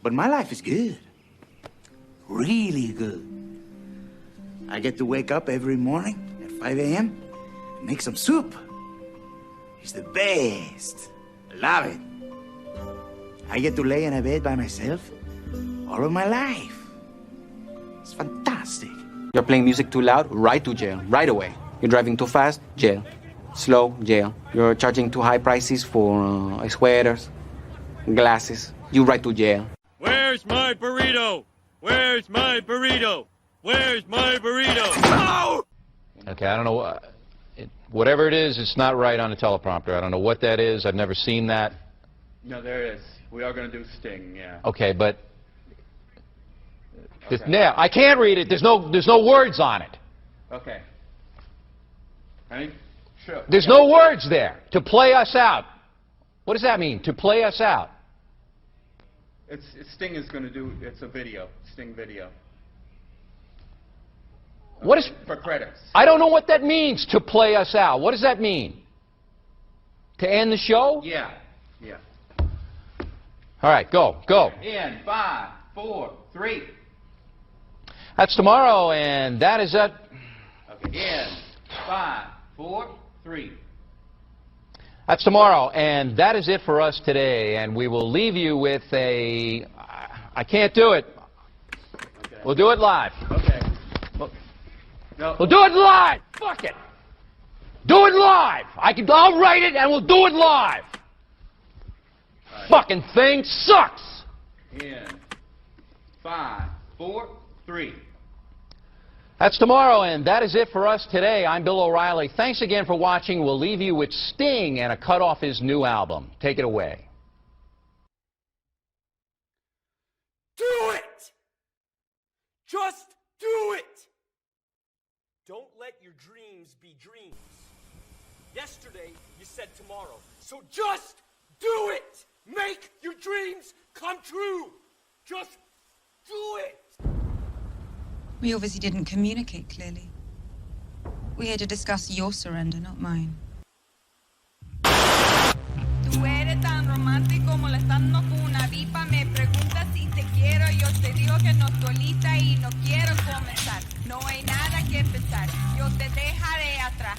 But my life is good. Really good. I get to wake up every morning at 5 a.m. and make some soup. It's the best. I love it. I get to lay in a bed by myself all of my life. It's fantastic. You're playing music too loud, right to jail, right away. You're driving too fast, jail. Slow, jail. You're charging too high prices for sweaters, glasses. You right to jail. Where's my burrito? Where's my burrito? Where's my burrito? Oh! Okay, I don't know. Whatever it is, it's not right on the teleprompter. I don't know what that is. I've never seen that. No, there is. We are going to do Sting, yeah. Okay, but yeah, I can't read it. There's no words on it. Okay. Ready? Sure. There's no words there. To play us out. What does that mean? To play us out. Sting is going to do. It's a video. Sting video. What is for credits? I don't know what that means. To play us out. What does that mean? To end the show? Yeah. Yeah. All right, go. In 5, 4, 3. That's tomorrow, and that is it. Okay. In 5, 4, 3. That's tomorrow, and that is it for us today. And we will leave you with a. I can't do it. Okay. We'll do it live. Okay. No. We'll do it live. Fuck it. Do it live. I'll write it, and we'll do it live. Right. Fucking thing sucks. In 5, 4, 3. That's tomorrow, and that is it for us today. I'm Bill O'Reilly. Thanks again for watching. We'll leave you with Sting and a cut off his new album. Take it away. Do it! Just do it! Don't let your dreams be dreams. Yesterday, you said tomorrow. So just do it! Make your dreams come true! Just do it! We obviously didn't communicate clearly. We're here to discuss your surrender, not mine. Tú eres tan romántico molestando con una vipa. Me preguntas si te quiero, yo te digo que no estoy lista y no quiero comenzar. No hay nada que pensar, yo te dejaré atrás.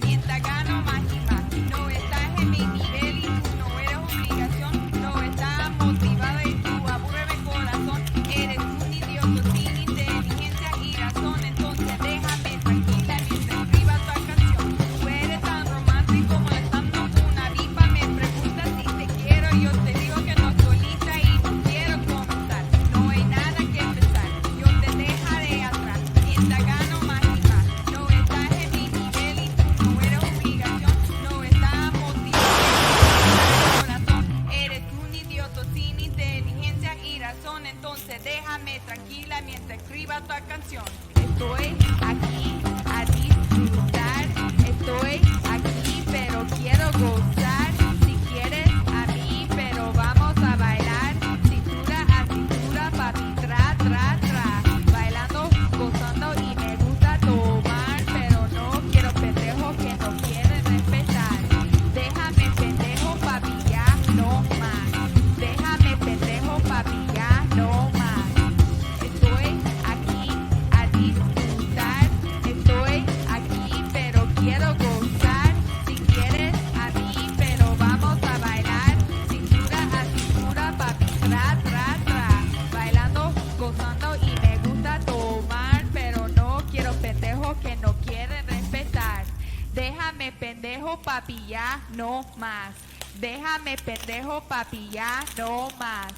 Mientras gano más y más, no estás en mi nivel y tú no eres obligación. No estás motivada y tú aburres mi corazón. Eres un idiota sin inteligencia y razón. Entonces déjame tranquila mientras escriba tu canción. Tú eres tan romántico molestando con una vipa. Me preguntas si te quiero, yo te digo que no estoy lista y no quiero comenzar. No hay nada que pensar, yo te dejaré atrás. Mientras gano más y más, no estás en mi nivel y tú no eres obligación. No estás motivado corazón. Eres un idiota sin inteligencia y razón. Entonces déjame tranquila mientras escriba tu canción. Estoy aquí a disfrutar. Estoy aquí pero quiero gozar. Si quieres a mí pero vamos a bailar. Cintura a cintura, papi, tra, tra, tra. Bailando, gozando y me gusta tomar. Pero no quiero pendejos que no quieren respetar. Déjame pendejo, papi, ya no más. Déjame pendejo, papi, ya no más. Estoy aquí a disfrutar. Estoy aquí pero quiero gozar. Si quieres a mí pero vamos a bailar. Cintura a cintura, papi, tra, tra, tra. Bailando, gozando y me gusta tomar. Pero no quiero pendejos que no quieren respetar. Déjame pendejo, papi, ya no más. Déjame pendejo, papi, ya no más.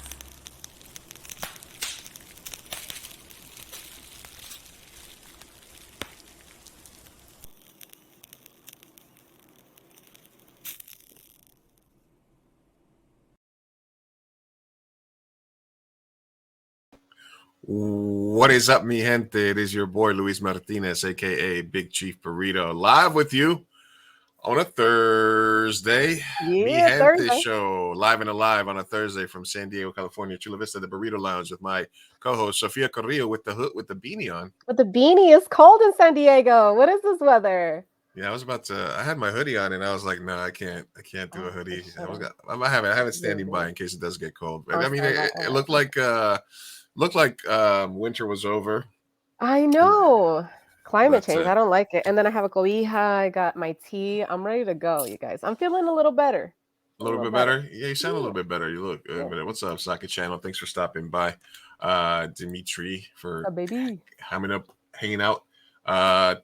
What is up, mi gente? It is your boy Luis Martinez, aka Big Chief Burrito, live with you on a Thursday. Mi gente Thursday. show, live and alive on a Thursday from San Diego, California, Chula Vista, the Burrito Lounge, with my co-host Sofia Carrillo with the hood with the beanie on. But the beanie is cold in San Diego. What is this weather? Yeah, I was about to. I had my hoodie on, and I was like, "No, I can't do a hoodie." I have it standing by in case it does get cold. I mean, it looked like winter was over. I know. Climate change. I don't like it. And then I have a cobija. I got my tea. I'm ready to go, you guys. I'm feeling a little better. A little bit better. Yeah, you sound a little bit better. You look better. What's up, Saka Channel? Thanks for stopping by. Dimitri for hanging out.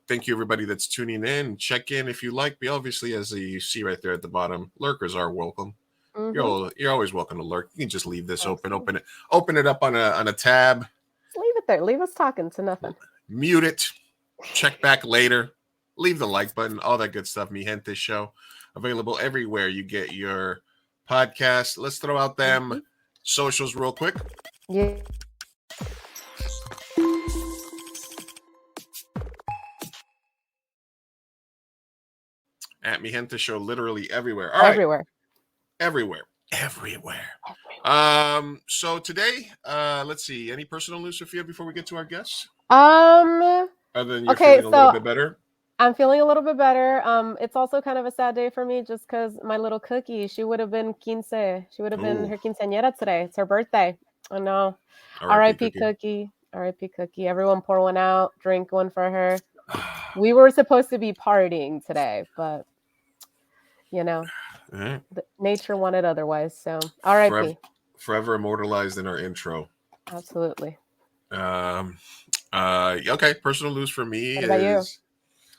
Thank you everybody that's tuning in. Check in if you like. Obviously, as you see right there at the bottom, lurkers are welcome. You're always welcome to lurk. You can just leave this open it up on a tab. Leave it there. Leave us talking to nothing. Mute it. Check back later. Leave the like button. All that good stuff. Mi Gente Show available everywhere you get your podcast. Let's throw out them socials real quick. Yeah. At Mi Gente Show, literally everywhere. All right. Everywhere. So today, let's see. Any personal news, Sophia, before we get to our guests? Other than you're feeling a little bit better? I'm feeling a little bit better. It's also kind of a sad day for me just because my little Cookie, she would have been quince. She would have been her quinceañera today. It's her birthday. I know. R.I.P. Cookie. R.I.P. Cookie. Everyone pour one out. Drink one for her. We were supposed to be partying today, but, you know, nature wanted otherwise. So, R.I.P. Forever immortalized in our intro. Absolutely. Okay. Personal news for me what about you?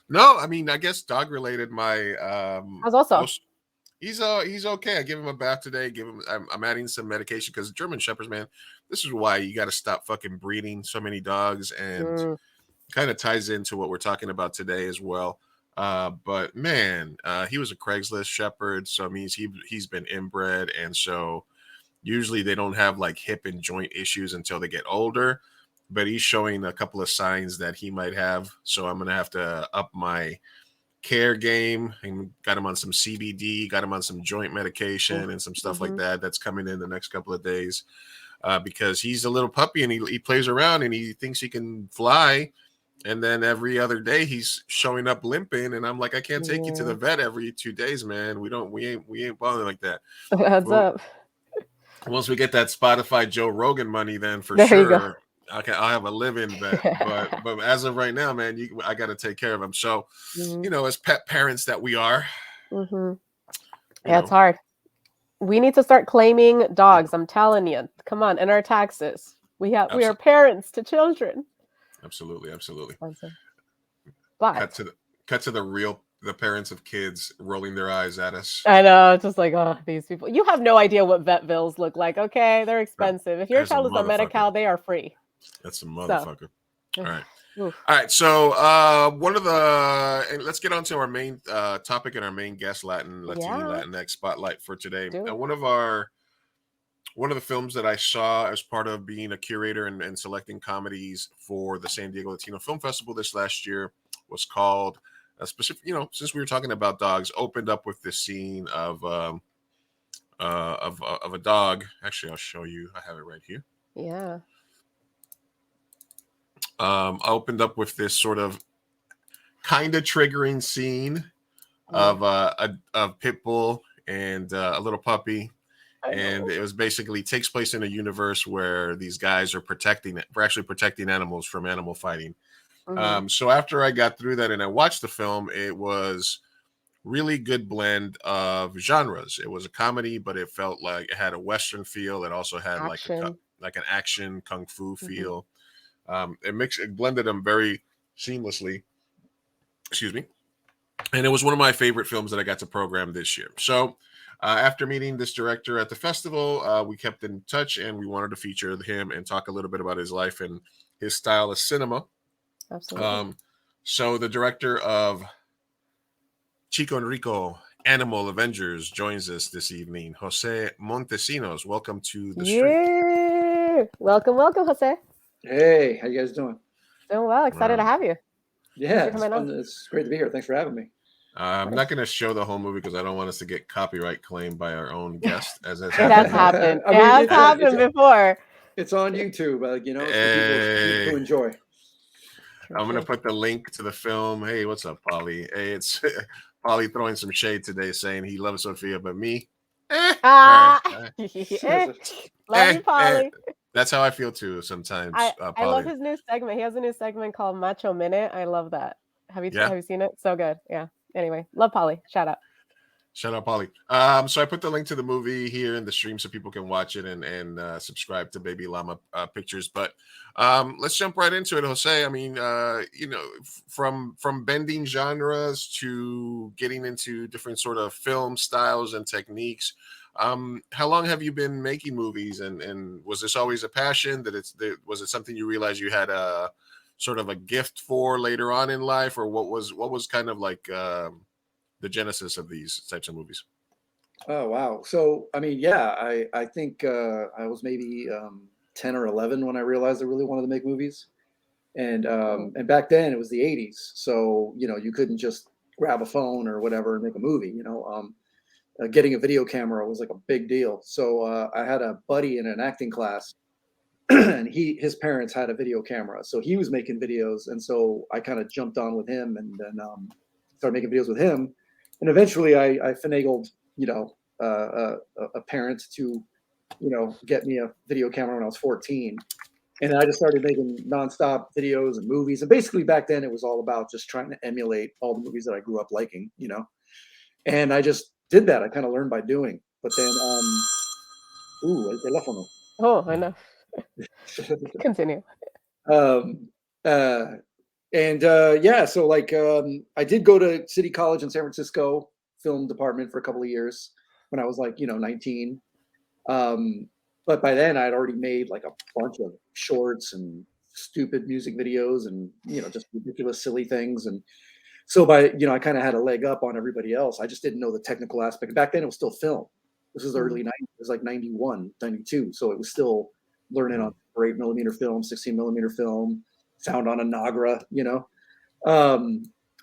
No, I mean, I guess dog related. My how's also he's okay. I give him a bath today. I'm adding some medication because German Shepherds, man, this is why you got to stop fucking breeding so many dogs, and kind of ties into what we're talking about today as well. But man, he was a Craigslist Shepherd, so it means he's been inbred, and so usually they don't have like hip and joint issues until they get older. But he's showing a couple of signs that he might have. So I'm going to have to up my care game and got him on some CBD, got him on some joint medication and some stuff like that. That's coming in the next couple of days because he's a little puppy and he plays around and he thinks he can fly. And then every other day he's showing up limping. And I'm like, I can't take you to the vet every 2 days, man. We ain't bothering like that. What's up? Once we get that Spotify Joe Rogan money, then for there sure. You go. Okay, I'll have a living, but as of right now, man, I got to take care of him. So, you know, as pet parents that we are, it's hard. We need to start claiming dogs. I'm telling you, come on, in our taxes, we are parents to children. Absolutely. But cut to the parents of kids rolling their eyes at us. I know, it's just like, oh, these people. You have no idea what vet bills look like. Okay, they're expensive. If your child is on Medi-Cal, they are free. That's a motherfucker. All right. So let's get on to our main topic and our main guest, Latinx spotlight for today. One of the films that I saw as part of being a curator and selecting comedies for the San Diego Latino Film Festival this last year was called specific. You know, since we were talking about dogs, opened up with this scene of a dog. Actually, I'll show you. I have it right here. Yeah. I opened up with this sort of kind of triggering scene of a pit bull and a little puppy. And it was basically takes place in a universe where these guys are actually protecting animals from animal fighting. So after I got through that and I watched the film, it was really good blend of genres. It was a comedy, but it felt like it had a Western feel. It also had like an action kung fu feel. It blended them very seamlessly. Excuse me. And it was one of my favorite films that I got to program this year. So after meeting this director at the festival, we kept in touch and we wanted to feature him and talk a little bit about his life and his style of cinema. Absolutely. So the director of Chico and Rico, Animal Avengers, joins us this evening. Jose Montesinos, welcome to the stream. Welcome, Jose. Hey, how you guys doing? Doing well. Excited to have you. Yeah, it's great to be here. Thanks for having me. I'm not going to show the whole movie because I don't want us to get copyright claimed by our own guest. As it has happened. It has happened before. It's on YouTube, you know, for people to enjoy. I'm gonna put the link to the film. Hey, what's up, Polly? Hey, it's Polly throwing some shade today, saying he loves Sophia, but me. Love you, Polly. That's how I feel too sometimes. I love his new segment. He has a new segment called Macho Minute. I love that. Have you seen it? So good. Yeah. Anyway, love Polly. Shout out. Shout out, Polly. So I put the link to the movie here in the stream so people can watch it and subscribe to Baby Llama Pictures. But let's jump right into it, Jose. I mean, from bending genres to getting into different sort of film styles and techniques. How long have you been making movies? And was this always a passion? Was it something you realized you had a sort of a gift for later on in life, or what was kind of like the genesis of these types of movies? Oh, wow. So, I mean, yeah, I think I was maybe 10 or 11 when I realized I really wanted to make movies. And back then it was the 80s. So, you couldn't just grab a phone or whatever and make a movie, getting a video camera was like a big deal. So I had a buddy in an acting class and his parents had a video camera. So he was making videos. And so I kind of jumped on with him and then started making videos with him. And eventually I finagled, a parent to, get me a video camera when I was 14. And I just started making nonstop videos and movies. And basically back then it was all about just trying to emulate all the movies that I grew up liking, and I just did that. I kind of learned by doing. But then, el teléfono. Oh, I know. Continue. So like I did go to City College in San Francisco film department for a couple of years when I was like 19, but by then I had already made like a bunch of shorts and stupid music videos and just ridiculous silly things. And so I kind of had a leg up on everybody else. I just didn't know the technical aspect. Back then it was still film. This was the early 90s. It was like 91, 92, so it was still learning on 8mm film, 16mm film, sound on a Nagra,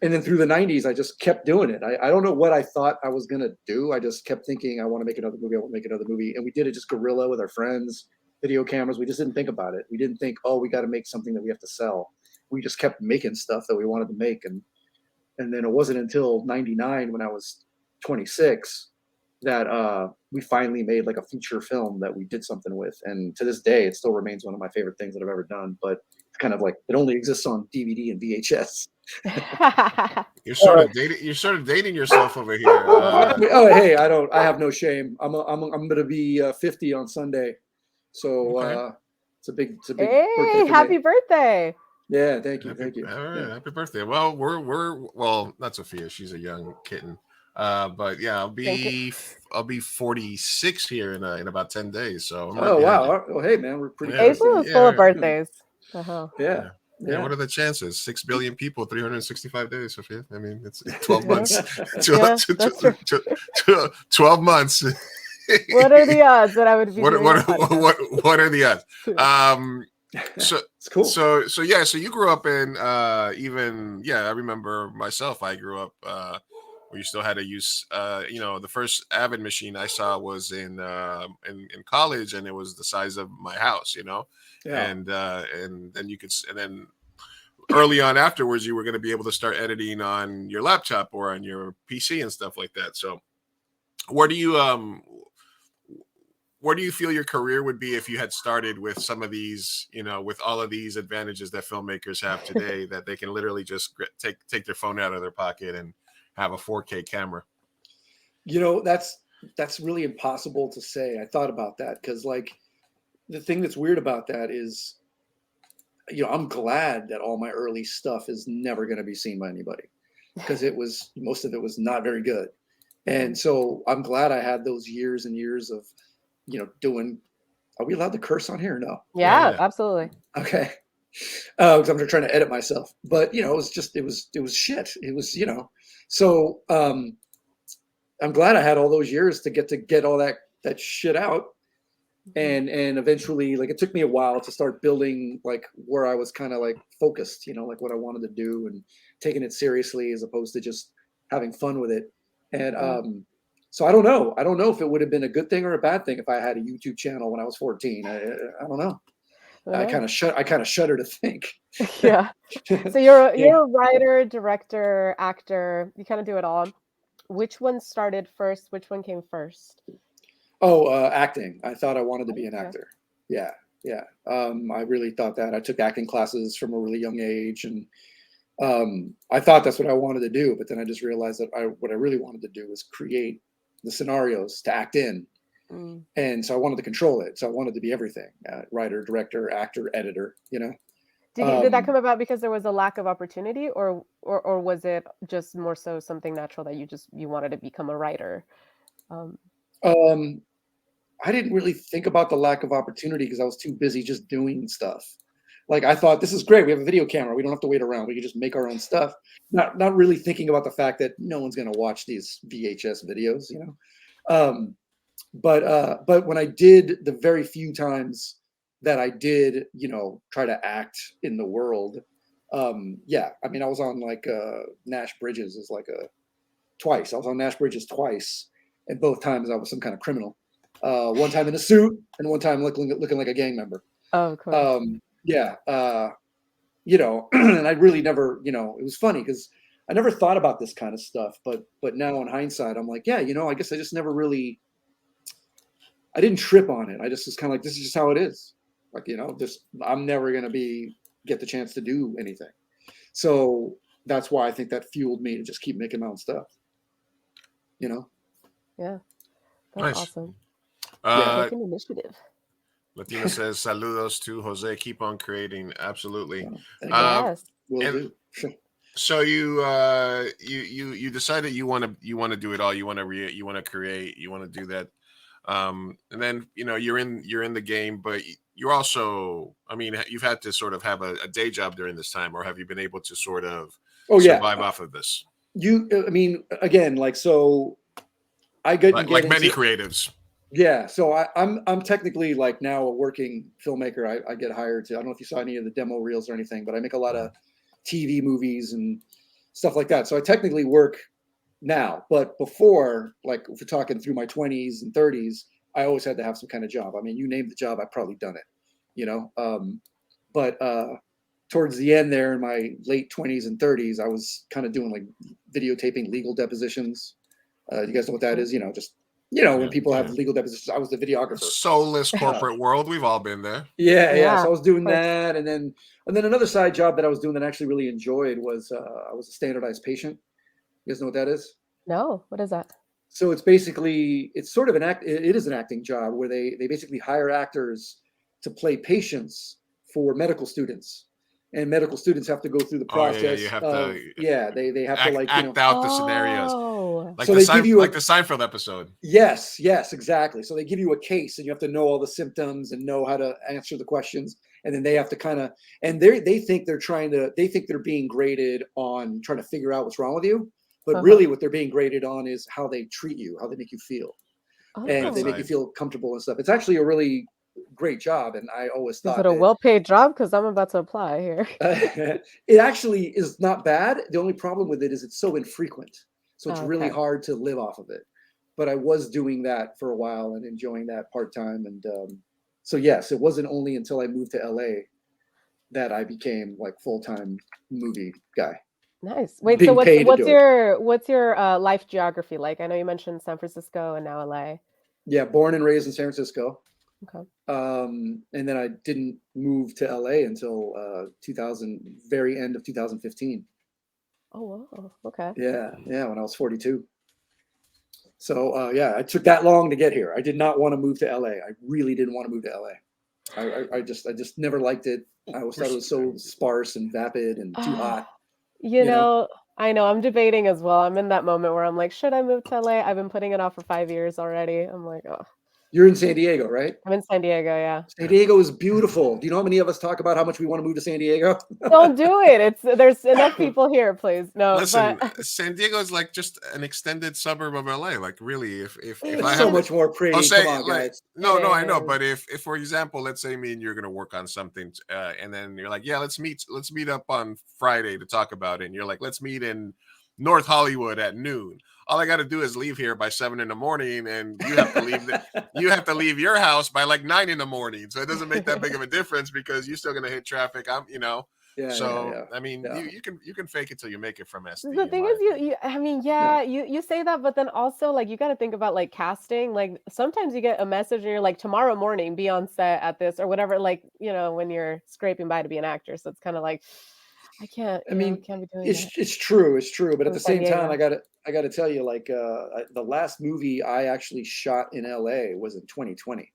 and then through the 90s, I just kept doing it. I don't know what I thought I was going to do. I just kept thinking, I want to make another movie. I want to make another movie. And we did it just guerrilla with our friends, video cameras. We just didn't think about it. We didn't think, oh, we got to make something that we have to sell. We just kept making stuff that we wanted to make. And then it wasn't until 99 when I was 26 that we finally made like a feature film that we did something with. And to this day, it still remains one of my favorite things that I've ever done. But it's kind of like it only exists on DVD and VHS. You're sort of dating yourself over here. Hey, I have no shame. I'm gonna be 50 on Sunday, so okay. It's a big. Hey, happy birthday! Yeah, thank you. All right, yeah. Happy birthday. Well, we're not Sophia. She's a young kitten. But yeah, I'll be 46 here in about 10 days. So wow. Oh, hey man, we're pretty. April is full of birthdays. Yeah. Yeah, what are the chances? 6 billion people, 365 days, Sophia. I mean, it's 12 months. 12 months. What are the odds that I would be? What are the odds? So it's cool. So you grew up in I remember myself. I grew up where you still had to use the first Avid machine I saw was in college, and it was the size of my house, Yeah. And then and then early on afterwards you were going to be able to start editing on your laptop or on your PC and stuff like that. So where do you feel your career would be if you had started with some of these, with all of these advantages that filmmakers have today, that they can literally just take their phone out of their pocket and have a 4K camera? That's really impossible to say. I thought about that because like the thing that's weird about that is, I'm glad that all my early stuff is never going to be seen by anybody because most of it was not very good. And so I'm glad I had those years and years of, doing. Are we allowed to curse on here or no? Yeah. Absolutely. Okay. Because I'm trying to edit myself, but it was shit. It was, so I'm glad I had all those years to get all that shit out. And eventually, like, it took me a while to start building like where I was kind of like focused, like what I wanted to do and taking it seriously as opposed to just having fun with it. And so I don't know if it would have been a good thing or a bad thing if I had a YouTube channel when I was 14. I don't know. I kind of shudder to think. Yeah. So you're a writer, director, actor. You kind of do it all. Which one started first? Which one came first? Oh, acting. I thought I wanted to be an actor. Yeah. I really thought that. I took acting classes from a really young age, and I thought that's what I wanted to do. But then I just realized that what I really wanted to do was create the scenarios to act in. And so I wanted to control it. So I wanted to be everything: writer, director, actor, editor. Did that come about because there was a lack of opportunity, or was it just more so something natural that you wanted to become a writer? I didn't really think about the lack of opportunity because I was too busy just doing stuff. Like, I thought, this is great. We have a video camera. We don't have to wait around. We can just make our own stuff. Not really thinking about the fact that no one's going to watch these VHS videos, But when I did, the very few times that I did, try to act in the world, I was on like Nash Bridges is like twice. I was on Nash Bridges twice, and both times I was some kind of criminal. One time in a suit, and one time looking like a gang member. Oh, cool. And I really never, it was funny because I never thought about this kind of stuff, but now in hindsight, I'm like, I guess I just never really, I didn't trip on it. I just was kind of like, this is just how it is. Like, I'm never going to get the chance to do anything. So that's why I think that fueled me to just keep making my own stuff. Yeah. That's nice. awesome. Taking initiative. Latina says, saludos to Jose. Keep on creating. Absolutely. Yes. Will do. So you decided you want to do it all. You want to create. You want to do that. And then you're in the game, but you're also, you've had to sort of have a day job during this time, or have you been able to sort of survive off of this? Again, like, so I get like many creatives. Yeah, so I'm technically like now a working filmmaker. I get hired to, I don't know if you saw any of the demo reels or anything, but I make a lot of TV movies and stuff like that. So I technically work now, but before, like if we're talking through my 20s and 30s, I always had to have some kind of job. You name the job, I've probably done it, but towards the end there in my late 20s and 30s, I was kind of doing like videotaping legal depositions. You guys know what that is? When people have legal depositions, I was the videographer. Soulless corporate world. We've all been there. Yeah. So I was doing that. And then another side job that I was doing that I actually really enjoyed was I was a standardized patient. You guys know what that is? No. What is that? So it's sort of it is an acting job where they basically hire actors to play patients for medical students. And medical students have to go through the process. They have to act out the scenarios. Like so the the Seinfeld episode. Yes, exactly. So they give you a case and you have to know all the symptoms and know how to answer the questions. And then they have to kind of, and they think they're being graded on trying to figure out what's wrong with you. But really what they're being graded on is how they treat you, how they make you feel. And they make you feel comfortable and stuff. It's actually a really great job, and I always thought, is it a well-paid job? Because I'm about to apply here. It actually is not bad. The only problem with it is it's so infrequent, so it's really hard to live off of it. But I was doing that for a while and enjoying that part-time, and so yes, it wasn't only until I moved to LA that I became like full-time movie guy. Nice. Wait, so what's your life geography like? I know you mentioned San Francisco and now LA. Yeah, born and raised in San Francisco. Okay. And then I didn't move to LA until very end of 2015. Oh wow. Okay. Yeah, when I was 42. So I took that long to get here. I did not want to move to LA. I really didn't want to move to LA. I just never liked it. I always thought it was so sparse and vapid and too hot. You know, I know I'm debating as well. I'm in that moment where I'm like, should I move to LA? I've been putting it off for 5 years already. I'm like, oh. You're in San Diego, right? I'm in San Diego, yeah. San Diego is beautiful. Do you know how many of us talk about how much we want to move to San Diego? Don't do it. There's enough people here, please. No, listen, San Diego is like just an extended suburb of LA. Like really, if I so much more pretty. I'll say, come on, guys. No, I know. But if for example, let's say me and you're gonna work on something, and then you're like, yeah, let's meet up on Friday to talk about it. And you're like, let's meet in North Hollywood at noon. All I got to do is leave here by 7 a.m, and you have to leave. You have to leave your house by like 9 a.m. So it doesn't make that big of a difference because you're still gonna hit traffic. I mean, you can fake it till you make it from SD. The thing is, you say that, but then also like you got to think about like casting. Like sometimes you get a message and you're like, tomorrow morning, be on set at this or whatever. Like when you're scraping by to be an actor, so it's kind of like I can't. Can't be doing that. It's true, but at the same time, I got to tell you, like the last movie I actually shot in LA was in 2020.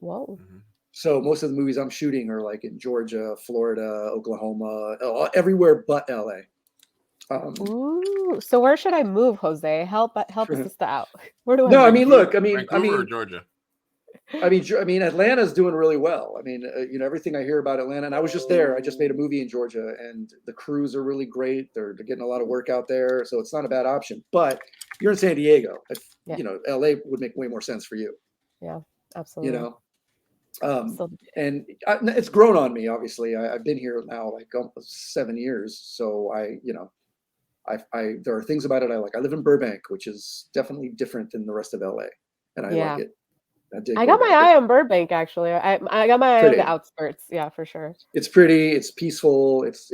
Whoa. Mm-hmm. So most of the movies I'm shooting are like in Georgia, Florida, Oklahoma, everywhere but LA. Ooh, so where should I move, Jose? Help a sister out. Where do I? No, move? I mean, look, Vancouver or Georgia. I mean, Atlanta's doing really well. I mean, everything I hear about Atlanta, and I was just there. I just made a movie in Georgia, and the crews are really great. They're getting a lot of work out there, so it's not a bad option. But you're in San Diego. LA would make way more sense for you. Yeah, absolutely. And it's grown on me. Obviously, I've been here now like almost 7 years. So there are things about it I like. I live in Burbank, which is definitely different than the rest of LA, and I like it. I got my eye on Burbank actually. I got my eye on the outskirts. Yeah, for sure. It's pretty. It's peaceful. It's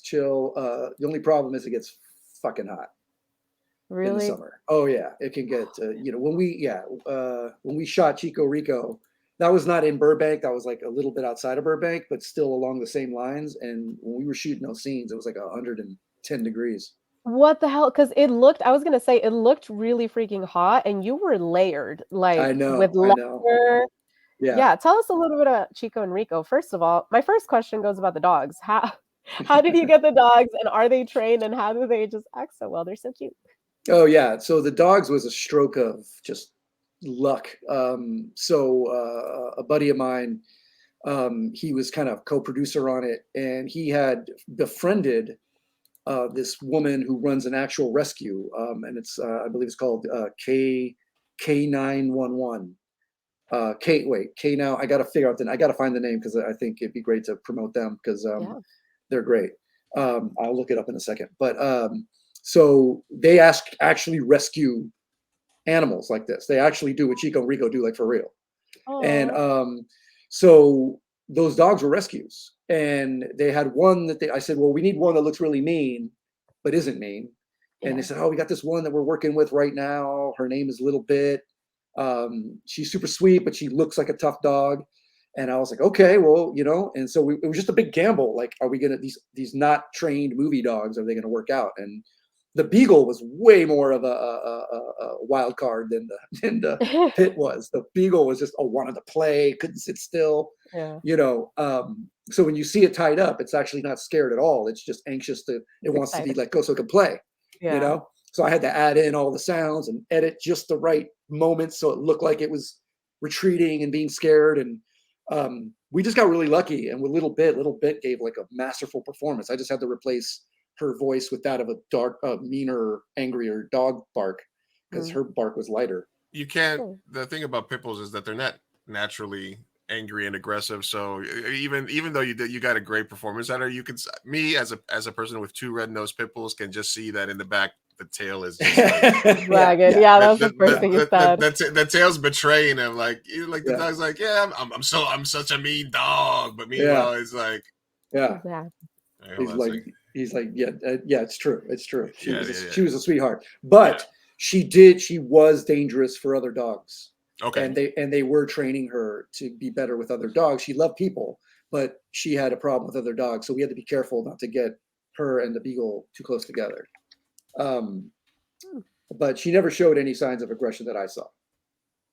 chill. The only problem is it gets fucking hot. Really? In the summer. Oh yeah, it can get. When we shot Chico Rico. That was not in Burbank. That was like a little bit outside of Burbank, but still along the same lines. And when we were shooting those scenes, it was like 110 degrees. What the hell? Because it looked really freaking hot, and you were layered, like with leather. Yeah. Tell us a little bit about Chico and Rico. First of all, my first question goes about the dogs. How did you get the dogs, and are they trained, and how do they just act so well? They're so cute. Oh yeah. So the dogs was a stroke of just luck. A buddy of mine, he was kind of co-producer on it, and he had befriended this woman who runs an actual rescue, and it's I believe it's called K911. K now I got to figure out I got to find the name because I think it'd be great to promote them because they're great. I'll look it up in a second, but so they actually rescue animals like this. They actually do what Chico and Rico do, like for real. Aww. And so those dogs were rescues, and they had one that I said, well, we need one that looks really mean but isn't mean. And they said, oh, we got this one that we're working with right now. Her name is Little Bit. She's super sweet, but she looks like a tough dog. And I was like, okay, well, and so it was just a big gamble. Like, are we gonna these not trained movie dogs, are they gonna work out? And the Beagle was way more of a wild card than the Pit was. The Beagle was just wanted to play, couldn't sit still. Yeah. So when you see it tied up, it's actually not scared at all. It's just anxious it wants to be let go so it can play. Yeah. So I had to add in all the sounds and edit just the right moments so it looked like it was retreating and being scared. And we just got really lucky. And with Little Bit gave like a masterful performance. I just had to replace her voice with that of a dark, meaner, angrier dog bark because her bark was lighter. You can't. The thing about pit bulls is that they're not naturally angry and aggressive. So even though you got a great performance out of her, you can. Me as a person with 2 red-nosed pit bulls can just see that in the back the tail is just like, ragged. Yeah, that was the first thing you said. The tail's betraying him. Like the dog's like, yeah, I'm such a mean dog, but meanwhile it's like, He's like, it's true. It's true. She was a sweetheart, but she was dangerous for other dogs. Okay. And they were training her to be better with other dogs. She loved people, but she had a problem with other dogs. So we had to be careful not to get her and the Beagle too close together. But she never showed any signs of aggression that I saw.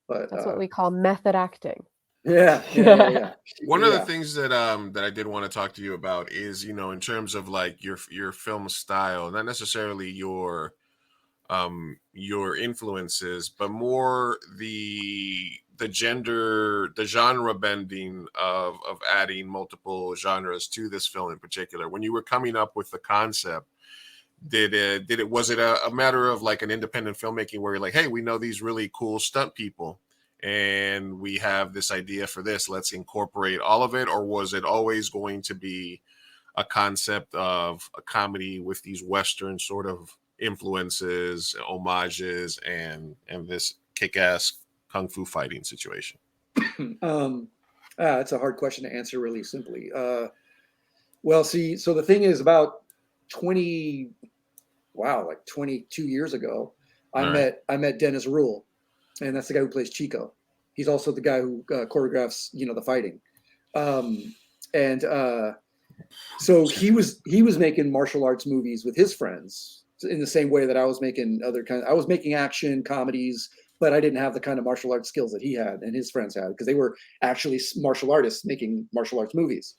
But that's what we call method acting. Yeah. One of the things that I did want to talk to you about is, in terms of like your film style, not necessarily your influences, but more the genre bending of adding multiple genres to this film in particular. When you were coming up with the concept, was it a matter of like an independent filmmaking where you're like, hey, we know these really cool stunt people and we have this idea for this, let's incorporate all of it? Or was it always going to be a concept of a comedy with these Western sort of influences, homages, and this kick-ass kung fu fighting situation? It's a hard question to answer really simply. Well, see, so the thing is, about 22 years ago, I met Dennis Rule, and that's the guy who plays Chico. He's also the guy who choreographs, the fighting. So he was making martial arts movies with his friends in the same way that I was making I was making action comedies, but I didn't have the kind of martial arts skills that he had and his friends had, because they were actually martial artists making martial arts movies.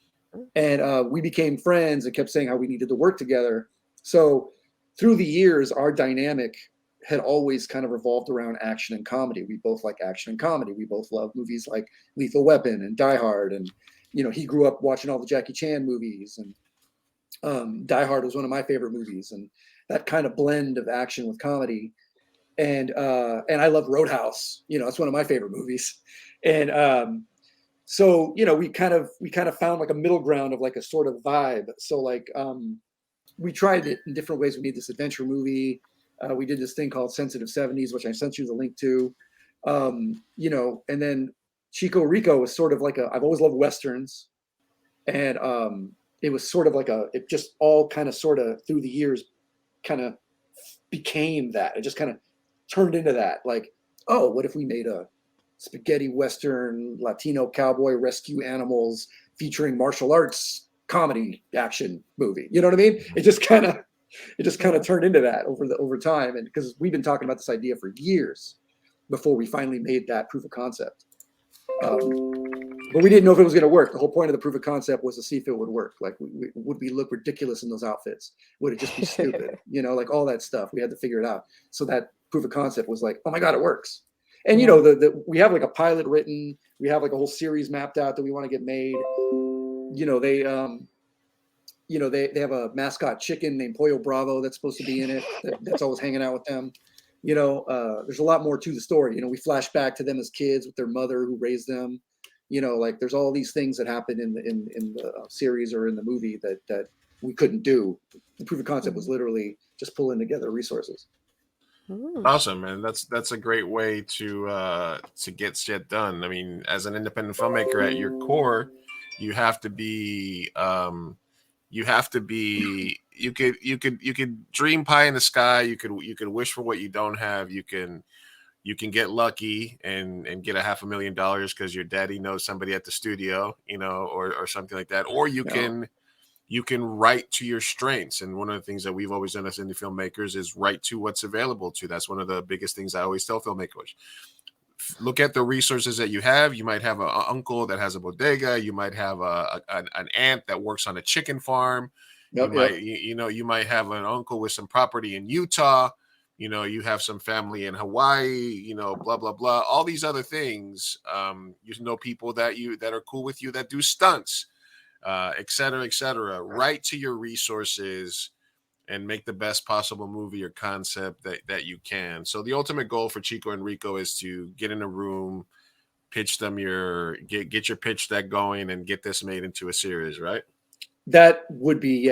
And we became friends and kept saying how we needed to work together. So through the years, our dynamic had always kind of revolved around action and comedy. We both like action and comedy. We both love movies like Lethal Weapon and Die Hard. And, he grew up watching all the Jackie Chan movies, and Die Hard was one of my favorite movies. And that kind of blend of action with comedy. And I love Roadhouse. That's one of my favorite movies. And so, we kind of found like a middle ground of like a sort of vibe. So like, we tried it in different ways. We made this adventure movie. We did this thing called Sensitive 70s, which I sent you the link to. And then Chico Rico was sort of like I've always loved Westerns. And it was sort of like it just all kind of sort of through the years kind of became that. It just kind of turned into that. Like, oh, what if we made a spaghetti Western Latino cowboy rescue animals featuring martial arts comedy action movie? You know what I mean? It just kind of turned into that over time. And because we've been talking about this idea for years before we finally made that proof of concept. But we didn't know if it was going to work. The whole point of the proof of concept was to see if it would work. Like, would we look ridiculous in those outfits? Would it just be stupid? Like all that stuff. We had to figure it out. So that proof of concept was like, oh my God, it works. And we have like a pilot written. We have like a whole series mapped out that we want to get made. They have a mascot chicken named Pollo Bravo that's supposed to be in it. That's always hanging out with them. There's a lot more to the story. We flash back to them as kids with their mother who raised them. Like there's all these things that happen in the series or in the movie that we couldn't do. The proof of concept was literally just pulling together resources. Awesome, man. That's a great way to get shit done. I mean, as an independent filmmaker at your core, you have to be you could dream pie in the sky. You could wish for what you don't have. You can get lucky and get $500,000 because your daddy knows somebody at the studio, or something like that. Or you can write to your strengths. And one of the things that we've always done as indie filmmakers is write to what's available to. That's one of the biggest things I always tell filmmakers. Look at the resources that you have. You might have an uncle that has a bodega. You might have an aunt that works on a chicken farm. You might have an uncle with some property in Utah. You have some family in Hawaii, blah, blah, blah, all these other things. People that are cool with you that do stunts, et cetera, et cetera. Write to your resources and make the best possible movie or concept that you can. So the ultimate goal for Chico and Rico is to get in a room, pitch them get your pitch deck going and get this made into a series, right? That would be,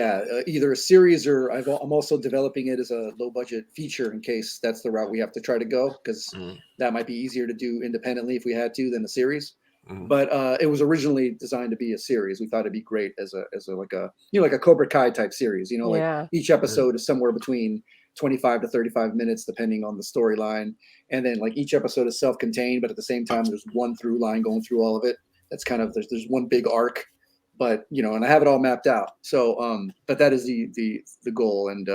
either a series or I'm also developing it as a low budget feature in case that's the route we have to try to go, because that might be easier to do independently if we had to than a series. But it was originally designed to be a series. We thought it'd be great as like a Cobra Kai type series. Like each episode is somewhere between 25 to 35 minutes, depending on the storyline. And then like each episode is self-contained, but at the same time, there's one through line going through all of it. That's kind of there's one big arc. But and I have it all mapped out. So, but that is the goal. And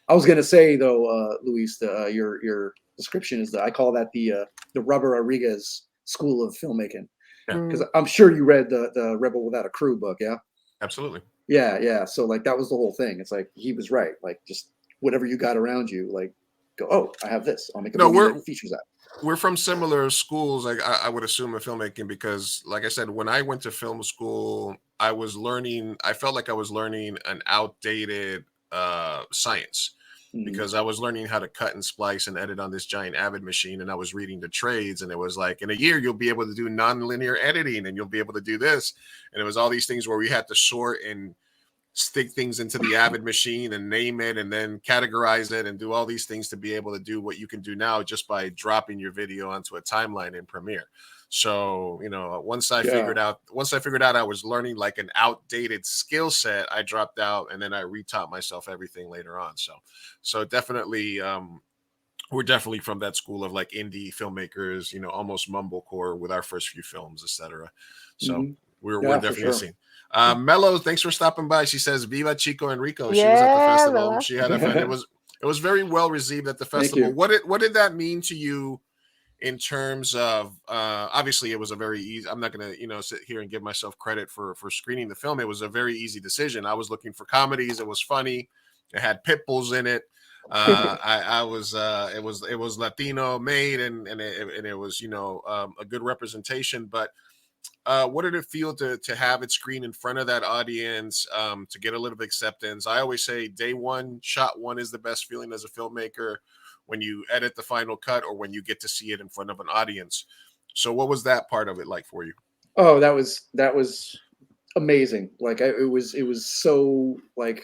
I was gonna say though, Luis, your description is I call that the Robert Rodriguez School of Filmmaking, because I'm sure you read the Rebel Without a Crew book, yeah? Absolutely. Yeah. So like that was the whole thing. It's like he was right. Like just whatever you got around you, like go. Oh, I have this. I'll make a movie that features that. We're from similar schools, like I would assume, in filmmaking, because like I said, when I went to film school, I felt like I was learning an outdated science, because I was learning how to cut and splice and edit on this giant Avid machine, and I was reading the trades, and it was like, in a year you'll be able to do non-linear editing and you'll be able to do this, and it was all these things where we had to sort and stick things into the Avid machine and name it and then categorize it and do all these things to be able to do what you can do now just by dropping your video onto a timeline in Premiere. So, you know, once I figured out I was learning like an outdated skill set, I dropped out and then I retaught myself everything later on. So definitely, we're definitely from that school of like indie filmmakers, you know, almost mumblecore with our first few films, etc. So we're definitely a scene. Mello, thanks for stopping by. She says, "Viva Chico and Rico." She was at the festival. Mello. She had a fun. It was very well received at the festival. What did that mean to you in terms of obviously it was a very easy. I'm not gonna, you know, sit here and give myself credit for screening the film. It was a very easy decision. I was looking for comedies. It was funny. It had pit bulls in it. It was Latino made and it was, you know, a good representation. But what did it feel to have it screen in front of that audience, to get a little bit of acceptance? I always say day one, shot one is the best feeling as a filmmaker, when you edit the final cut or when you get to see it in front of an audience. So what was that part of it like for you? Oh, that was amazing. Like it was so like,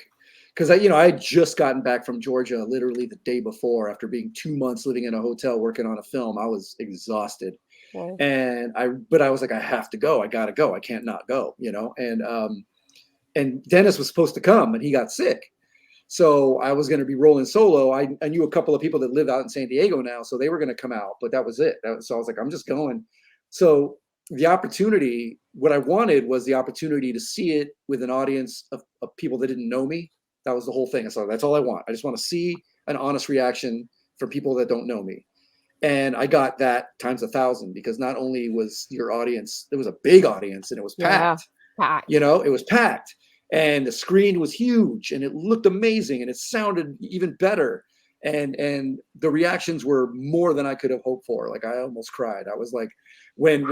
because I had just gotten back from Georgia literally the day before after being 2 months living in a hotel working on a film. I was exhausted. Wow. But I was like, I have to go. I got to go. I can't not go, you know? And Dennis was supposed to come and he got sick. So I was going to be rolling solo. I knew a couple of people that live out in San Diego now, so they were going to come out, but that was it. So I was like, I'm just going. So the opportunity, what I wanted was the opportunity to see it with an audience of people that didn't know me. That was the whole thing. So that's all I want. I just want to see an honest reaction from people that don't know me. And I got that times 1,000, because not only was your audience, it was a big audience and it was packed. You know, it was packed. And the screen was huge and it looked amazing and it sounded even better. And the reactions were more than I could have hoped for. Like I almost cried. I was like, when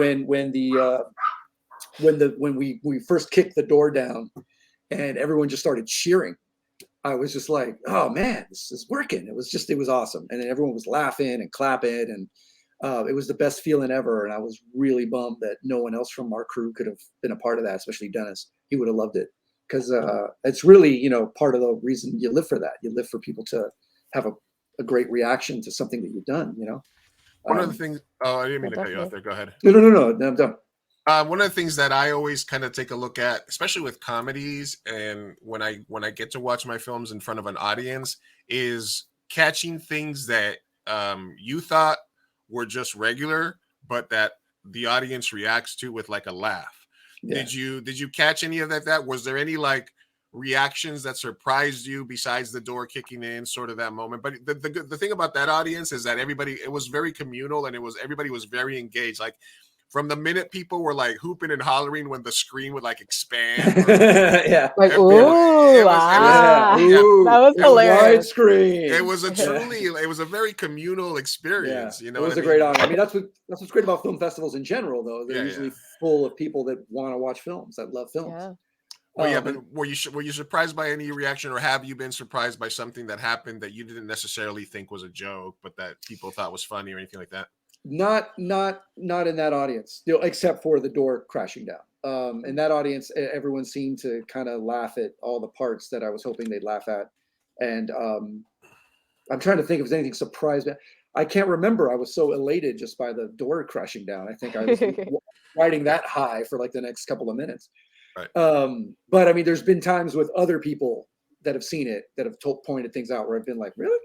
we first kicked the door down and everyone just started cheering, I was just like, oh man, this is working. It was awesome. And then everyone was laughing and clapping and it was the best feeling ever. And I was really bummed that no one else from our crew could have been a part of that, especially Dennis. He would have loved it. Because it's really, you know, part of the reason you live for that. You live for people to have a great reaction to something that you've done, you know? One of the things, I didn't mean to cut you off there. Go ahead. No, I'm done. One of the things that I always kind of take a look at, especially with comedies, and when I get to watch my films in front of an audience, is catching things that you thought were just regular, but that the audience reacts to with like a laugh. Yeah. Did you catch any of that? Was there any like reactions that surprised you besides the door kicking in, sort of that moment? But the thing about that audience is that it was very communal and everybody was very engaged. Like from the minute people were like hooping and hollering when the screen would like expand. Yeah. Like, ooh, that was hilarious. Widescreen. It was it was a very communal experience. Yeah. You know, it was a great honor. I mean, that's what's great about film festivals in general, though. They're usually full of people that want to watch films, that love films. Yeah. Well, but were you surprised by any reaction, or have you been surprised by something that happened that you didn't necessarily think was a joke, but that people thought was funny or anything like that? Not in that audience, except for the door crashing down. In that audience, everyone seemed to kind of laugh at all the parts that I was hoping they'd laugh at. And I'm trying to think if there's anything surprised. I can't remember. I was so elated just by the door crashing down. I think I was riding that high for like the next couple of minutes. Right. But I mean, there's been times with other people that have seen it that have pointed things out where I've been like, really?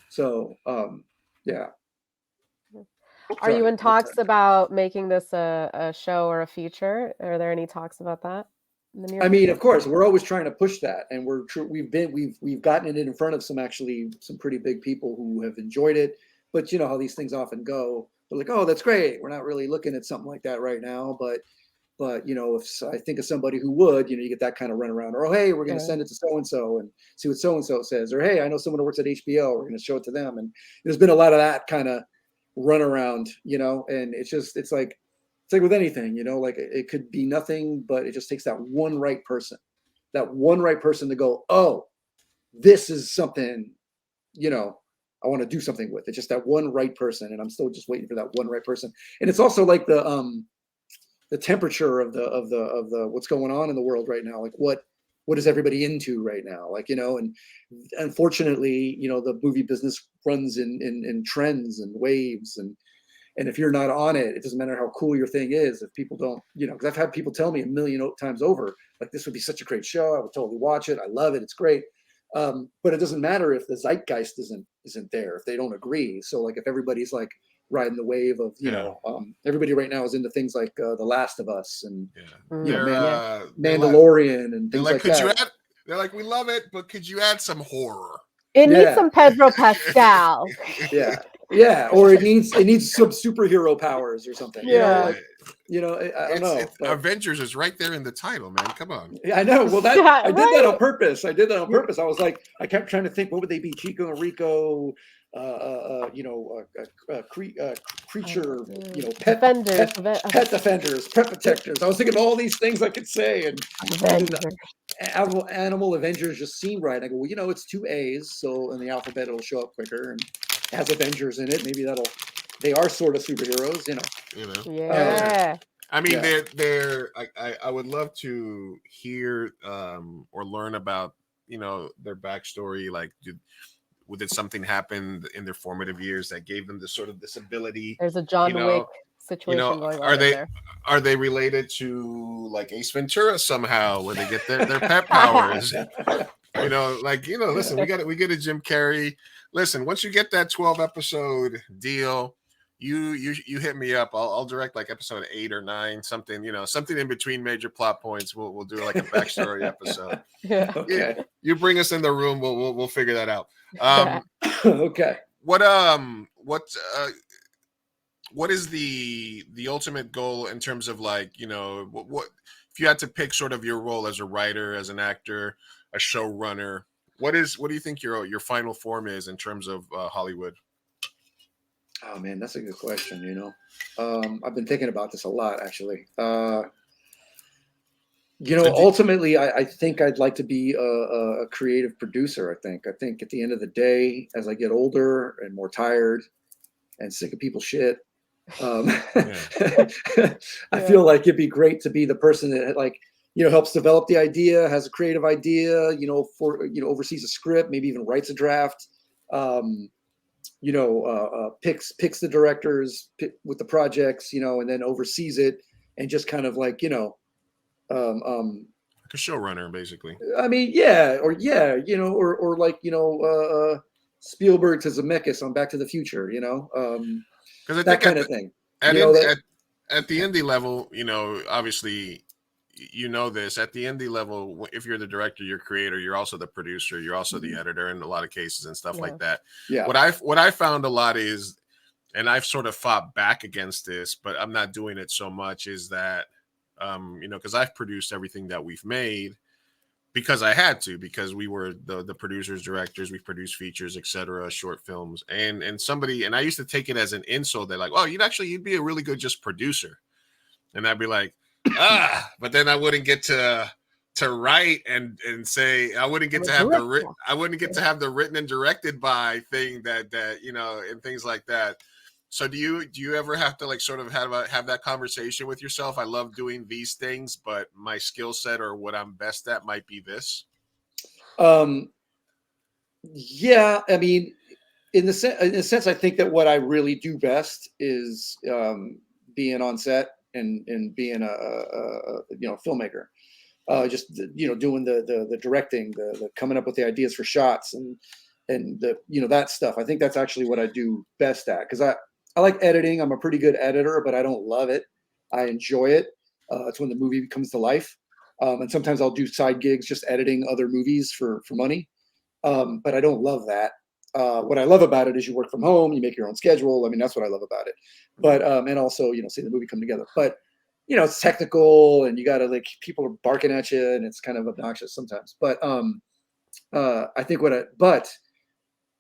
So, yeah. Are you in talks about making this a show or a feature? Are there any talks about that in the near future? I mean, of course, we're always trying to push that, and we've gotten it in front of some pretty big people who have enjoyed it. But you know how these things often go. They're like, oh, that's great. We're not really looking at something like that right now, but you know, if I think of somebody who would, you know, you get that kind of runaround, or, oh, hey, we're going to send it to so-and-so and see what so-and-so says, or, hey, I know someone who works at HBO, we're going to show it to them. And there's been a lot of that kind of run around, you know, and it's like with anything, you know, like it could be nothing, but it just takes that one right person to go, oh, this is something, you know, I want to do something with. It's just that one right person. And I'm still just waiting for that one right person. And it's also like the temperature of the what's going on in the world right now. Like what what is everybody into right now? Like, you know, and unfortunately, you know, the movie business runs in trends and waves, and if you're not on it, it doesn't matter how cool your thing is. If people don't, you know, because I've had people tell me a million times over, like, this would be such a great show. I would totally watch it. I love it. It's great. But it doesn't matter if the zeitgeist isn't there, if they don't agree. So like, if everybody's like riding the wave of, you know, everybody right now is into things like The Last of Us and you know, Mandalorian and things like that. They're like, we love it, but could you add some horror? It needs some Pedro Pascal. Yeah, or it needs some superhero powers or something. Yeah, you know, like, you know, I don't know. But Avengers is right there in the title, man. Come on. Yeah, I know. Well, I did that on purpose. I was like, I kept trying to think, what would they be? Chico and Rico, you know, creature, you know, pet defenders, pet protectors. I was thinking of all these things I could say, and animal Avengers just seemed right. I go, well, you know, it's 2 A's, so in the alphabet it'll show up quicker, and has Avengers in it. Maybe they are sort of superheroes, you know. Yeah. I mean, I would love to hear or learn about, you know, their backstory. Like, did something happen in their formative years that gave them this sort of this ability? There's a John Wick situation going on there. Are they related to like Ace Ventura somehow, where they get their pet powers? You know, like, you know, listen, we get a Jim Carrey. Listen, once you get that 12 episode deal, you hit me up. I'll direct like episode 8 or 9, something, you know, something in between major plot points. We'll do like a backstory episode. Yeah. Okay. Yeah, you bring us in the room. We'll figure that out. Okay. What is the ultimate goal in terms of, like, you know, what if you had to pick sort of your role as a writer, as an actor, a showrunner? What do you think your final form is in terms of Hollywood? Oh man, that's a good question. You know, I've been thinking about this a lot, actually. You know, ultimately, I think I'd like to be a creative producer. I think at the end of the day, as I get older and more tired and sick of people's shit, I feel like it'd be great to be the person that, like, you know, helps develop the idea, has a creative idea, you know, oversees a script, maybe even writes a draft, you know, picks the directors with the projects, you know, and then oversees it, and just kind of like, you know, like a showrunner, basically. I mean, you know, or like, you know, Spielberg to Zemeckis on Back to the Future, you know, because that kind of thing. At the indie level, you know, obviously, you know this, at the indie level, if you're the director, you're creator, you're also the producer, you're also the editor in a lot of cases and stuff like that. Yeah. What I found a lot is, and I've sort of fought back against this, but I'm not doing it so much, is that, you know, because I've produced everything that we've made because I had to, because we were the producers, directors, we produced features, etc., short films, and I used to take it as an insult. They're like, "Oh, you'd be a really good just producer," and I'd be like, but then I wouldn't get to write and say, I wouldn't get to have the written and directed by thing that you know, and things like that. So do you ever have to, like, sort of have that conversation with yourself? I love doing these things, but my skill set or what I'm best at might be this. Yeah, I mean, in a sense, I think that what I really do best is being on set and being a you know, filmmaker. Just, you know, doing the directing, the coming up with the ideas for shots and the, you know, that stuff. I think that's actually what I do best at, because I like editing. I'm a pretty good editor, but I don't love it. I enjoy it. It's when the movie comes to life. And sometimes I'll do side gigs just editing other movies for money. But I don't love that. What I love about it is you work from home, you make your own schedule. I mean, that's what I love about it. But and also, you know, see the movie come together. But, you know, it's technical, and you got to, like, people are barking at you, and it's kind of obnoxious sometimes. But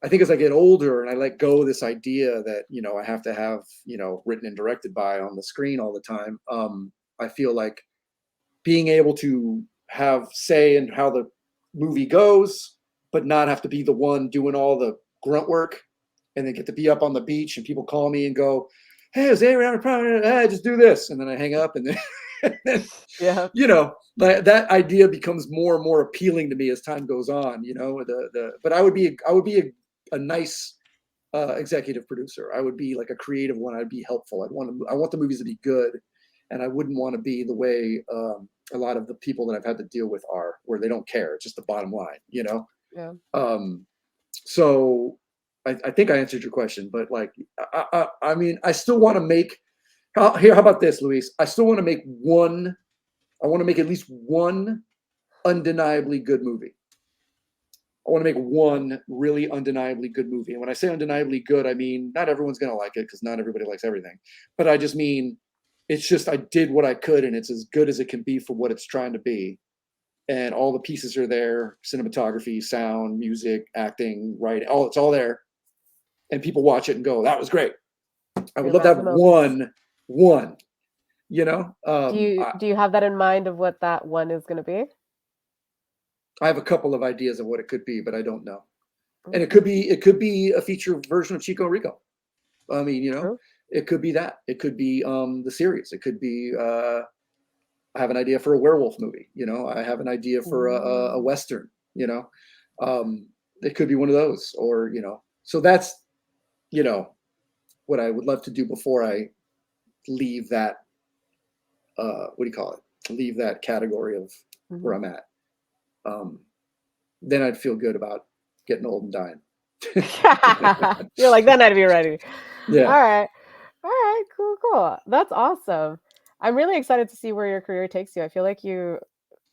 I think as I get older and I let go of this idea that, you know, I have to have, you know, written and directed by on the screen all the time, I feel like being able to have say in how the movie goes, but not have to be the one doing all the grunt work, and then get to be up on the beach and people call me and go, "Hey, Jose, just do this," and then I hang up, and then Yeah. You know, that idea becomes more and more appealing to me as time goes on. You know, but I would be a nice executive producer. I would be like a creative one. I'd be helpful. I want the movies to be good, and I wouldn't want to be the way a lot of the people that I've had to deal with are, where they don't care. It's just the bottom line, you know? Yeah. So I think I answered your question, but like, I mean, I still want to make, how about this, Luis? I still want to make I want to make at least one undeniably good movie. I want to make one really undeniably good movie. And when I say undeniably good, I mean, not everyone's going to like it because not everybody likes everything. But I just mean, it's just, I did what I could and it's as good as it can be for what it's trying to be. And all the pieces are there, cinematography, sound, music, acting, writing, it's all there. And people watch it and go, that was great. I would love to have one, you know? Do you have that in mind of what that one is going to be? I have a couple of ideas of what it could be, but I don't know. And it could be a feature version of Chico and Rico. I mean, you know, it could be that. It could be the series. It could be I have an idea for a werewolf movie, you know. I have an idea for a Western, you know. It could be one of those, or, you know. So that's, you know, what I would love to do before I leave that what do you call it? Leave that category of where I'm at. Then I'd feel good about getting old and dying. You're like, then I'd be ready. Yeah. All right, cool. That's awesome. I'm really excited to see where your career takes you. I feel like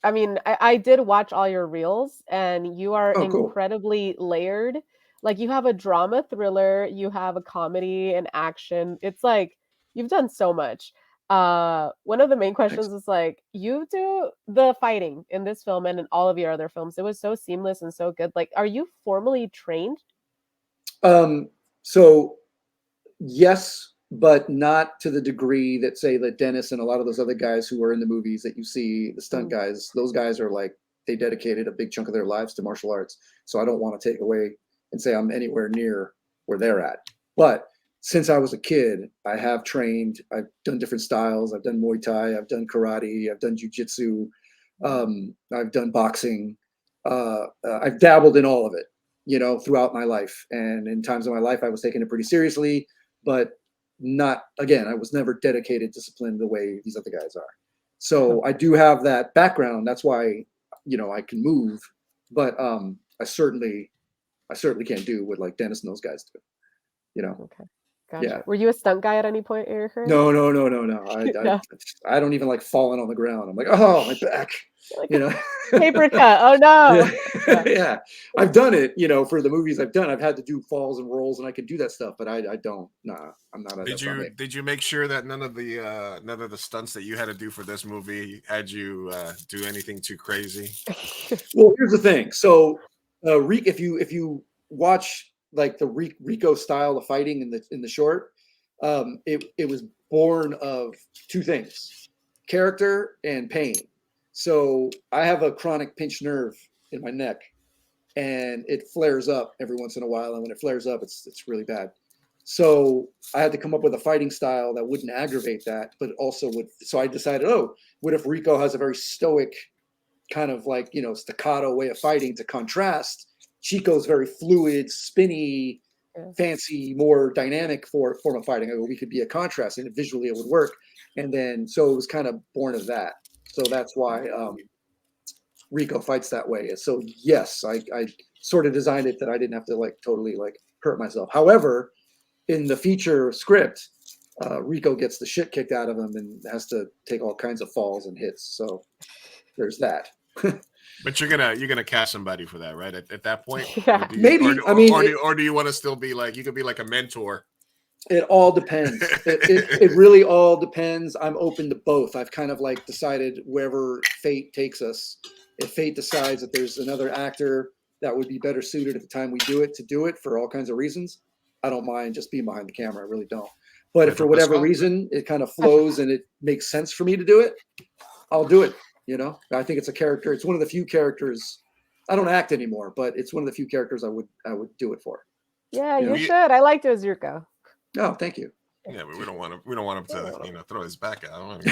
I did watch all your reels and you are incredibly layered. Like, you have a drama thriller, you have a comedy and action. It's like, you've done so much. One of the main questions is like, you do the fighting in this film and in all of your other films. It was so seamless and so good. Like, are you formally trained? So yes, but not to the degree that, say, that Dennis and a lot of those other guys who are in the movies that you see, the stunt guys, those guys are like, they dedicated a big chunk of their lives to martial arts. So I don't want to take away and say I'm anywhere near where they're at. But since I was a kid, I have trained. I've done different styles. I've done Muay Thai. I've done karate. I've done jujitsu. I've done boxing. I've dabbled in all of it, you know, throughout my life. And in times of my life, I was taking it pretty seriously, but not, again, I was never dedicated, disciplined the way these other guys are. So I do have that background. That's why, you know, I can move, but I certainly can't do what like Dennis and those guys do, you know? Okay. Gotcha. Yeah. Were you a stunt guy at any point in your career? No. No. I don't even like falling on the ground. I'm like, oh, my back, Like, you know? paper cut. Oh no. Yeah. I've done it, you know, for the movies I've done. I've had to do falls and rolls and I can do that stuff, but I don't. Nah, I'm not. Did you make sure that none of the stunts that you had to do for this movie had you do anything too crazy? Well, here's the thing. So, if you watch like the Rico style of fighting in the short, it was born of two things: character and pain. So I have a chronic pinched nerve in my neck, and it flares up every once in a while. And when it flares up, it's really bad. So I had to come up with a fighting style that wouldn't aggravate that, but also would. So I decided, what if Rico has a very stoic kind of like, you know, staccato way of fighting to contrast? Chico's very fluid, spinny, fancy, more dynamic form of fighting. We could be a contrast, and visually it would work. And then, so it was kind of born of that. So that's why Rico fights that way. So yes, I sort of designed it that I didn't have to like totally like hurt myself. However, in the feature script, Rico gets the shit kicked out of him and has to take all kinds of falls and hits. So there's that. But you're gonna cast somebody for that, right? At that point, yeah. Or do you want to still be like, you could be like a mentor? It all depends. It really all depends. I'm open to both. I've kind of like decided wherever fate takes us. If fate decides that there's another actor that would be better suited at the time we do it for all kinds of reasons, I don't mind just being behind the camera. I really don't. But if for whatever reason it kind of flows and it makes sense for me to do it, I'll do it. You know, I think it's a character. It's one of the few characters. I don't act anymore, but it's one of the few characters I would do it for. Yeah, you should. I liked it as Yurko. Oh, thank you. Yeah, but we don't want him to throw his back out.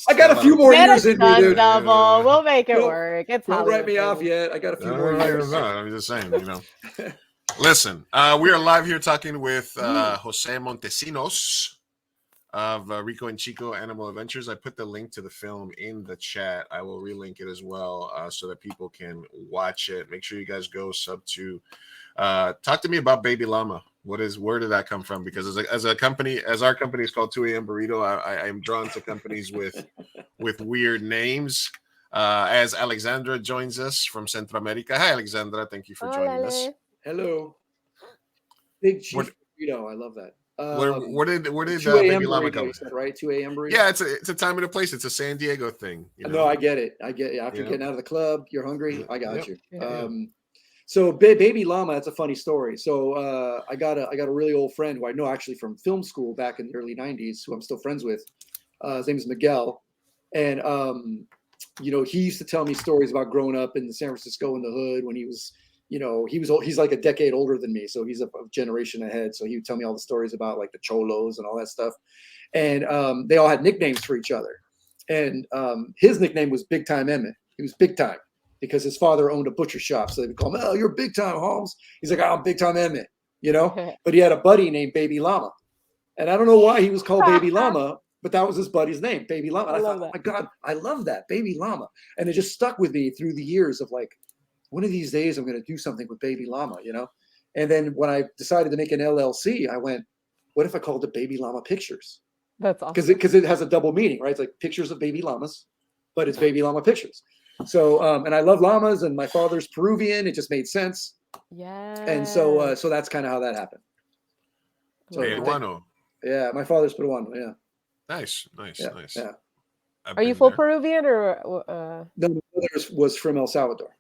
I got a few more Get years it in me, done, dude. double. We'll make it Don't- work. It's Don't Hollywood, write me off baby. yet. I got a few more years. I'm just saying, Listen, we are live here talking with Jose Montesinos of Rico and Chico Animal Adventures. I put the link to the film in the chat. I will relink it as well so that people can watch it. Make sure you guys go sub to. Talk to me about Baby Llama. Where did that come from? Because as our company is called 2 a.m. Burrito, I am drawn to companies with weird names. As Alexandra joins us from Centro America. Hi, Alexandra. Thank you for joining us. Hello. Big Chief Burrito. I love that. Where did 2 a.m. Baby Llama burrito, come? you said, right? 2 a.m. burrito. Yeah, it's a time and a place. It's a San Diego thing. No, I get it. After getting out of the club, you're hungry. I got you. Yeah. So Baby Llama, that's a funny story. So I got a really old friend who I know actually from film school back in the early 90s, who I'm still friends with. His name is Miguel. And he used to tell me stories about growing up in San Francisco in the hood when he was, he's like a decade older than me. So he's a generation ahead. So he would tell me all the stories about like the cholos and all that stuff. And they all had nicknames for each other. And his nickname was Big Time Emmett. He was big time because his father owned a butcher shop. So they would call him, "Oh, you're big time, Holmes." He's like, "Oh, I'm Big Time Emmett," But he had a buddy named Baby Llama. And I don't know why he was called Baby Llama, but that was his buddy's name, Baby Llama. And I thought, oh my God, I love that, Baby Llama. And it just stuck with me through the years of like, one of these days I'm going to do something with Baby Llama, And then when I decided to make an LLC, I went, what if I called it Baby Llama Pictures? That's awesome. Because it has a double meaning, right? It's like pictures of baby llamas, but it's Baby Llama Pictures. So, and I love llamas, and my father's Peruvian. It just made sense. Yeah. And so that's kind of how that happened. So, Peruano. Yeah, my father's Peruano. Yeah. Nice. Yeah. Are you full Peruvian or? No, my mother was from El Salvador.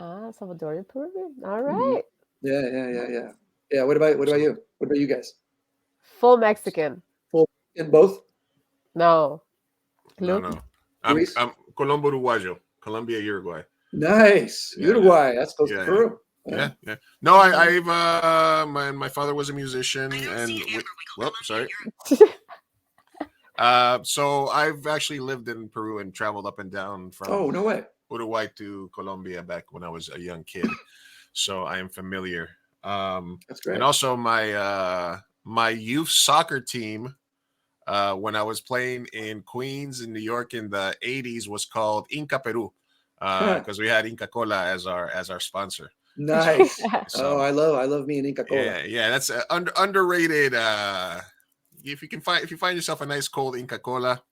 Salvadorian Peruvian. All right. Yeah. Yeah. What about you? What about you guys? Full Mexican. Full in both? No. No. I'm Colombo Uruguayo, Colombia, Uruguay. Nice. Yeah, Uruguay. That's close to Peru. Yeah. No, I've my father was a musician, and sorry. So I've actually lived in Peru and traveled up and down from no way. Uruguay to Colombia back when I was a young kid. So I am familiar. That's great. And also my youth soccer team, when I was playing in Queens in New York in the 80s, was called Inca Peru, because we had Inca Cola as our sponsor. Nice. So, I love me an Inca Cola. Yeah, that's underrated. If you find yourself a nice cold Inca Cola,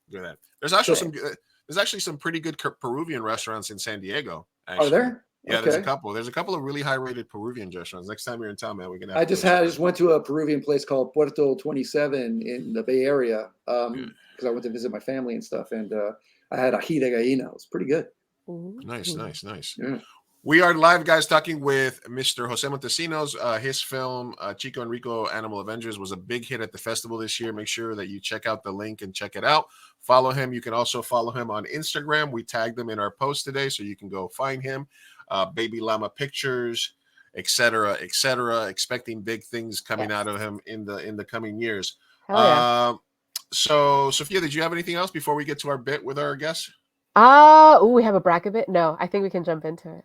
do that. There's actually some pretty good Peruvian restaurants in San Diego. Actually. Are there? Yeah, okay. There's a couple of really high-rated Peruvian restaurants. Next time you're in town, man, we're gonna. I just went to a Peruvian place called Puerto 27 in the Bay Area because I went to visit my family and stuff, and I had ají de gallina. It was pretty good. Nice. Yeah. We are live, guys, talking with Mr. Jose Montesinos. His film, Chico and Rico Animal Avengers, was a big hit at the festival this year. Make sure that you check out the link and check it out. Follow him. You can also follow him on Instagram. We tagged him in our post today, so you can go find him. Baby Llama Pictures, etc., expecting big things coming out of him in the coming years. So, Sophia, did you have anything else before we get to our bit with our guests? We have a bracket bit? No, I think we can jump into it.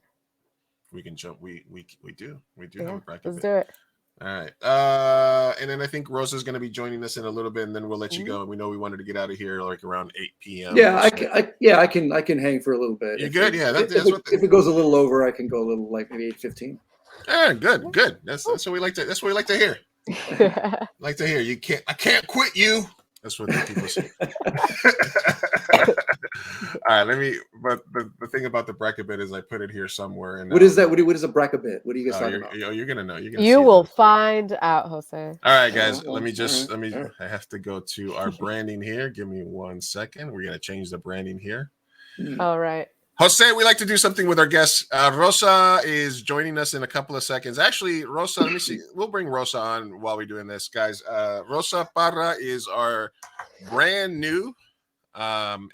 We can jump. We do have a bracket. Let's do it. All right. And then I think Rosa's going to be joining us in a little bit, and then we'll let you go. We know we wanted to get out of here like around 8 p.m. Yeah, I can hang for a little bit. You're good. If it goes a little over, I can go a little like maybe 8:15. Yeah, good. That's what we like to. That's what we like to hear. Like to hear. I can't quit you. That's what the people say. All right, but the thing about the bracket bit is I put it here somewhere. And what is that? What is a bracket bit? What are you guys talking about? You're gonna know. You will find out, Jose. All right, guys. I have to go to our branding here. Give me 1 second. We're gonna change the branding here. All right. Jose, we like to do something with our guests. Rosa is joining us in a couple of seconds. Actually, Rosa, let me see. We'll bring Rosa on while we're doing this, guys. Rosa Parra is our brand new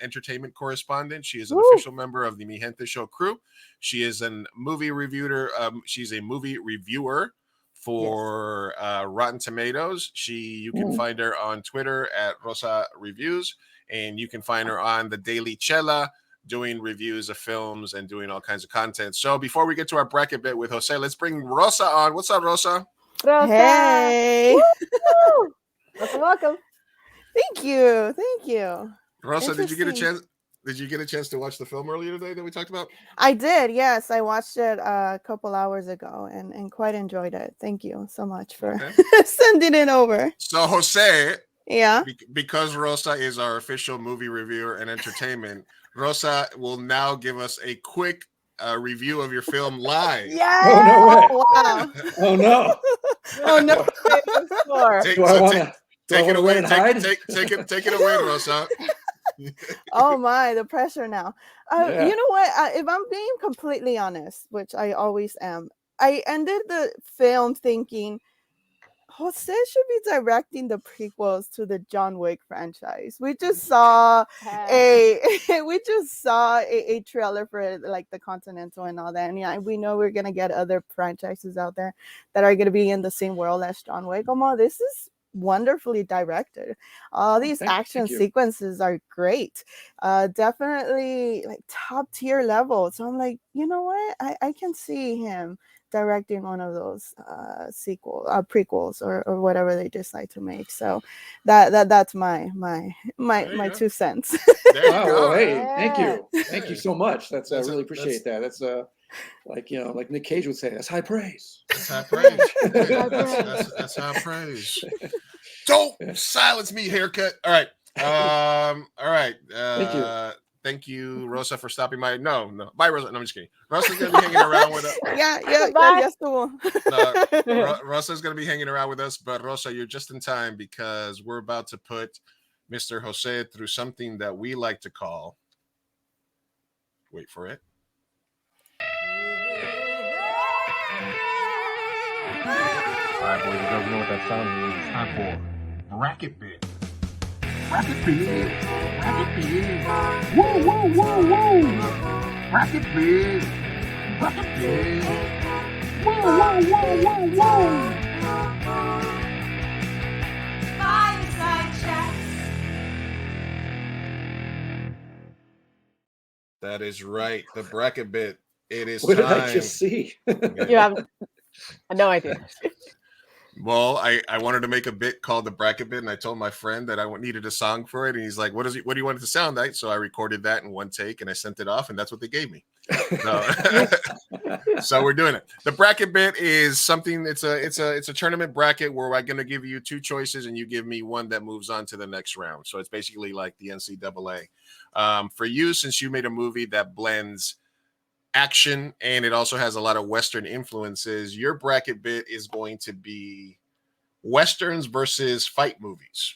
entertainment correspondent. She is an official member of the Mi Gente Show crew. She is a movie reviewer. She's a movie reviewer for Rotten Tomatoes. You can find her on Twitter at Rosa Reviews, and you can find her on the Daily Chela doing reviews of films and doing all kinds of content. So before we get to our bracket bit with Jose, let's bring Rosa on. What's up, Rosa? Rosa. Hey. Welcome. Thank you. Rosa, did you get a chance? Did you get a chance to watch the film earlier today that we talked about? I did. Yes, I watched it a couple hours ago and quite enjoyed it. Thank you so much for sending it over. So Jose, yeah, because Rosa is our official movie reviewer and entertainment, Rosa will now give us a quick review of your film live. Yeah. Oh, no way. Wow. Oh no. Oh no. Take it away. Take it away, Rosa. Oh my, the pressure now. You know what? If I'm being completely honest, which I always am, I ended the film thinking Jose should be directing the prequels to the John Wick franchise. We just saw a trailer for like the Continental and all that, and yeah, we know we're gonna get other franchises out there that are gonna be in the same world as John Wick. This is wonderfully directed. All these action sequences are great. Definitely like top tier level. So I'm like, you know what? I can see him directing one of those prequels or whatever they decide to make. So that's my 2 cents. Wow, hey, thank you so much. I really appreciate that. That's like Nick Cage would say, that's high praise. That's high praise. That's high praise. Don't silence me, haircut. All right. All right. Thank you, Rosa, for stopping by. No. Bye, Rosa. No, I'm just kidding. Rosa's gonna be hanging around with us. Rosa's gonna be hanging around with us, but Rosa, you're just in time because we're about to put Mr. Jose through something that we like to call. Wait for it. All right, boys and girls, you know what that sound means. It's time for bracket bit. Bracket bit. Bracket bit. Woo, woo, woo, woo. Bracket bit. Bracket bit. Woo, woo, woo, woo, woo. Fireside Chats. That is right. The bracket bit. It is What time. did I just see? You have no idea. Well, I wanted to make a bit called the bracket bit, and I told my friend that I needed a song for it, and he's like, "What do you want it to sound like?" So I recorded that in one take, and I sent it off, and that's what they gave me. So we're doing it. The bracket bit is something. It's a tournament bracket where I'm going to give you 2 choices, and you give me one that moves on to the next round. So it's basically like the NCAA. For you, since you made a movie that blends action and it also has a lot of Western influences, your bracket bit is going to be Westerns versus fight movies.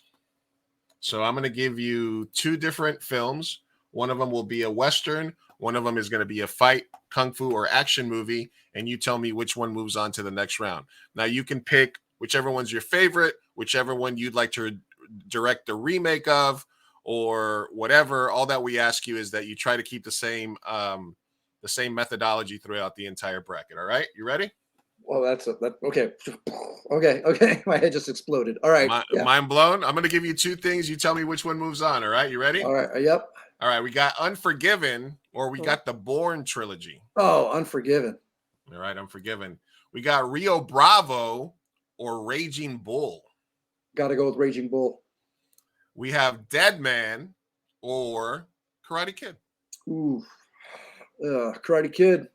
So I'm going to give you 2 different films. One of them will be a Western. One of them is going to be a fight, kung fu, or action movie. And you tell me which one moves on to the next round. Now you can pick whichever one's your favorite, whichever one you'd like to direct the remake of, or whatever. All that we ask you is that you try to keep the same methodology throughout the entire bracket. All right, you ready? Well, okay. Okay. My head just exploded. All right. Mind blown. I'm going to give you 2 things. You tell me which one moves on. All right, you ready? All right. Yep. All right. We got Unforgiven, or we got the Bourne trilogy. Oh, Unforgiven. All right, Unforgiven. We got Rio Bravo or Raging Bull. Got to go with Raging Bull. We have Dead Man or Karate Kid. Ooh. Karate Kid.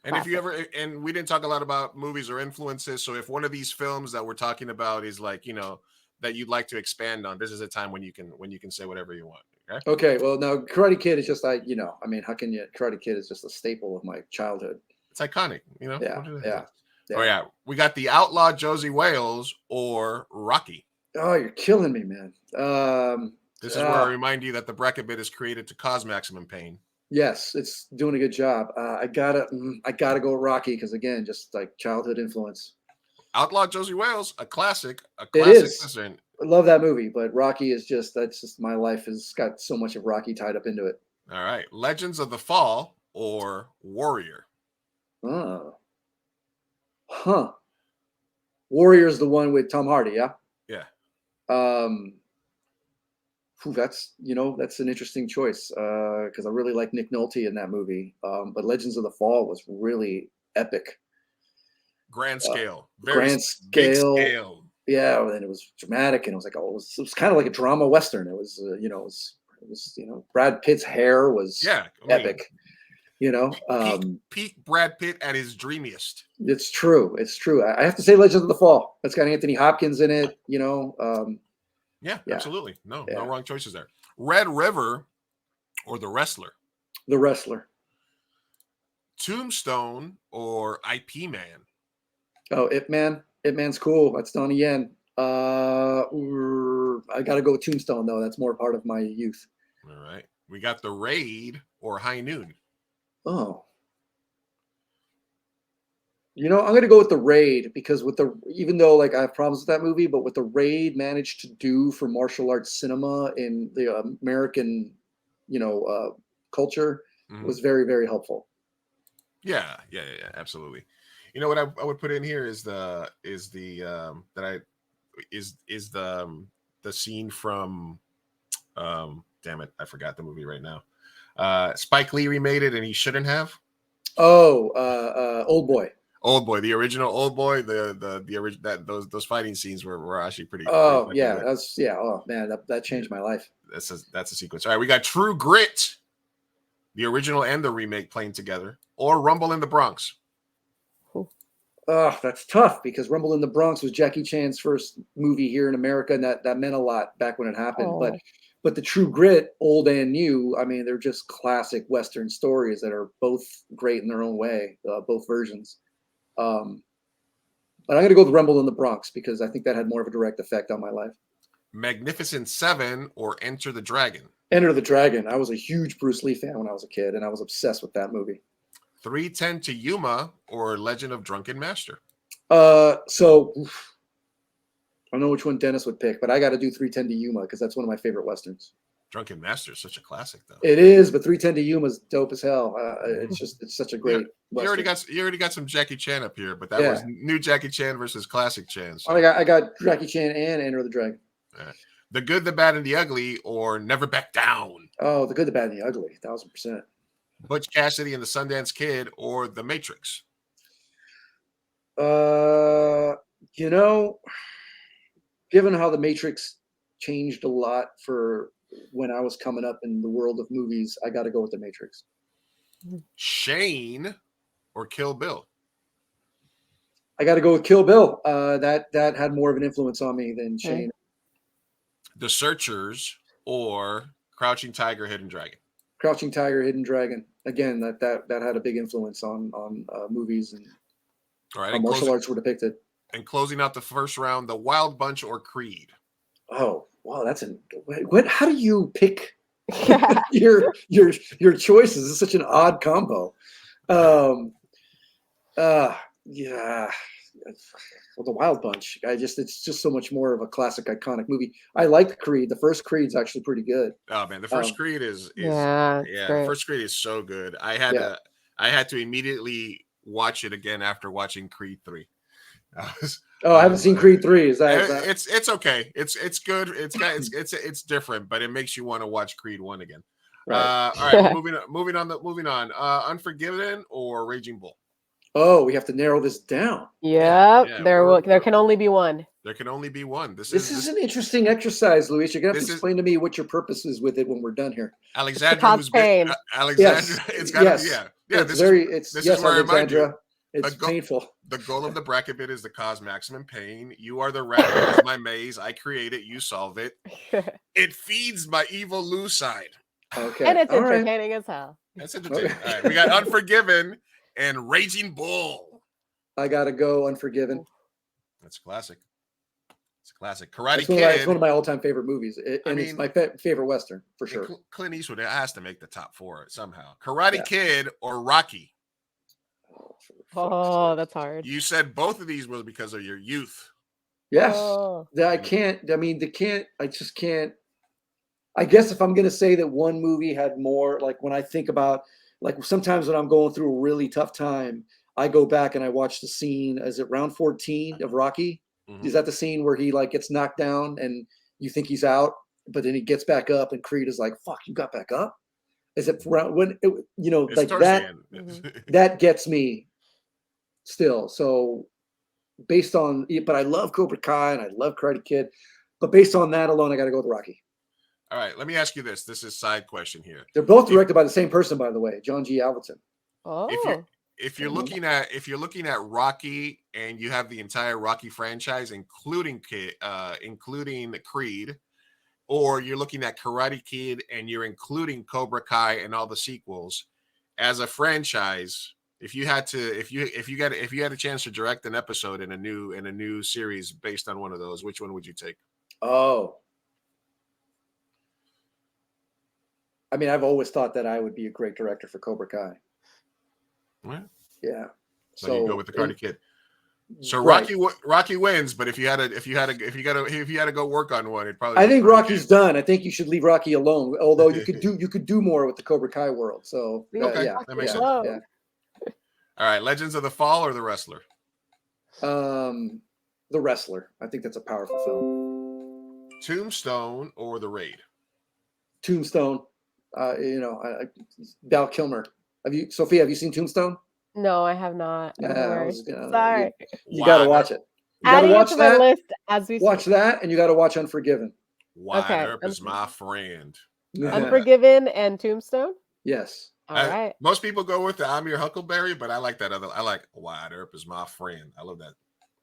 And if you ever, and we didn't talk a lot about movies or influences, so if one of these films that we're talking about is like, that you'd like to expand on, this is a time when you can say whatever you want. Okay. Well, now Karate Kid is just how can you? Karate Kid is just a staple of my childhood. It's iconic, Yeah. Oh yeah. We got The Outlaw Josie Wales or Rocky. Oh, you're killing me, man. This is where I remind you that the bracket bit is created to cause maximum pain. Yes, it's doing a good job. I gotta go Rocky because again, just like childhood influence. Outlaw Josie Wales, a classic. It is. Listen, I love that movie, but Rocky is that's just my life has got so much of Rocky tied up into it. All right, Legends of the Fall or Warrior. Oh, huh. Warrior's the one with Tom Hardy, yeah? Yeah. That's an interesting choice because I really like Nick Nolte in that movie. But Legends of the Fall was really epic. Grand scale. Grand big scale. scale. Yeah, and it was dramatic, and it was like, it was kind of like a drama western. It was, Brad Pitt's hair was epic. Peak Brad Pitt at his dreamiest. It's true. It's true. I have to say Legends of the Fall. It's got Anthony Hopkins in it, Yeah, absolutely. No wrong choices there. Red River or The Wrestler? The Wrestler. Tombstone or IP Man? Oh, Ip Man. Ip Man's cool. That's Donnie Yen. I got to go with Tombstone, though. That's more part of my youth. All right. We got The Raid or High Noon? Oh. I'm going to go with The Raid because even though like I have problems with that movie, but what The Raid managed to do for martial arts cinema in the American, culture was very, very helpful. Yeah, absolutely. You know what I would put in here is the scene from damn it, I forgot the movie right now. Spike Lee remade it and he shouldn't have. Old Boy. Old Boy, the original Old Boy, the original those fighting scenes were actually pretty. Oh pretty yeah, good. Oh man, that changed my life. That's a sequence. All right, we got True Grit, the original and the remake playing together, or Rumble in the Bronx. Oh, that's tough because Rumble in the Bronx was Jackie Chan's first movie here in America, and that meant a lot back when it happened. Oh. But the True Grit, old and new, I mean, they're just classic Western stories that are both great in their own way, both versions. But I'm going to go with Rumble in the Bronx because I think that had more of a direct effect on my life. Magnificent Seven or Enter the Dragon? Enter the Dragon. I was a huge Bruce Lee fan when I was a kid, and I was obsessed with that movie. 3:10 to Yuma or Legend of Drunken Master? So I don't know which one Dennis would pick, but I got to do 3:10 to Yuma because that's one of my favorite Westerns. Drunken Master is such a classic, though. It is, but 3:10 to Yuma is dope as hell. It's such a great. You already got some Jackie Chan up here, but that was new Jackie Chan versus classic Chan. So. I got Jackie Chan and Enter the Dragon. Right. The Good, the Bad, and the Ugly, or Never Back Down? Oh, The Good, the Bad, and the Ugly, 1000%. Butch Cassidy and the Sundance Kid, or The Matrix? Given how The Matrix changed a lot for when I was coming up in the world of movies, I got to go with The Matrix. Shane or Kill Bill? I got to go with Kill Bill. That had more of an influence on me than Shane. The Searchers or Crouching Tiger, Hidden Dragon? Crouching Tiger, Hidden Dragon. Again, that had a big influence on movies and how martial arts were depicted. And closing out the first round, The Wild Bunch or Creed? Oh, wow, how do you pick your choices? It's such an odd combo. Yeah. Well, The Wild Bunch. It's just so much more of a classic, iconic movie. I like Creed. The first Creed's actually pretty good. Oh man, the first Creed is the first Creed is so good. I had to immediately watch it again after watching Creed 3. I haven't seen Creed 3. Is that? It's okay. It's good. It's different, but it makes you want to watch Creed 1 again. Right. All right, moving on. Unforgiven or Raging Bull? Oh, we have to narrow this down. Yep. There can only be one. There can only be one. This is an interesting exercise, Luis. You're gonna have to explain to me what your purpose is with it when we're done here. Alexandra, who's been Alexandra. It's gotta This is where I remind you. It's painful. The goal of the bracket bit is to cause maximum pain. You are the rat. My maze. I create it. You solve it. It feeds my evil Lou side. Okay. And it's entertaining as hell. That's entertaining. All right. We got Unforgiven and Raging Bull. I gotta go Unforgiven. That's a classic. It's a classic. Karate Kid. It's one of my all-time favorite movies. It's my favorite Western, for sure. Clint Eastwood has to make the top 4 somehow. Karate Kid or Rocky? Oh, that's hard. You said both of these was because of your youth. Yes. I just can't. I guess if I'm going to say that one movie had more, like when I think about, like sometimes when I'm going through a really tough time, I go back and I watch the scene. Is it round 14 of Rocky? Is that the scene where he like gets knocked down and you think he's out, but then he gets back up and Creed is like, "Fuck, you got back up." Is it when it's like that? That gets me still. So based on, but I love Cobra Kai and I love Karate Kid, but based on that alone, I got to go with Rocky. All right, let me ask you this. This is a side question here. They're both directed by the same person, by the way, John G. Alverton. Oh. If you're looking at Rocky and you have the entire Rocky franchise, including Creed, or you're looking at Karate Kid and you're including Cobra Kai and all the sequels, as a franchise, if you had a chance to direct an episode in a new series based on one of those, which one would you take? Oh. I mean, I've always thought that I would be a great director for Cobra Kai. What? Yeah. So you go with the Karate Kid. So Rocky wins, but if you had to go work on one, it probably. I think Rocky's done. I think you should leave Rocky alone. Although you could do more with the Cobra Kai world. So okay, yeah, that makes sense. Yeah. All right, Legends of the Fall or The Wrestler? The Wrestler. I think that's a powerful film. Tombstone or The Raid? Tombstone. Val Kilmer. Have you seen Tombstone? No, I have not. Sorry. You got to watch it. You got to watch that. List as we watch that, and you got to watch Unforgiven. Wyatt Earp is my friend. Unforgiven and Tombstone. Yes. All right. Most people go with the I'm Your Huckleberry, but I like that other. I like Wyatt Earp is my friend. I love that.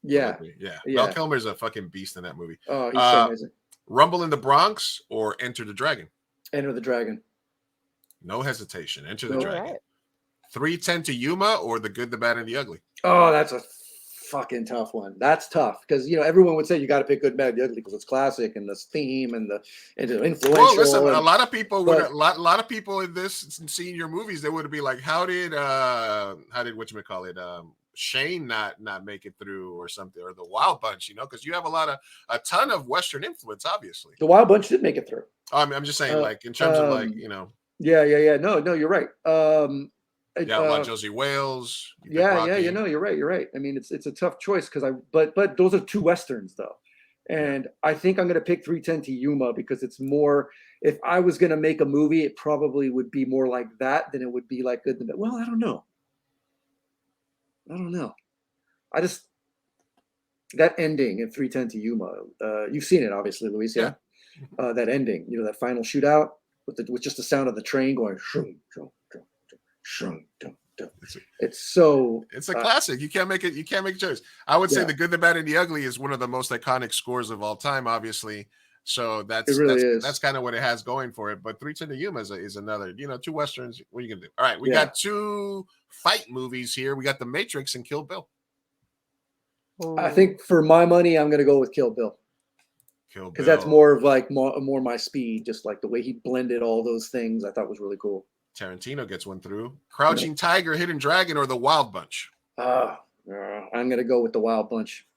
Yeah. Yeah. Val Kilmer's a fucking beast in that movie. Oh, he's so amazing. Rumble in the Bronx or Enter the Dragon? Enter the Dragon. No hesitation. Enter the Dragon. Right. 3:10 to Yuma or The Good, the Bad, and the Ugly? Oh, that's a fucking tough one. That's tough because everyone would say you got to pick Good, Bad, and the Ugly because it's classic and the theme and the influential. Well, listen, a lot of people would a lot of people in this seeing your movies, they would be like, how did Shane not make it through or something, or the Wild Bunch, because you have a ton of Western influence, obviously. The Wild Bunch did make it through. I'm just saying, in terms of Yeah. No, you're right. Josie Wales. You're right. I mean, it's a tough choice but those are two Westerns though. And I think I'm going to pick 3:10 to Yuma because it's more, if I was going to make a movie, it probably would be more like that than it would be like Good, the Bad. Well, I don't know. I just, that ending in 3:10 to Yuma, you've seen it obviously, Luis. Yeah. That ending, that final shootout with just the sound of the train going shroom, shroom, shroom, shroom, shroom, shroom. It's a classic. You can't make a choice. I would say The Good, the Bad, and the Ugly is one of the most iconic scores of all time, obviously. So that's kind of what it has going for it. But 3:10 to Yuma is another, two Westerns. What are you gonna do? All right, we got two fight movies here. We got The Matrix and Kill Bill. I think for my money, I'm gonna go with Kill Bill. Because that's more of more my speed. Just like the way he blended all those things, I thought was really cool. Tarantino gets one through. Crouching Tiger, Hidden Dragon, or The Wild Bunch? I'm going to go with The Wild Bunch.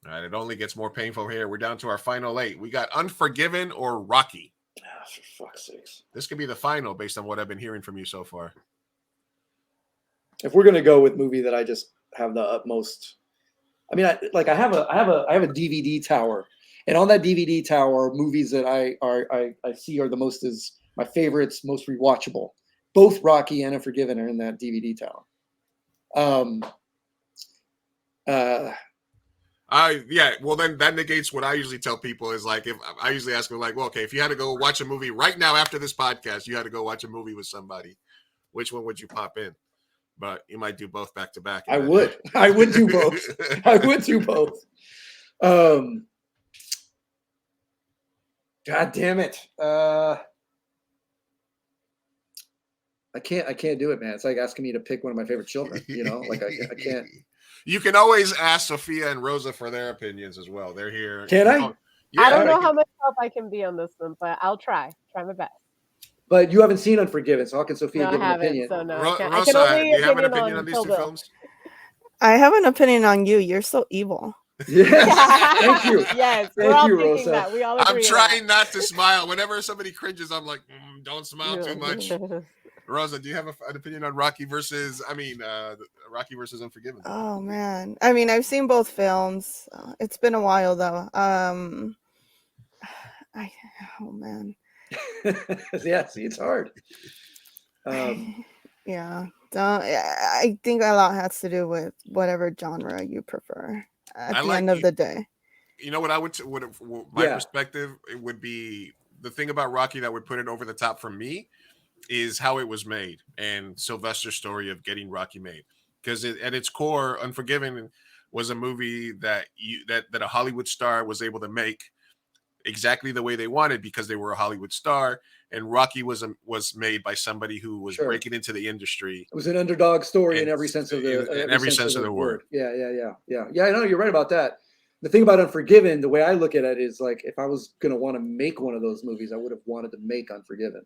All right, it only gets more painful here. We're down to our final 8. We got Unforgiven or Rocky? For fuck's sakes. This could be the final based on what I've been hearing from you so far. If we're going to go with movie that I just have the utmost, I mean, I have a DVD tower, and on that DVD tower, movies that I see are the most is my favorites, most rewatchable. Both Rocky and Unforgiven are in that DVD tower. Well, then that negates what I usually tell people is like, if I usually ask them well, okay, if you had to go watch a movie right now after this podcast, you had to go watch a movie with somebody, which one would you pop in? But you might do both back to back. I would do both. I would do both. God damn it. I can't do it, man. It's like asking me to pick one of my favorite children, I can't. You can always ask Sophia and Rosa for their opinions as well. They're here. Can I? Yeah, I don't know how much help I can be on this one, but I'll try my best. But you haven't seen Unforgiven, so how can Sophia give an opinion? So no, Rosa, do you have an opinion on these two films? I have an opinion on you. You're so evil. Yes. Thank you. Yes, Thank you, Rosa. that. We all agree. I'm trying not to smile. Whenever somebody cringes, I'm like, don't smile too much. Rosa, do you have an opinion on Rocky versus Unforgiven? Oh man, I mean, I've seen both films. It's been a while though. Oh man. Yeah, see, it's hard. Yeah, I think a lot has to do with whatever genre you prefer at the end of the day. You know what I would my perspective, it would be the thing about Rocky that would put it over the top for me is how it was made and Sylvester's story of getting Rocky made. Because at its core, Unforgiven was a movie that that a Hollywood star was able to make exactly the way they wanted because they were a Hollywood star, and Rocky was made by somebody who was breaking into the industry. It was an underdog story in every sense of the word. Yeah. I know you're right about that. The thing about Unforgiven, the way I look at it is like, if I was going to want to make one of those movies, I would have wanted to make Unforgiven.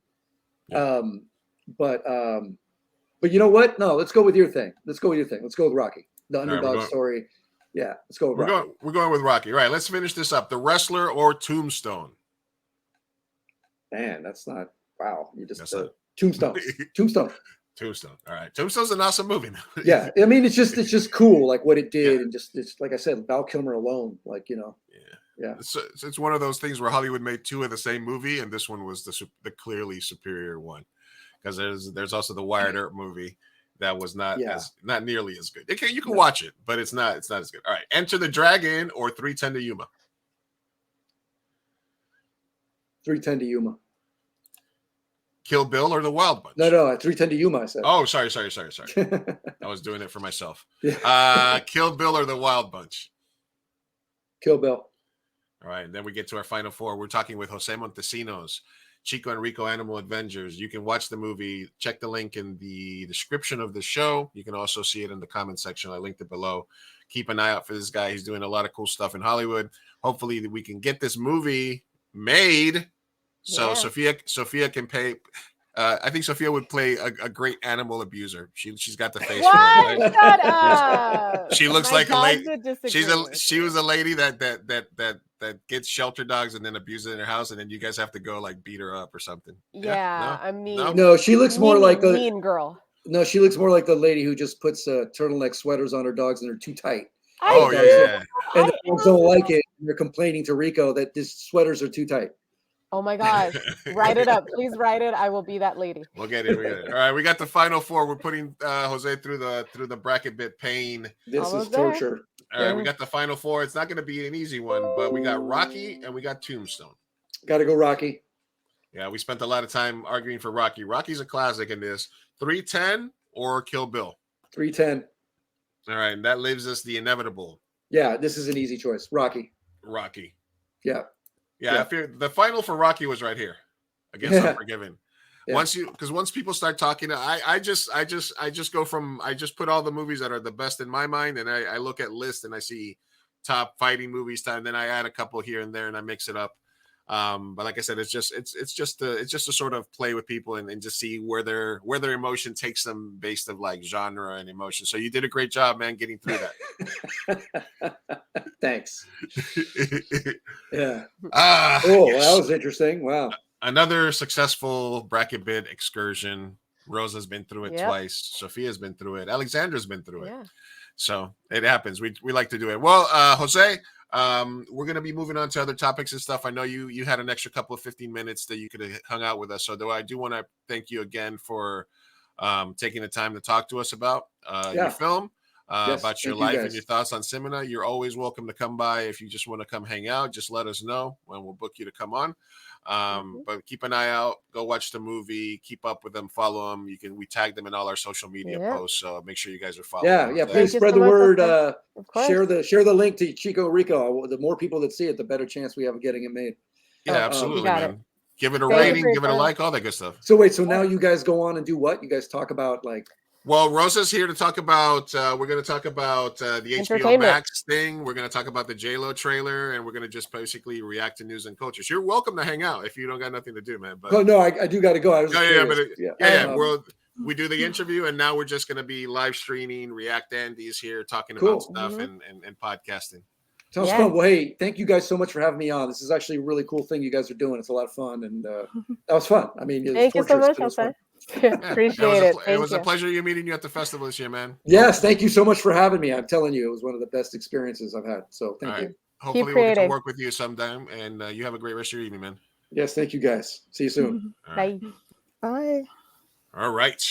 Yeah. But you know what? No, let's go with your thing. Let's go with Rocky, the underdog story. Yeah, let's go with Rocky. We're going with Rocky. All right, let's finish this up. The Wrestler or Tombstone? Man, that's not. Wow, you just Tombstone. Tombstone. All right, Tombstone's an awesome movie. Yeah, I mean, it's just cool, like what it did, and it's like I said, Val Kilmer alone, like Yeah. It's one of those things where Hollywood made two of the same movie, and this one was the clearly superior one. Because there's also the Wyatt Earp movie that was not nearly as good. You can watch it, but it's not as good. All right, Enter the Dragon or 3:10 to Yuma? 3:10 to Yuma. Kill Bill or The Wild Bunch? No, 3:10 to Yuma, I said. Oh, sorry. I was doing it for myself. Kill Bill or The Wild Bunch? Kill Bill. All right, and then we get to our final four. We're talking with Jose Montesinos, Chico and Rico Animal Avengers. You can watch the movie. Check the link in the description of the show. You can also see it in the comment section. I linked it below. Keep an eye out for this guy. He's doing a lot of cool stuff in Hollywood. Hopefully we can get this movie made. So Sophia can pay. I think Sophia would play a great animal abuser. She's got the face. What? For it, right? Shut up. She looks like a lady. She was a lady that gets shelter dogs and then abuses in her house, and then you guys have to go like beat her up or something. Yeah, no? I mean, no, she looks more like a mean girl. No, she looks more like the lady who just puts turtleneck sweaters on her dogs and they're too tight. Yeah. And the dogs don't like it. And they're complaining to Rico that these sweaters are too tight. Oh my gosh. Write it up. Please write it. I will be that lady. We'll get it. All right, we got the final four. We're putting Jose through the bracket bit pain. This is torture. All right, we got the final four. It's not going to be an easy one, but we got Rocky and we got Tombstone. Got to go Rocky. Yeah, we spent a lot of time arguing for Rocky. Rocky's a classic in this. 3:10 or Kill Bill? 3:10. All right, and that leaves us the inevitable. Yeah, this is an easy choice. Rocky. Yeah. Yeah, I fear the final for Rocky was right here against Unforgiven. Yeah. Once people start talking, I just put all the movies that are the best in my mind, and I look at lists and I see top fighting movies, and then I add a couple here and there and I mix it up. But like I said, it's just to sort of play with people and just see where their emotion takes them based of like genre and emotion. So you did a great job, man, getting through that. Thanks. Yeah. That was interesting. Wow. Another successful bracket bid excursion. Rosa's been through it twice. Sophia's been through it. Alexandra's been through it. So it happens. We like to do it. Well, Jose, we're going to be moving on to other topics and stuff. I know you had an extra couple of 15 minutes that you could have hung out with us. So I do want to thank you again for taking the time to talk to us about your film, about your life and your thoughts on Simina. You're always welcome to come by. If you just want to come hang out, just let us know when we'll book you to come on. But keep an eye out, go watch the movie, keep up with them, follow them. We tag them in all our social media posts, so make sure you guys are following. Please spread the word. Share the link to Chico and Rico. The more people that see it, the better chance we have of getting it made. Absolutely, man. Give it a rating, give it a like, all that good stuff. So now you guys go on and do what? You guys talk about like. Well, Rosa's here to talk about. We're going to talk about the HBO Max thing. We're going to talk about the J-Lo trailer, and we're going to just basically react to news and cultures. You're welcome to hang out if you don't got nothing to do, man. But I do got to go. We do the interview, and now we're just going to be live streaming. React Andy's here talking about stuff and podcasting. Sounds fun. Well, hey, thank you guys so much for having me on. This is actually a really cool thing you guys are doing. It's a lot of fun, and that was fun. I mean, thank you so much, Jose. Appreciate it. It was a pleasure meeting you at the festival this year, man. Yes, thank you so much for having me. I'm telling you, it was one of the best experiences I've had. So thank you. Hopefully we'll get to work with you sometime, and you have a great rest of your evening, man. Yes, thank you guys. See you soon. Bye. Bye. All right.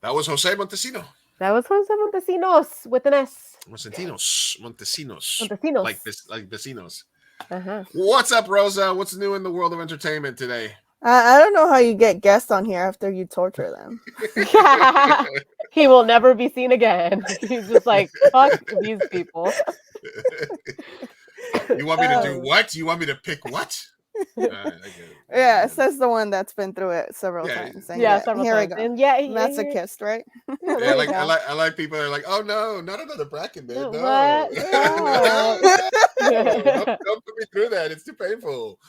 That was Jose Montesinos. That was Jose Montesinos with an S. Montesinos. Like vecinos. What's up, Rosa? What's new in the world of entertainment today? I don't know how you get guests on here after you torture them. He will never be seen again. He's just like, fuck these people. You want me to do what? You want me to pick what? Yeah, says the one that's been through it several times. And several here times. we go. And yeah, that's a kiss, right? I like people that are like, oh no, not another bracket, man. No. Don't put me through that. It's too painful.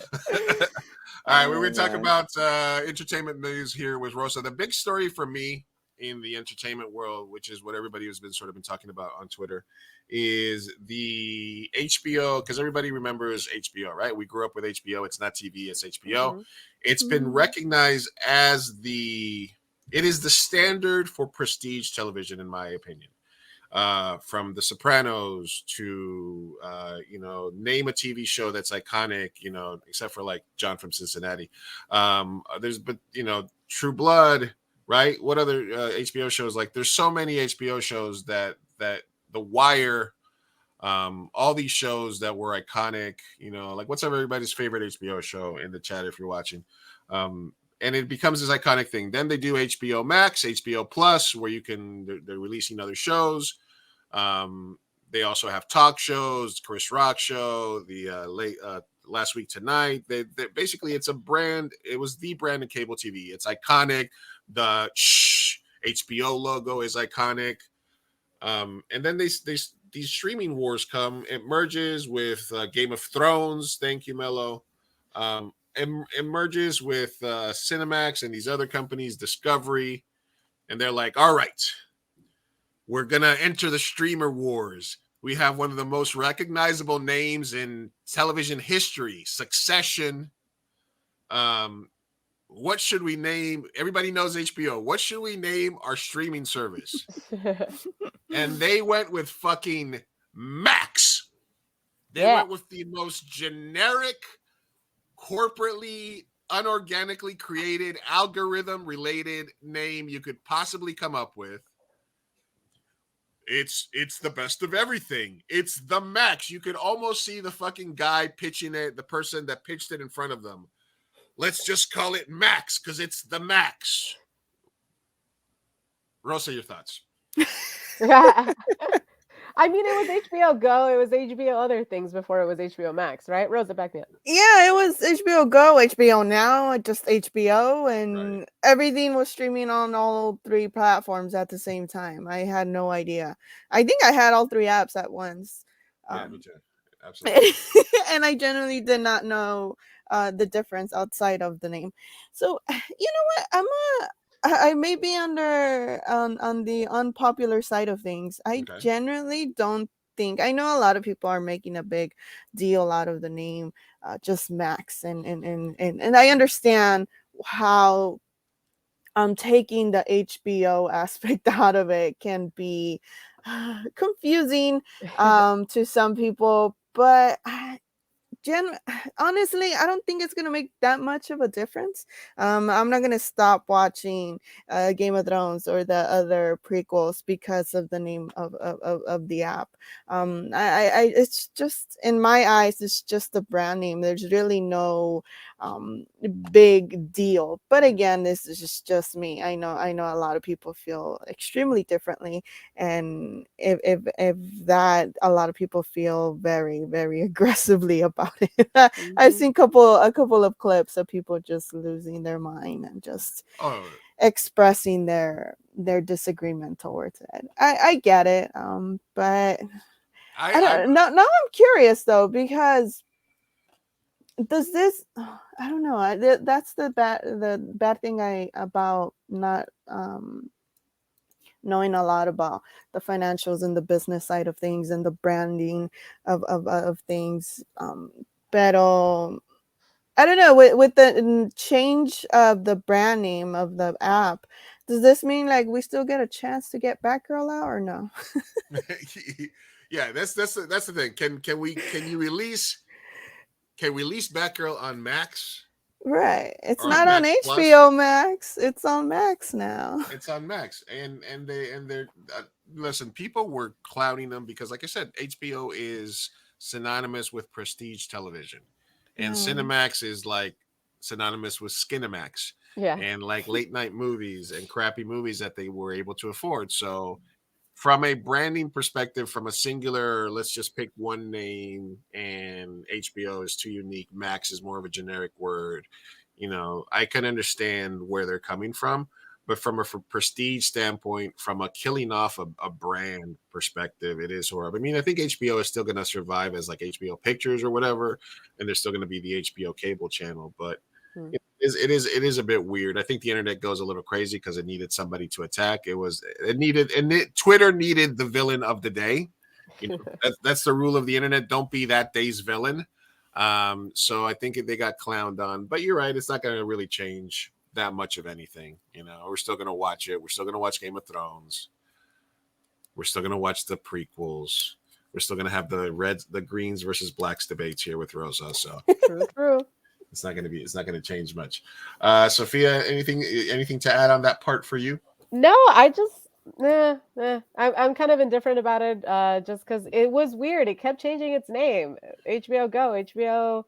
All right, we're going to talk about entertainment news here with Rosa. The big story for me in the entertainment world, which is what everybody has been talking about on Twitter, is the HBO, because everybody remembers HBO, right? We grew up with HBO. It's not TV, it's HBO. It's been recognized as it is the standard for prestige television, in my opinion. From The Sopranos to, name a TV show that's iconic, except for like John from Cincinnati. True Blood, right? What other HBO shows? Like, there's so many HBO shows that The Wire, all these shows that were iconic, like what's everybody's favorite HBO show in the chat if you're watching? And it becomes this iconic thing. Then they do HBO Max, HBO Plus, where they're releasing other shows. They also have talk shows, Chris Rock show, the Last Week Tonight. They basically, it's a brand. It was the brand of cable TV. It's iconic. The HBO logo is iconic. And then these streaming wars come. It merges with Game of Thrones. Thank you, Mello. It merges with Cinemax and these other companies, Discovery. And they're like, all right, we're going to enter the streamer wars. We have one of the most recognizable names in television history, Succession. What should we name? Everybody knows HBO. What should we name our streaming service? And they went with fucking Max. They went with the most generic, corporately, unorganically created, algorithm-related name you could possibly come up with. It's the best of everything. It's the Max. You could almost see the fucking guy pitching it, the person that pitched it in front of them. Let's just call it Max because it's the Max. Rosa, your thoughts? I mean, it was HBO Go. It was HBO other things before it was HBO Max, right? Rosa, back me up. Yeah, it was HBO Go, HBO Now, just HBO, and everything was streaming on all three platforms at the same time. I had no idea. I think I had all three apps at once. Yeah, me too. Absolutely. And I generally did not know the difference outside of the name. So, you know what? I may be on the unpopular side of things. I generally don't think, I know a lot of people are making a big deal out of the name just Max, and I understand how taking the HBO aspect out of it can be confusing to some people, but honestly, I don't think it's gonna make that much of a difference. I'm not gonna stop watching Game of Thrones or the other prequels because of the name of the app. I it's just, in my eyes, it's just a brand name. There's really no big deal. But again, this is just me. I know a lot of people feel extremely differently, and if that, a lot of people feel very, very aggressively about it. I've seen a couple of clips of people just losing their mind and just expressing their disagreement towards it. I get it, but I don't know. Now I'm curious though, because does this, I don't know, that's the bad thing about not knowing a lot about the financials and the business side of things and the branding of things. Pero I don't know, with the change of the brand name of the app, does this mean like we still get a chance to get Batgirl out or no? Yeah, that's the thing. Can you release Batgirl on Max? Right. It's Or on not on Max Plus? HBO Max. It's on Max now. It's on Max, and they're listen. People were clowning them because, like I said, HBO is synonymous with prestige television, and Cinemax is like synonymous with Skinemax, Yeah. and like late night movies and crappy movies that they were able to afford. So, from a branding perspective, from a singular, let's just pick one name, and HBO is too unique. Max is more of a generic word. I can understand where they're coming from, but from a prestige standpoint, from a killing off a brand perspective, it is horrible. I mean, I think HBO is still going to survive as like HBO Pictures or whatever, and there's still going to be the HBO cable channel, but it is a bit weird. I think the internet goes a little crazy because it needed somebody to attack. Twitter needed the villain of the day. That's the rule of the internet. Don't be that day's villain. So I think they got clowned on, but you're right. It's not going to really change that much of anything. We're still going to watch it. We're still going to watch Game of Thrones. We're still going to watch the prequels. We're still going to have the greens versus blacks debates here with Rosa. So true. It's not going to change much. Sophia, anything to add on that part for you? No, I just I'm kind of indifferent about it, just because it was weird. It kept changing its name. HBO Go, HBO,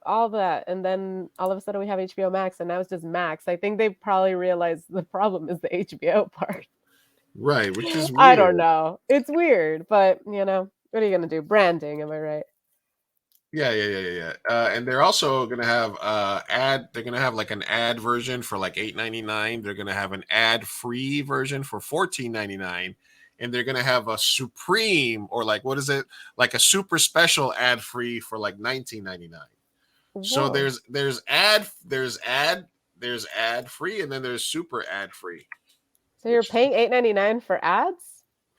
all that, and then all of a sudden we have HBO Max, and now it's just Max. I think they probably realized the problem is the HBO part. Right, which is weird. I don't know. It's weird, but what are you gonna do? Branding, am I right? Yeah. And they're also gonna have They're gonna have like an ad version for like $8.99. They're gonna have an ad-free version for $14.99, and they're gonna have a supreme, or like, what is it, like a super special ad-free for like $19.99. So there's ad-free, and then there's super ad-free. So you're paying $8.99 for ads?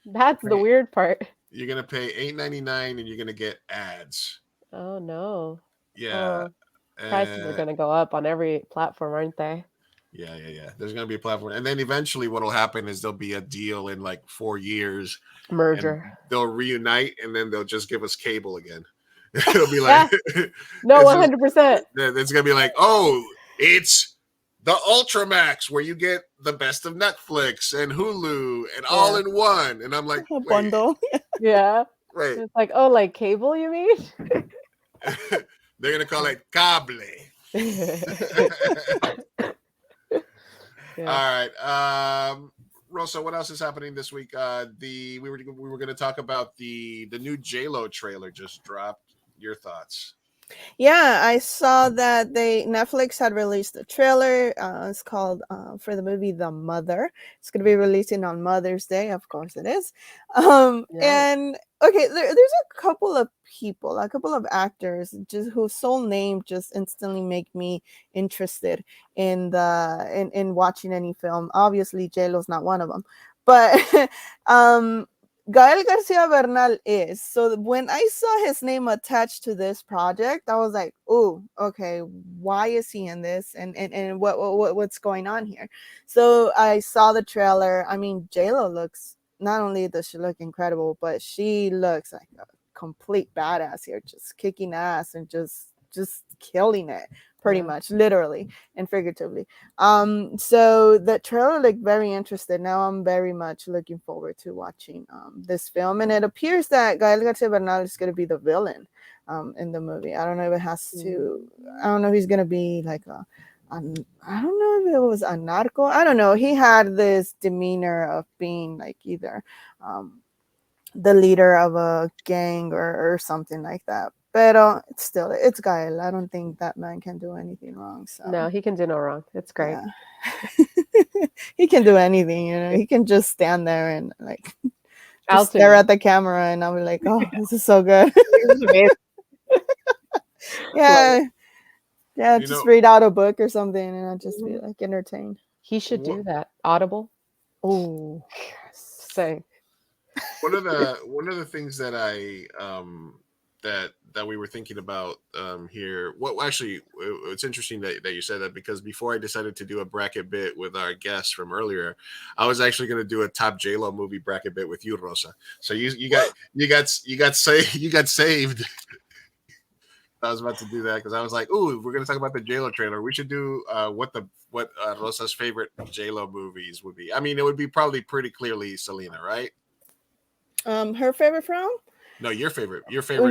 That's the weird part. You're gonna pay $8.99 and you're gonna get ads. Oh no. Yeah. Prices are going to go up on every platform, aren't they? Yeah. There's going to be a platform. And then eventually what will happen is there'll be a deal in like 4 years. Merger. They'll reunite, and then they'll just give us cable again. It'll be like... No, 100%. It's going to be like, oh, it's the Ultramax, where you get the best of Netflix and Hulu and all in one. And I'm like... A bundle. Yeah. Right. It's like, oh, like cable, you mean? They're going to call it cable. All right. Rosa, what else is happening this week? We were going to talk about the new J-Lo trailer just dropped. Your thoughts? Yeah, I saw that Netflix had released a trailer. It's called for the movie The Mother. It's going to be releasing on Mother's Day, of course it is. And okay, there's a couple of people, a couple of actors, just whose sole name just instantly make me interested in watching any film. Obviously, J-Lo's not one of them, but Gael Garcia Bernal is. So when I saw his name attached to this project, I was like, oh, okay, why is he in this? And what's going on here? So I saw the trailer. I mean, J-Lo looks, not only does she look incredible, but she looks like a complete badass here, just kicking ass and just killing it. Pretty much, literally and figuratively. So the trailer looked very interesting. Now I'm very much looking forward to watching this film, and it appears that Gael Garcia Bernal is going to be the villain in the movie. I don't know if it has to. I don't know if he's going to be like I don't know if it was a narco. I don't know. He had this demeanor of being like either the leader of a gang or something like that. But it's Gael. I don't think that man can do anything wrong. So no, he can do no wrong. It's great. Yeah. He can do anything, He can just stand there and like just stare at the camera, and I'll be like, oh, this is so good. Yeah. Just read out a book or something, and I'll just be like entertained. He should do that. Audible. Oh, say. One of the things that that we were thinking about here. Well, actually, it's interesting that you said that, because before I decided to do a bracket bit with our guest from earlier, I was actually going to do a top J-Lo movie bracket bit with you, Rosa. So you got saved. I was about to do that because I was like, "Ooh, we're going to talk about the J-Lo trailer. We should do what Rosa's favorite J-Lo movies would be." I mean, it would be probably pretty clearly Selena, right? Her favorite film? No, your favorite. Yeah, J-Lo.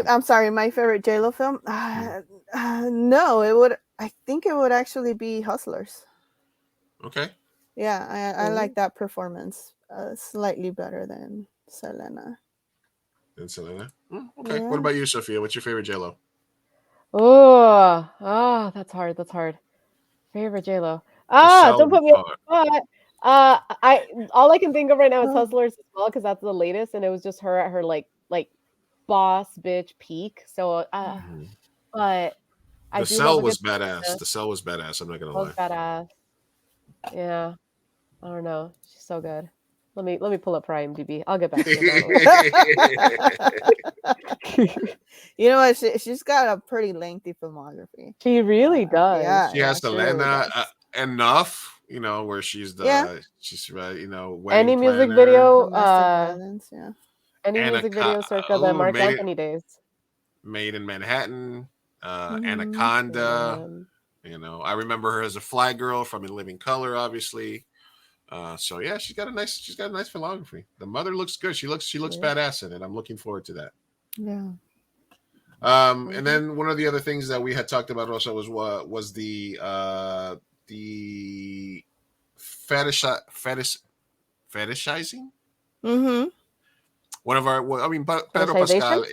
I'm sorry, my favorite J-Lo film. No, it would. I think it would actually be Hustlers. Okay. Yeah, I like that performance slightly better than Selena. Okay. Yeah. What about you, Sophia? What's your favorite J-Lo? Oh, that's hard. That's hard. Favorite J-Lo. Don't put me on the spot. All I can think of right now is Hustlers as well, because that's the latest, and it was just her at her like boss bitch peak. So but I The do love Cell a was good badass. The Cell was badass. I'm not gonna lie. was badass. Yeah. I don't know. She's so good. Let me pull up her IMDb. I'll get back to you. You know what? She's got a pretty lengthy filmography. She really does. Yeah, she has Selena enough, where she's she's any music planner. video, violence, any music video circa the Mark Anthony days. Made in Manhattan, Anaconda. I remember her as a fly girl from In Living Color, obviously. So yeah, she's got a nice filmography. The mother looks good. She looks badass in it. I'm looking forward to that. Yeah. And then one of the other things that we had talked about also was the fetishizing. Mm-hmm. One of our, Pedro Pascal,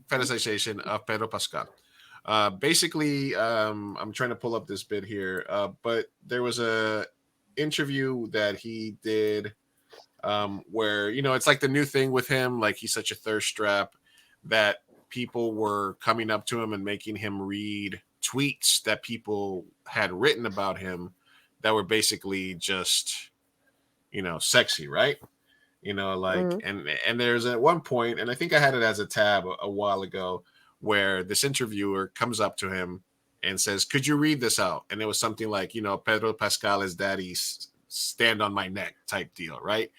fetishization of Pedro Pascal. Basically, I'm trying to pull up this bit here, but there was a interview that he did where it's like the new thing with him, like he's such a thirst trap that people were coming up to him and making him read tweets that people had written about him that were basically just sexy, right? And there's at one point, and I think I had it as a tab a while ago, where this interviewer comes up to him and says, "Could you read this out?" And it was something like, Pedro Pascal is daddy's stand on my neck type deal, right?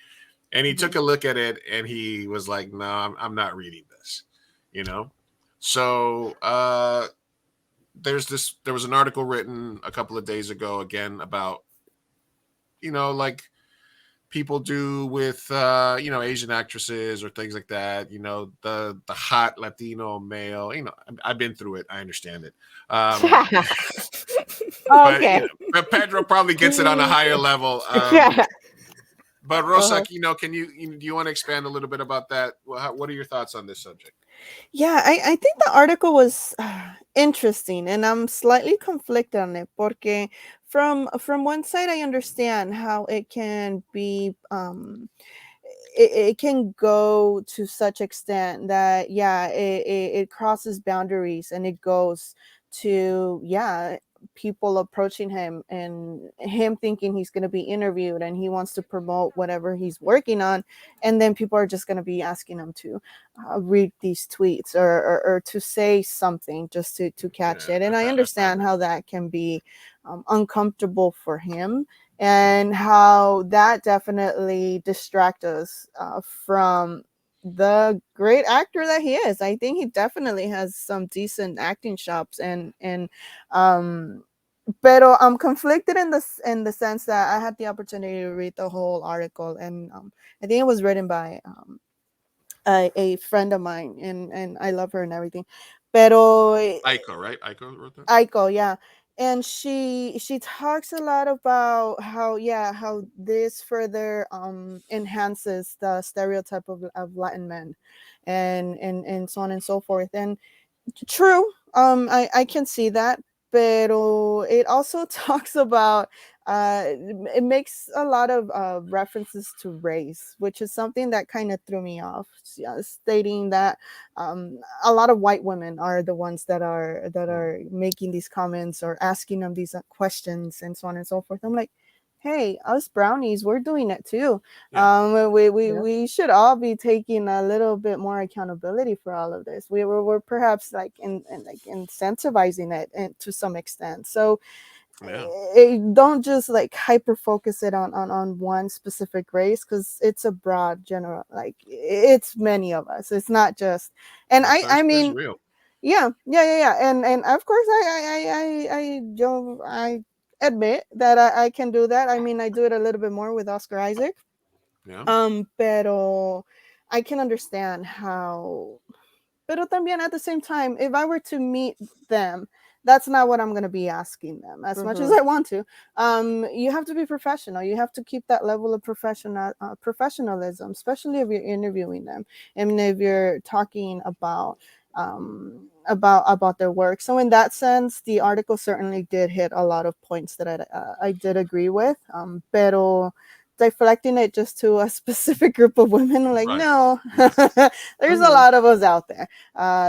And he took a look at it and he was like, "No, I'm not reading this," So there was an article written a couple of days ago again about, like people do with Asian actresses or things like that, the hot Latino male, I've been through it, I understand it. Okay. But Pedro probably gets it on a higher level. But Rosa, do you want to expand a little bit about that? What are your thoughts on this subject? Yeah, I think the article was interesting, and I'm slightly conflicted on it, porque from one side I understand how it can be it can go to such extent that it crosses boundaries, and it goes to people approaching him and him thinking he's going to be interviewed and he wants to promote whatever he's working on, and then people are just going to be asking him to read these tweets or to say something just to catch it. And I understand how that can be uncomfortable for him, and how that definitely distracts us from the great actor that he is. I think he definitely has some decent acting chops, pero I'm conflicted in the sense that I had the opportunity to read the whole article, and I think it was written by a friend of mine, and I love her and everything. Pero Aiko, right? Aiko wrote that? Aiko, yeah. And she talks a lot about how this further enhances the stereotype of Latin men, and so on and so forth. And true, I can see that, pero it also talks about it makes a lot of references to race, which is something that kind of threw me off, stating that a lot of white women are the ones that are making these comments or asking them these questions and so on and so forth. I'm like, hey, us brownies, we're doing it too. We should all be taking a little bit more accountability for all of this. We're perhaps like like incentivizing it to some extent. So don't just like hyper focus it on one specific race, because it's a broad general, like it's many of us. It's not just, and I mean, yeah. And of course I admit that I can do that. I mean, I do it a little bit more with Oscar Isaac. Pero I can understand how, pero también at the same time, if I were to meet them, that's not what I'm going to be asking them as much as I want to. You have to be professional. You have to keep that level of professionalism, especially if you're interviewing them and if you're talking about their work. So in that sense, the article certainly did hit a lot of points that I did agree with. Pero deflecting it just to a specific group of women, like, no, there's a lot of us out there.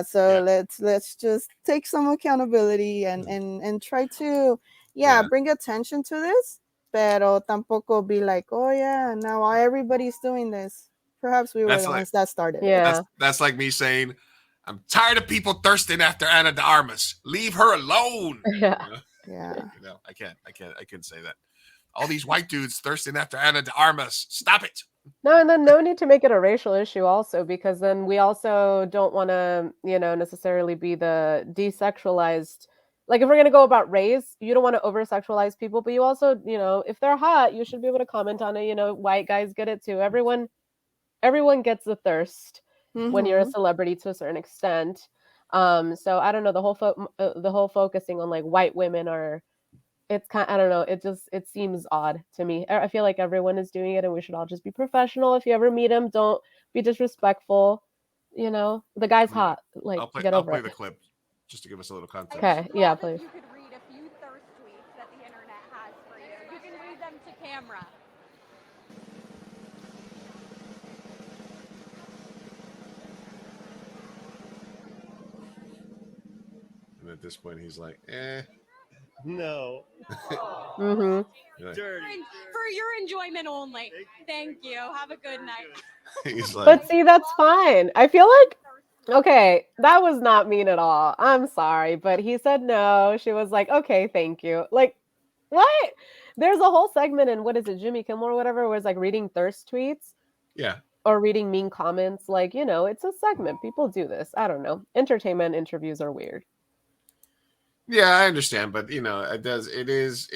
So let's just take some accountability and try to bring attention to this, pero tampoco be like, oh yeah, now everybody's doing this. Perhaps we were the ones that started. That's like me saying, I'm tired of people thirsting after Ana de Armas. Leave her alone. I can't say that. All these white dudes thirsting after Ana de Armas. Stop it. No, and then no need to make it a racial issue also, because then we also don't want to, necessarily be the desexualized. Like, if we're going to go about race, you don't want to over-sexualize people, but you also, if they're hot, you should be able to comment on it. White guys get it too. Everyone gets the thirst when you're a celebrity to a certain extent. So I don't know, the whole focusing on like white women are, it's kind, I don't know, it seems odd to me. I feel like everyone is doing it and we should all just be professional. If you ever meet him, don't be disrespectful. The guy's hot. Like, get over it. I'll play the clip just to give us a little context. Okay, yeah, please. You could read a few thirst tweets that the internet has for you. You can read them to camera. And at this point, he's like, No. For your enjoyment only. Thank you. Have a good night. He's like, but see, that's fine. I feel like, okay, that was not mean at all. I'm sorry, but he said no. She was like, okay, thank you. Like, what? There's a whole segment in, what is it, Jimmy Kimmel or whatever, where it's like reading thirst tweets. Yeah. Or reading mean comments. Like, it's a segment. People do this. I don't know. Entertainment interviews are weird. Yeah, I understand, but it is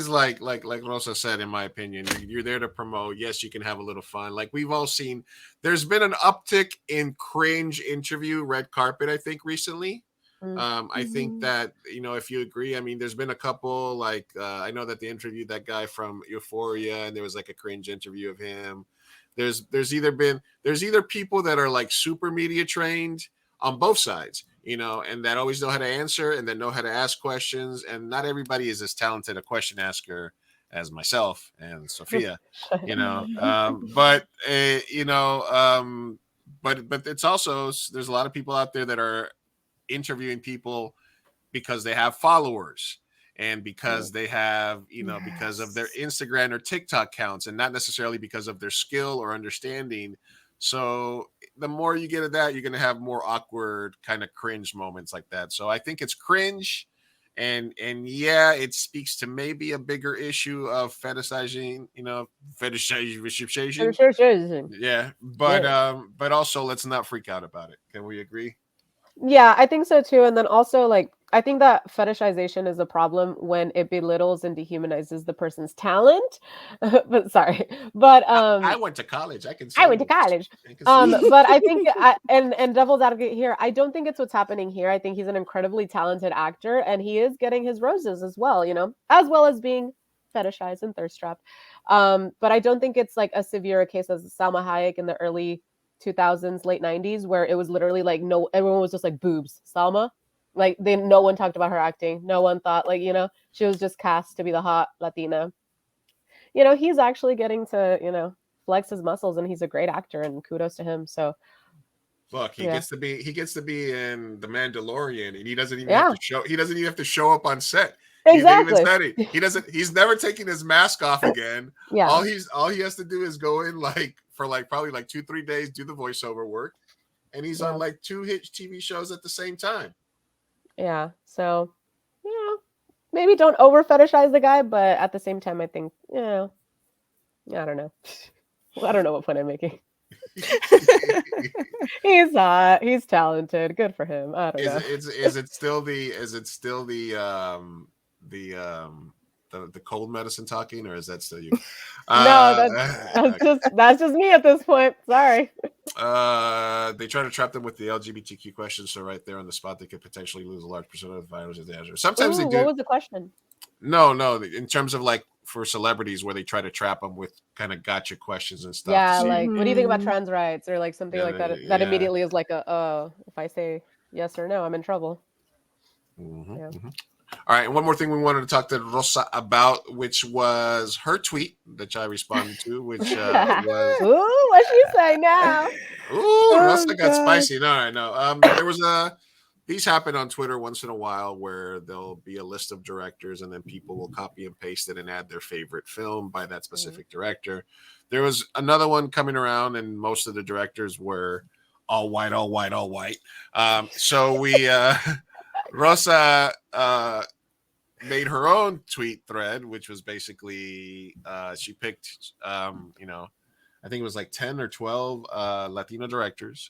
like Rosa said, in my opinion, you're there to promote. Yes, you can have a little fun. Like we've all seen, there's been an uptick in cringe interview red carpet, I think, recently. I think that, if you agree, I mean, there's been a couple, like I know that they interviewed that guy from Euphoria and there was like a cringe interview of him. There's either people that are like super media trained on both sides, and that always know how to answer and then know how to ask questions. And not everybody is as talented a question asker as myself and Sophia, but it's also, there's a lot of people out there that are interviewing people because they have followers and because they have, because of their Instagram or TikTok counts, and not necessarily because of their skill or understanding. So the more you get at that, you're going to have more awkward kind of cringe moments like that. So I think it's cringe. And yeah, it speaks to maybe a bigger issue of fetishizing, fetishization. Yeah. But also let's not freak out about it. Can we agree? Yeah, I think so too. And then also, like, I think that fetishization is a problem when it belittles and dehumanizes the person's talent. But sorry, but I went to college. I went to college. But I think, and devil's advocate here, I don't think it's what's happening here. I think he's an incredibly talented actor, and he is getting his roses as well, as well as being fetishized and thirst trapped. But I don't think it's like a severe case as Salma Hayek in the early 2000s, late 90s, where it was literally like everyone was just like, boobs, Salma. Like, no one talked about her acting. No one thought, like, she was just cast to be the hot Latina. He's actually getting to, flex his muscles, and he's a great actor, and kudos to him. So look, he gets to be in The Mandalorian, and he doesn't even have to show up on set. Exactly. He said it. He doesn't. He's never taking his mask off again. Yeah. All he has to do is go in for probably 2-3 days, do the voiceover work, and he's on 2 hit TV shows at the same time. Yeah. So, maybe don't over fetishize the guy, but at the same time, I think, I don't know. I don't know what point I'm making. He's hot. He's talented. Good for him. I don't know. Is it still the cold medicine talking, or is that still you? No, that's just me at this point. Sorry. They try to trap them with the LGBTQ questions, so right there on the spot, they could potentially lose a large percent of the virus of the answer. Sometimes they do. What was the question? No. In terms of for celebrities, where they try to trap them with kind of gotcha questions and stuff. Yeah, what do you think about trans rights or something like that? That immediately is if I say yes or no, I'm in trouble. Mm-hmm, yeah. Mm-hmm. All right, and one more thing we wanted to talk to Rosa about, which was her tweet that I responded to, which was... Ooh, what's she say now? Ooh, Rosa got spicy. No, I know. There was these happen on Twitter once in a while where there'll be a list of directors and then people will copy and paste it and add their favorite film by that specific director. There was another one coming around and most of the directors were all white. So we... Rosa made her own tweet thread, which was basically she picked, I think it was 10 or 12 Latino directors,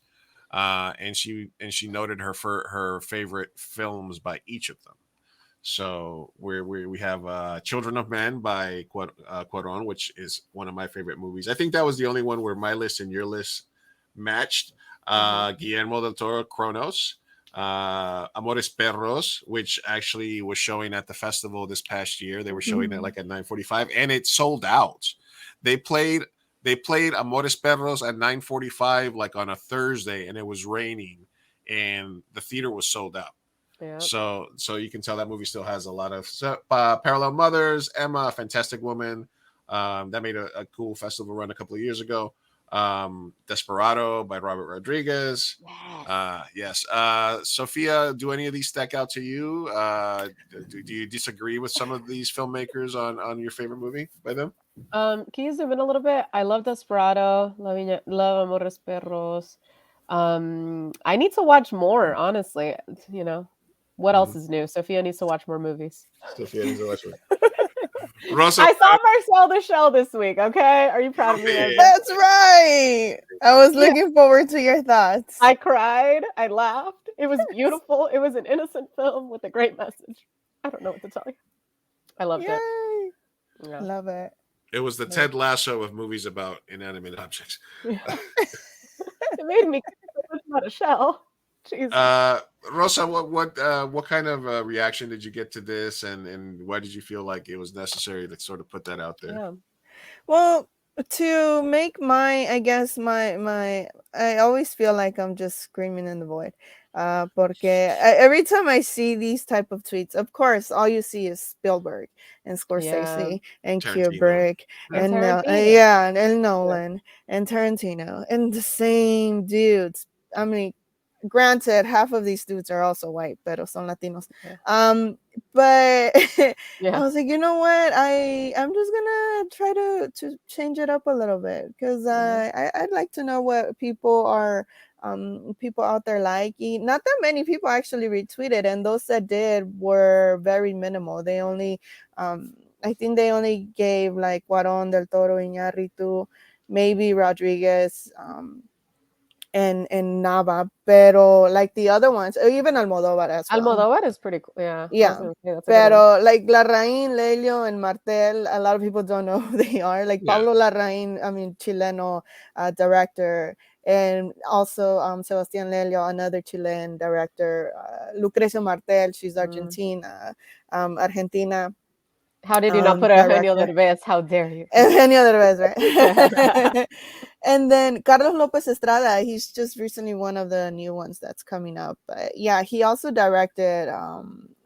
and she noted her favorite films by each of them. So we have Children of Men by Cuarón, which is one of my favorite movies. I think that was the only one where my list and your list matched. Guillermo del Toro, Cronos. Amores Perros, which actually was showing at the festival this past year. They were showing it at 9:45, and it sold out. They played Amores Perros at 9:45 on a Thursday, and it was raining, and the theater was sold out. Yeah. So you can tell that movie still has a lot of Parallel Mothers, Emma, Fantastic Woman. That made a cool festival run a couple of years ago. Desperado by Robert Rodriguez. Yes. Sophia, do any of these stack out to you? Do you disagree with some of these filmmakers on your favorite movie by them? Can you zoom in a little bit? I love Desperado, love Amores Perros. I need to watch more, honestly. What else is new? Sophia needs to watch more movies. Sophia needs to watch more. Rosa, I saw Marcel the Shell this week. Okay, are you proud of me? That's right. I was looking forward to your thoughts. I cried. I laughed. It was beautiful. It was an innocent film with a great message. I don't know what to tell you. I loved it. Yeah. Love it. It was the Ted Lasso of movies about inanimate objects. Yeah. It made me about a shell. Jesus. Rosa, what kind of reaction did you get to this, and why did you feel like it was necessary to sort of put that out there? Yeah. Well, to make I always feel like I'm just screaming in the void. Porque every time I see these type of tweets, of course, all you see is Spielberg and Scorsese and Tarantino. Kubrick and and Nolan and Tarantino and the same dudes. I mean, granted, half of these dudes are also white, pero son Latinos. But I was like, you know what? I'm just gonna try to change it up a little bit because I'd like to know what people are people out there like. Not that many people actually retweeted, and those that did were very minimal. They only I think they only gave Cuarón, Del Toro, Iñárritu, maybe Rodriguez, and Nava, pero the other ones, even Almodóvar as well. Almodóvar is pretty cool. Yeah. Pero Larraín, Lelio, and Martel, a lot of people don't know who they are. Pablo Larraín, Chileno director, and also Sebastián Lelio, another Chilean director. Lucrecia Martel, she's Argentina. How did you not put Eugenio Derbez? How dare you? Eugenio Derbez, right? And then Carlos López Estrada, he's just recently one of the new ones that's coming up. But yeah, he also directed,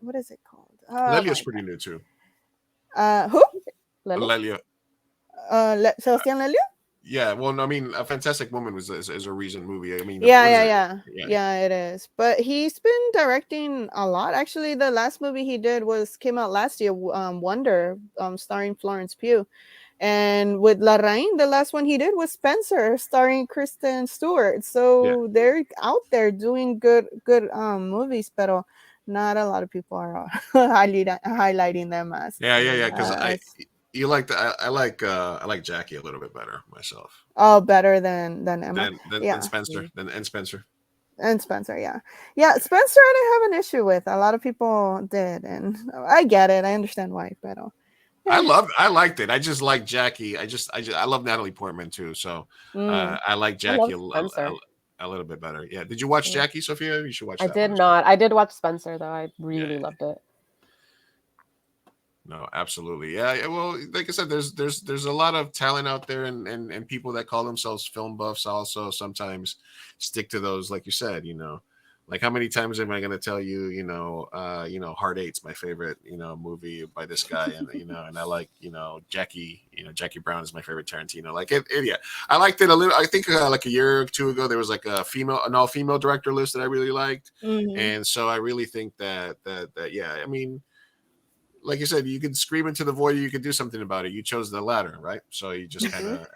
what is it called? Lelio's pretty new too. Who? Lelio. Sebastián Lelio? Yeah, well, no, I mean, A Fantastic Woman is a recent movie. I mean, Yeah, it is. But he's been directing a lot. Actually, the last movie he did came out last year, Wonder, starring Florence Pugh. And with La Reine, the last one he did was Spencer, starring Kristen Stewart. So they're out there doing good movies, but not a lot of people are highlighting them as. Yeah. Because I like Jackie a little bit better myself. Oh, better than Emma. Than Spencer. Spencer. And Spencer, yeah. Spencer, I didn't have an issue with. A lot of people did, and I get it. I understand why, but. I liked it. I just like Jackie. I love Natalie Portman too. So I like Jackie a little bit better. Yeah. Did you watch Jackie, Sophia? You should watch. I did not. I did watch Spencer though. I really loved it. No, absolutely. Yeah. Well, like I said, there's a lot of talent out there, and people that call themselves film buffs also sometimes stick to those, like you said, Like how many times am I going to tell you, Hard Eight's my favorite, movie by this guy, and and I like, Jackie Brown is my favorite Tarantino. Like yeah, I liked it a little. I think like a year or two ago there was like an all female director list that I really liked, and so I really think that yeah, I mean, like you said, you could scream into the void, you could do something about it. You chose the latter, right? So you just kind of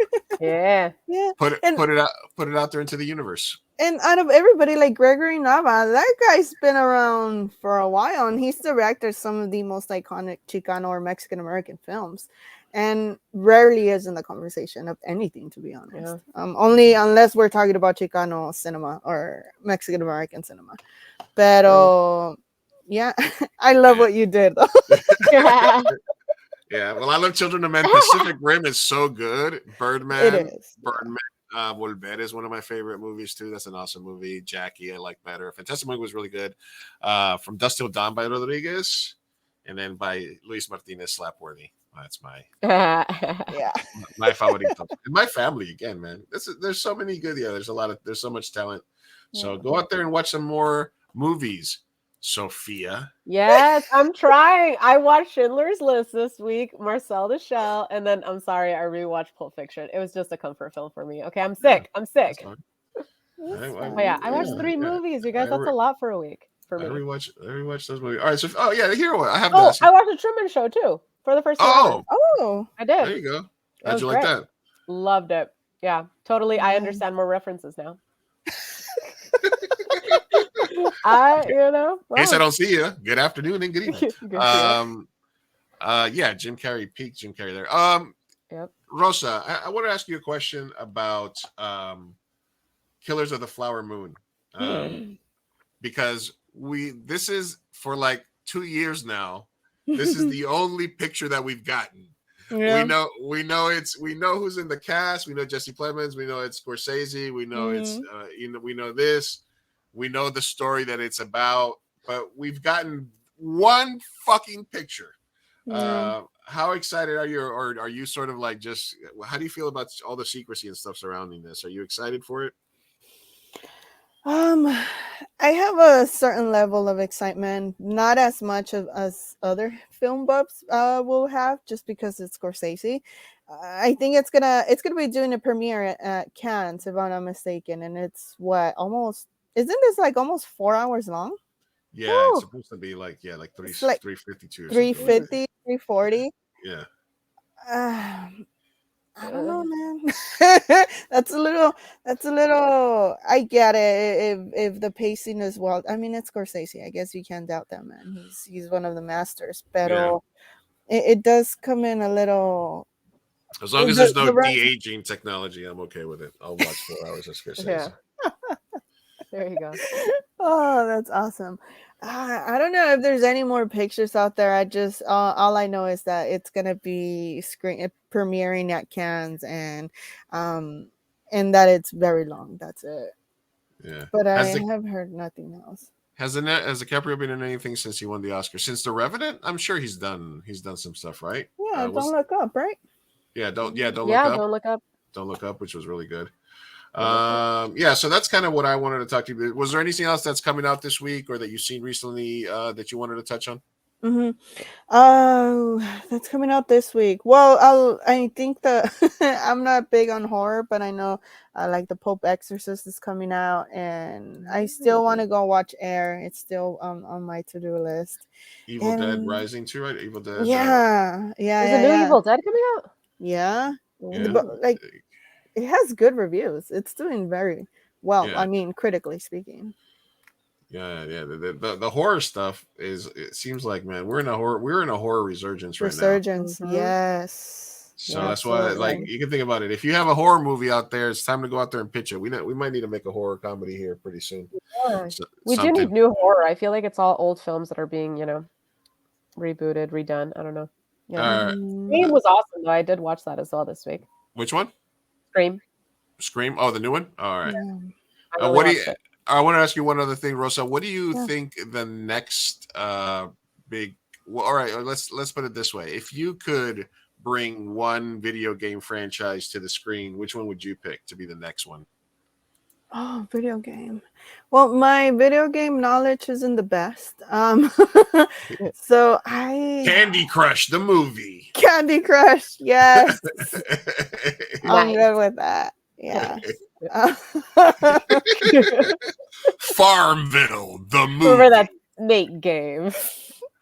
put it out there into the universe. And out of everybody, like Gregory Nava, that guy's been around for a while, and he's directed some of the most iconic Chicano or Mexican American films, and rarely is in the conversation of anything, to be honest. Only unless we're talking about Chicano cinema or Mexican American cinema. Pero yeah, I love what you did. Yeah, well, I love Children of Men. Pacific Rim is so good. Birdman. It is. Birdman. Volver is one of my favorite movies too. That's an awesome movie. Jackie, I like better. Fantastic Movie was really good. From Dusk Till Dawn by Rodriguez, and then by Luis Martinez, Slapworthy. That's my my favorito. And my family again, man. There's so many good. Yeah, there's so much talent. So go out there and watch some more movies. Sophia. Yes, I'm trying. I watched Schindler's List this week, Marcel the Shell, and then I'm sorry, I rewatched Pulp Fiction. It was just a comfort film for me. Okay, I'm sick. I'm sick. I watched 3 movies, you guys. That's a lot for a week for me. I rewatched those movies. All right, so here I have. I watched the Truman Show too for the first time. Oh, I did. There you go. How'd you like that? Loved it. Yeah, totally. I understand more references now. In case I don't see you, good afternoon and good evening. Jim Carrey peaked. Jim Carrey there. Yep. Rosa, I want to ask you a question about Killers of the Flower Moon, because this is for like 2 years now. This is the only picture that we've gotten. Yeah. We know who's in the cast. We know Jesse Plemons. We know it's Scorsese. We know it's we know this. We know the story that it's about, but we've gotten one fucking picture. How excited are you, or are you sort of like just? How do you feel about all the secrecy and stuff surrounding this? Are you excited for it? I have a certain level of excitement, not as much as other film buffs will have, just because it's Scorsese. I think it's gonna be doing a premiere at Cannes, if I'm not mistaken, and it's isn't this like almost 4 hours long? Yeah, it's supposed to be like 352. 350, 340. Yeah. I don't know, man. That's a little. I get it. If the pacing is well, I mean, it's Scorsese. I guess you can't doubt that, man. He's one of the masters. But it does come in a little. As long as there's no de-aging technology, I'm okay with it. I'll watch 4 hours of Scorsese. Yeah. There you go. Oh, that's awesome. I don't know if there's any more pictures out there. I just all I know is that it's gonna be premiering at Cannes, and that it's very long. That's it. Yeah. But I have heard nothing else. Has DiCaprio been in anything since he won the Oscar? Since The Revenant? I'm sure he's done some stuff, right? Yeah, Don't Look Up, right? Yeah, Don't Look Up. Don't Look Up, which was really good. So that's kind of what I wanted to talk to you about. Was there anything else that's coming out this week or that you've seen recently that you wanted to touch on? Mm-hmm. Oh, that's coming out this week. Well, I think I'm not big on horror, but I know like the Pope Exorcist is coming out, and I still want to go watch Air. It's still on my to-do list. Evil Dead And Rising too, right? Evil Dead. Is the new Evil Dead coming out? Yeah. Yeah. But like, it has good reviews. It's doing very well. Yeah. I mean, critically speaking. Yeah. The horror stuff it seems like, man, we're in a horror resurgence right now. Resurgence, yes. So Yeah, that's why, like, you can think about it. If you have a horror movie out there, it's time to go out there and pitch it. We might need to make a horror comedy here pretty soon. Yeah. We do need new horror. I feel like it's all old films that are being, rebooted, redone. I don't know. Yeah. Scream was awesome though. I did watch that as well this week. Which one? Scream. Oh, the new one. All right. Yeah. What do you? I want to ask you one other thing, Rosa. What do you think the next big? Well, all right, let's put it this way: if you could bring one video game franchise to the screen, which one would you pick to be the next one? Oh, video game. Well, my video game knowledge isn't the best. So Candy Crush, the movie. Candy Crush, yes. I'm good with that. Yeah. Farmville, the movie. Remember that Snake game?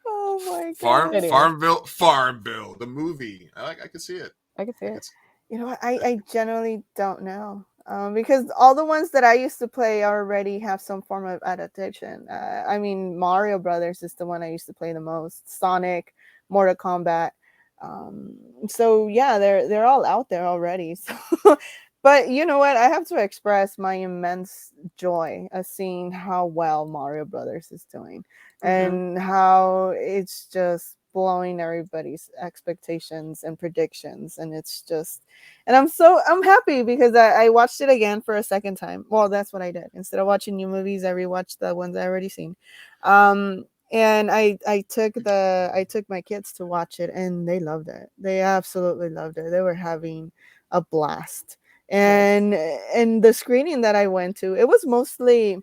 Oh my god. Farmville, the movie. I can see it. I can see it. You know what? I generally don't know. Because all the ones that I used to play already have some form of adaptation. I mean, Mario Brothers is the one I used to play the most. Sonic, Mortal Kombat. So yeah, they're all out there already. So, but you know what? I have to express my immense joy of seeing how well Mario Brothers is doing, and how it's just blowing everybody's expectations and predictions, and it's just, and I'm happy because I watched it again for a second time. Well, that's what I did. Instead of watching new movies, I rewatched the ones I already seen. And I took my kids to watch it, and they loved it. They absolutely loved it. They were having a blast. And the screening that I went to, it was mostly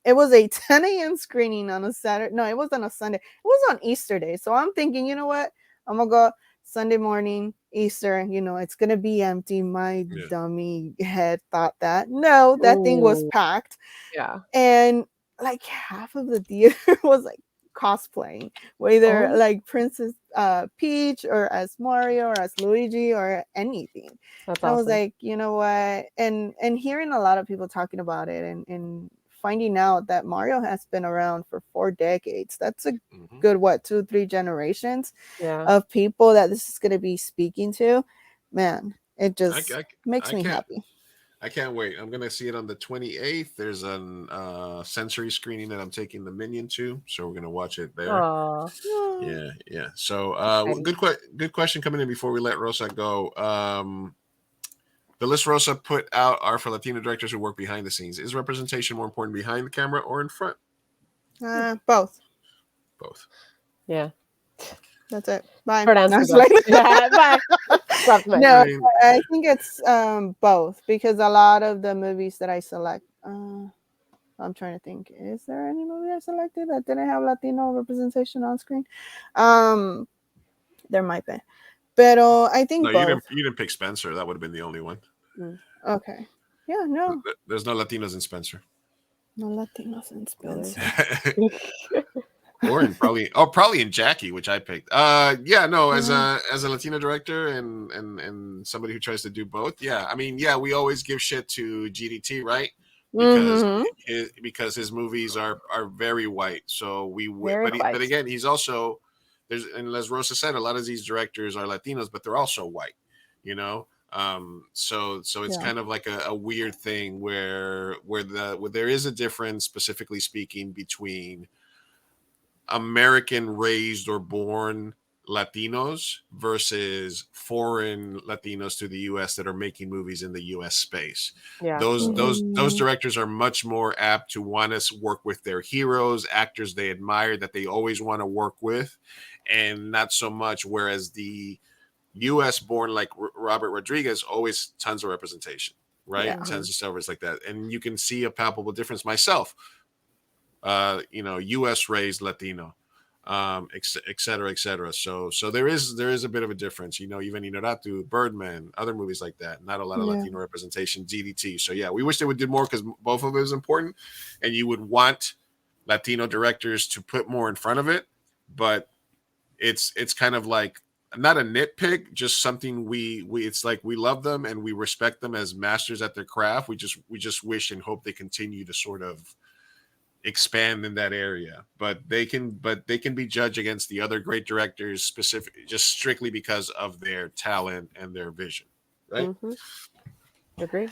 it was a 10 a.m. screening on a Saturday. No, it was on a Sunday. It was on Easter day. So I'm thinking, you know what? I'm gonna go Sunday morning, Easter, it's gonna be empty. My dummy head thought that. No, that thing was packed. Yeah. And like half of the theater was like cosplaying, whether like Princess Peach or as Mario or as Luigi or anything. That's I was awesome. like, you know what? And hearing a lot of people talking about it, and finding out that Mario has been around for 4 decades. That's a good 2-3 generations of people that this is going to be speaking to. Man, it just makes me happy. I can't wait. I'm going to see it on the 28th. There's a sensory screening that I'm taking the Minion to, so we're going to watch it there. Aww. Yeah. So good question coming in before we let Rosa go. The list Rosa put out are for Latino directors who work behind the scenes. Is representation more important behind the camera or in front? Both. Yeah. That's it. Bye. Bye. No, I think it's both, because a lot of the movies that I select, I'm trying to think, is there any movie I selected that didn't have Latino representation on screen? There might be. But I think both. You didn't pick Spencer. That would have been the only one. Okay. Yeah, no. There's no Latinos in Spencer. No Latinos in Spencer. Or probably in Jackie, which I picked. As a Latino director and somebody who tries to do both. Yeah. I mean, we always give shit to GDT, right? Because his movies are very white. So but again, he's also and as Rosa said, a lot of these directors are Latinos, but they're also white, so it's kind of like a weird thing where there is a difference, specifically speaking, between American raised or born Latinos versus foreign Latinos to the US that are making movies in the US space. Those directors are much more apt to want us work with their heroes, actors they admire, that they always want to work with, and not so much whereas the US born like Robert Rodriguez, always tons of representation, right? Tons of celebrities like that. And you can see a palpable difference myself. US raised Latino. et cetera, et cetera. So there is a bit of a difference. Even Inaratu, Birdman, other movies like that. Not a lot of Latino representation. DDT. So yeah, we wish they would do more because both of it is important, and you would want Latino directors to put more in front of it. But it's kind of like not a nitpick, just something we it's like we love them and we respect them as masters at their craft. We just wish and hope they continue to sort of expand in that area, but they can be judged against the other great directors just strictly because of their talent and their vision, right? Agree.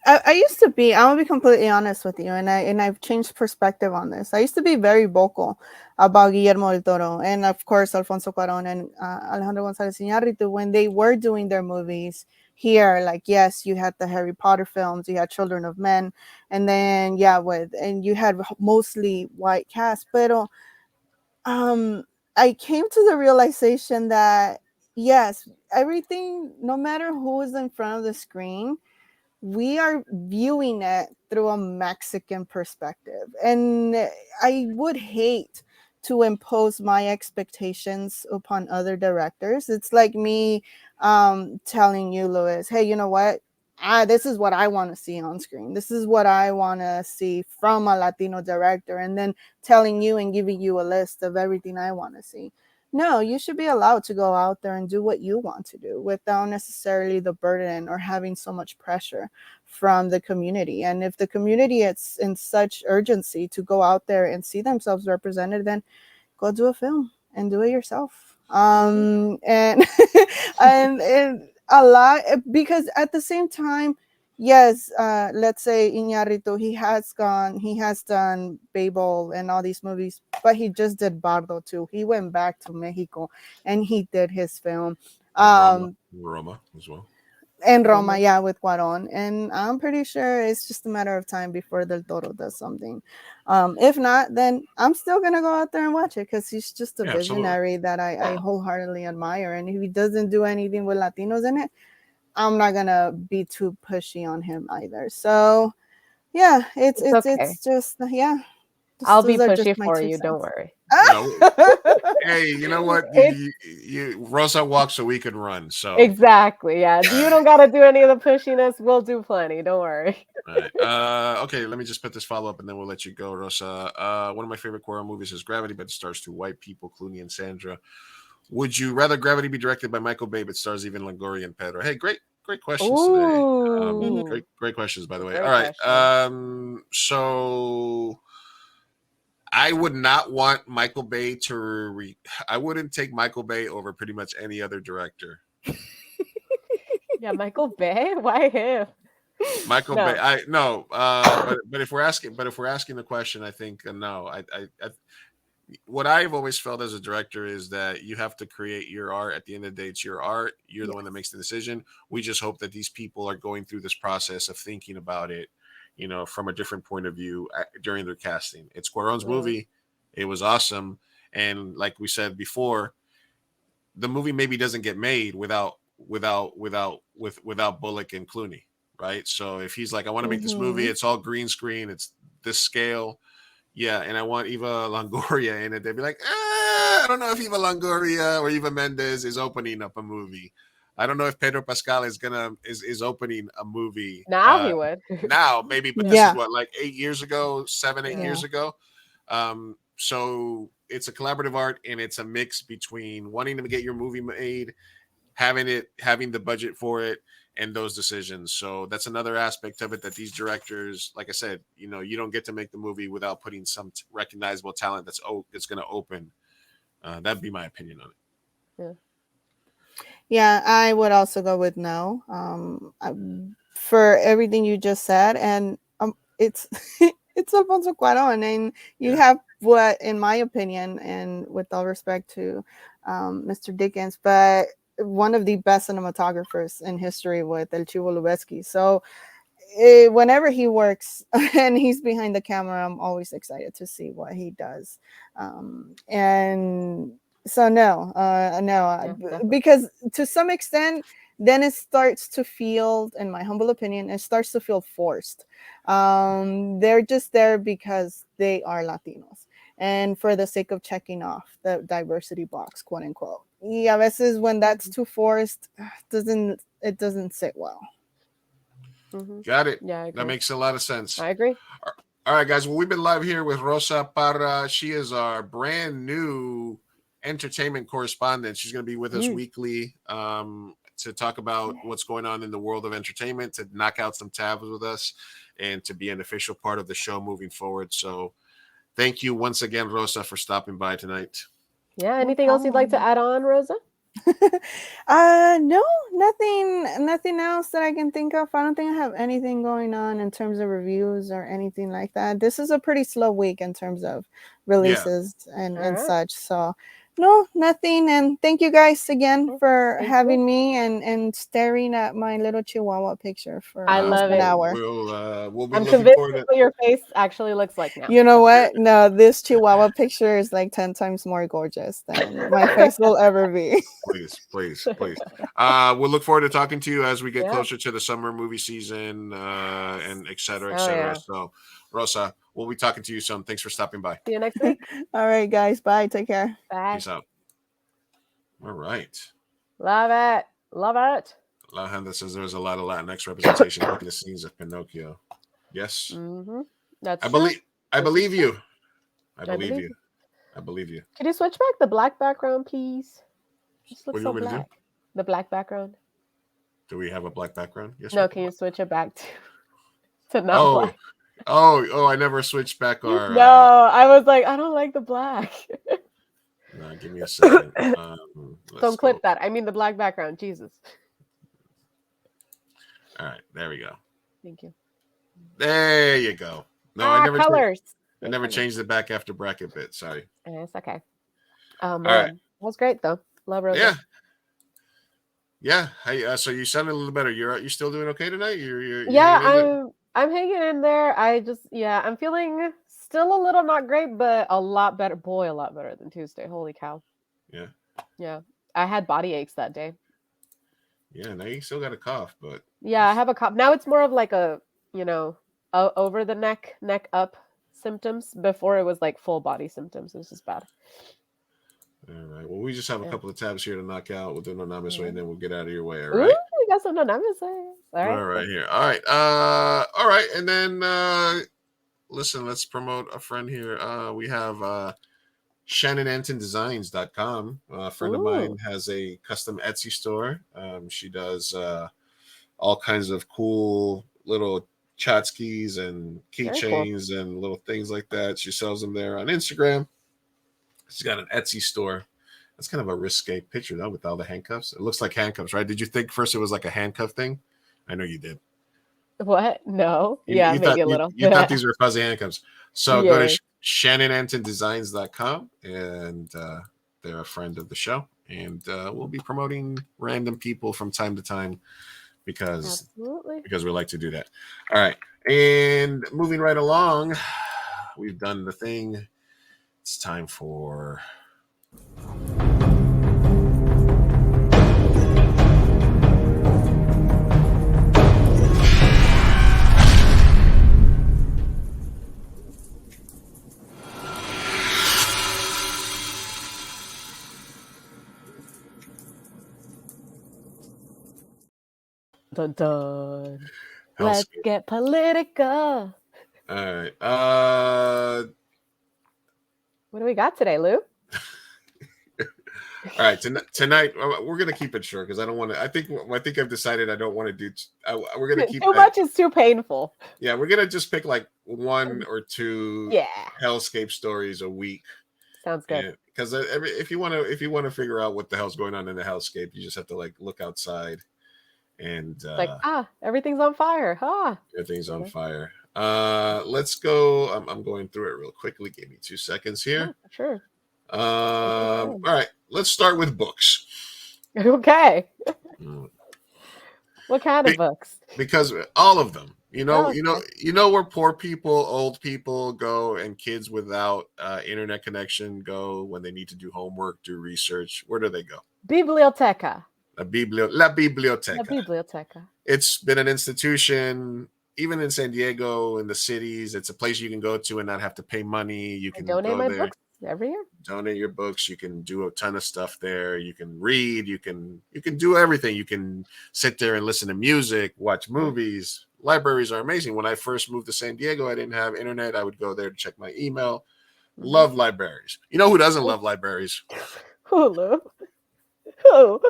I used to be, I'm gonna be completely honest with you, and I've changed perspective on this. I used to be very vocal about Guillermo del Toro and of course Alfonso Cuarón and Alejandro González Iñárritu when they were doing their movies here. Like, yes, you had the Harry Potter films, you had Children of Men, and then and you had mostly white cast. But I came to the realization that yes, everything, no matter who is in front of the screen, we are viewing it through a Mexican perspective. And I would hate to impose my expectations upon other directors. It's like me telling you, Luis, hey, you know what? This is what I want to see on screen. This is what I want to see from a Latino director. And then telling you and giving you a list of everything I want to see. No, you should be allowed to go out there and do what you want to do without necessarily the burden or having so much pressure from the community. And if the community is in such urgency to go out there and see themselves represented, then go do a film and do it yourself. And and a lot, because at the same time, yes, let's say Iñárritu, he has done Babel and all these movies, but he just did Bardo too. He went back to Mexico and he did his film. Roma as well. And Roma, yeah, with Cuarón. And I'm pretty sure it's just a matter of time before Del Toro does something. If not, then I'm still going to go out there and watch it because he's just a visionary that I wholeheartedly admire. And if he doesn't do anything with Latinos in it, I'm not going to be too pushy on him either. So, yeah, it's just, yeah. I'll be pushy for you. Don't worry. Hey, you know what? You Rosa walks so we can run. So exactly, yeah. You don't got to do any of the pushiness. We'll do plenty. Don't worry. All right. Okay, let me just put this follow up and then we'll let you go, Rosa. One of my favorite Cuarón movies is Gravity, but it stars two white people, Clooney and Sandra. Would you rather Gravity be directed by Michael Bay, but stars even Longoria and Pedro? Hey, great questions today. Great questions, by the way. All right. So I would not want Michael Bay I wouldn't take Michael Bay over pretty much any other director. Yeah, Michael Bay? Why him? Michael Bay. But if we're asking the question, I think no. I what I've always felt as a director is that you have to create your art. At the end of the day, it's your art. You're the one that makes the decision. We just hope that these people are going through this process of thinking about it, from a different point of view during their casting. It's Cuarón's movie. It was awesome. And like we said before, the movie maybe doesn't get made without Bullock and Clooney, right? So if he's like, I want to make this movie, it's all green screen, it's this scale. Yeah, and I want Eva Longoria in it. They'd be like, I don't know if Eva Longoria or Eva Mendes is opening up a movie. I don't know if Pedro Pascal is opening a movie. Now he would. Now maybe, but this is what, like 8 years ago, 8 years ago. So it's a collaborative art, and it's a mix between wanting to get your movie made, having the budget for it, and those decisions. So that's another aspect of it that these directors, like I said, you don't get to make the movie without putting some recognizable talent that's going to open. That'd be my opinion on it. Yeah, I would also go with no. For everything you just said, and it's it's Alfonso Cuarón, and you have what, in my opinion, and with all respect to Mr. Dickens, but one of the best cinematographers in history with El Chivo Lubezki. So whenever he works and he's behind the camera, I'm always excited to see what he does. And so no, because to some extent, then it starts to feel, in my humble opinion, it starts to feel forced. They're just there because they are Latinos. and for the sake of checking off the diversity box, quote unquote. Y a veces when that's too forced, it doesn't sit well. Got it. Yeah, I that agree. makes a lot of sense. I agree. All right, guys. Well, we've been live here with Rosa Parra. She is our brand new entertainment correspondent. She's going to be with us weekly to talk about what's going on in the world of entertainment, to knock out some tabs with us, and to be an official part of the show moving forward. So thank you once again, Rosa, for stopping by tonight. Yeah. Anything else you'd like to add on, Rosa? No, nothing else that I can think of. I don't think I have anything going on in terms of reviews or anything like that. This is a pretty slow week in terms of releases and such. So no, nothing. And thank you guys again for having me and staring at my little Chihuahua picture for almost an hour. We'll be I'm looking convinced forward to what your face actually looks like now. You know what? No, this Chihuahua picture is like 10 times more gorgeous than my face will ever be. Please. We'll look forward to talking to you as we get closer to the summer movie season and et cetera, et cetera. So, Rosa, we'll be talking to you soon. Thanks for stopping by. See you next week. All right, guys. Bye. Take care. Bye. Peace out. All right. Love it. Love it. La Handa says there's a lot of Latinx representation behind the scenes of Pinocchio. Yes. That's I true. believe you. I believe you. Can you switch back the black background, please? Just What looks do you so want me to black. The black background. Do we have a black background? Yes. No, can you switch it back to not black? Oh, I never switched back our No, I was like, I don't like the black. No, give me a second. Don't clip that. I mean the black background. Jesus. All right, there we go. Thank you. There you go. No, I never colors. I never changed it back after bracket bit. Sorry. It's okay. Oh man, right. that was great though. Love Rosa. Yeah. Hey, so you sound a little better. You're still doing okay tonight? You're I'm hanging in there. I'm feeling still a little not great, but a lot better. Boy, a lot better than Tuesday. Holy cow. Yeah. Yeah. I had body aches that day. Yeah, now you still got a cough, but yeah, I have a cough. Now it's more of like a, over the neck up symptoms. Before it was like full body symptoms. This is bad. All right. Well, we just have a couple of tabs here to knock out. We'll do No Namez Wei, and then we'll get out of your way. All right. We got some No Namez Wei. All right. Here. All right. All right. And then listen, let's promote a friend here. We have ShannonAntonDesigns.com. A friend of mine has a custom Etsy store. She does all kinds of cool little tchotchkes and keychains and little things like that. She sells them there on Instagram. She's got an Etsy store. That's kind of a risque picture, though, with all the handcuffs. It looks like handcuffs, right? Did you think first it was like a handcuff thing? I know you did. What? No. You Maybe thought, a little. You thought these were fuzzy handcuffs. So go to ShannonAntonDesigns.com, and they're a friend of the show. And we'll be promoting random people from time to time because we like to do that. All right. And moving right along, we've done the thing. It's time for dun dun. Let's get political. All right. What do we got today, Lou? All right, tonight we're gonna keep it short because I don't want to. I think I've decided I don't want to do. We're gonna keep too much is too painful. Yeah, we're gonna just pick like one or two Hellscape stories a week. Sounds good. Because if you want to figure out what the hell's going on in the Hellscape, you just have to like look outside and everything's on fire. Everything's on fire. Let's go. I'm going through it real quickly. Give me 2 seconds here. Yeah, sure. All right, let's start with books. Okay. What kind of books? Because all of them. You know where poor people, old people go, and kids without internet connection go when they need to do homework, do research. Where do they go? Biblioteca. La biblioteca. La biblioteca. It's been an institution even in San Diego, in the cities, it's a place you can go to and not have to pay money. You can donate go my there, books every year. donate your books. You can do a ton of stuff there. You can read. You can do everything. You can sit there and listen to music, watch movies. Libraries are amazing. When I first moved to San Diego, I didn't have internet. I would go there to check my email. Love libraries. You know who doesn't love libraries? Hulu. Who?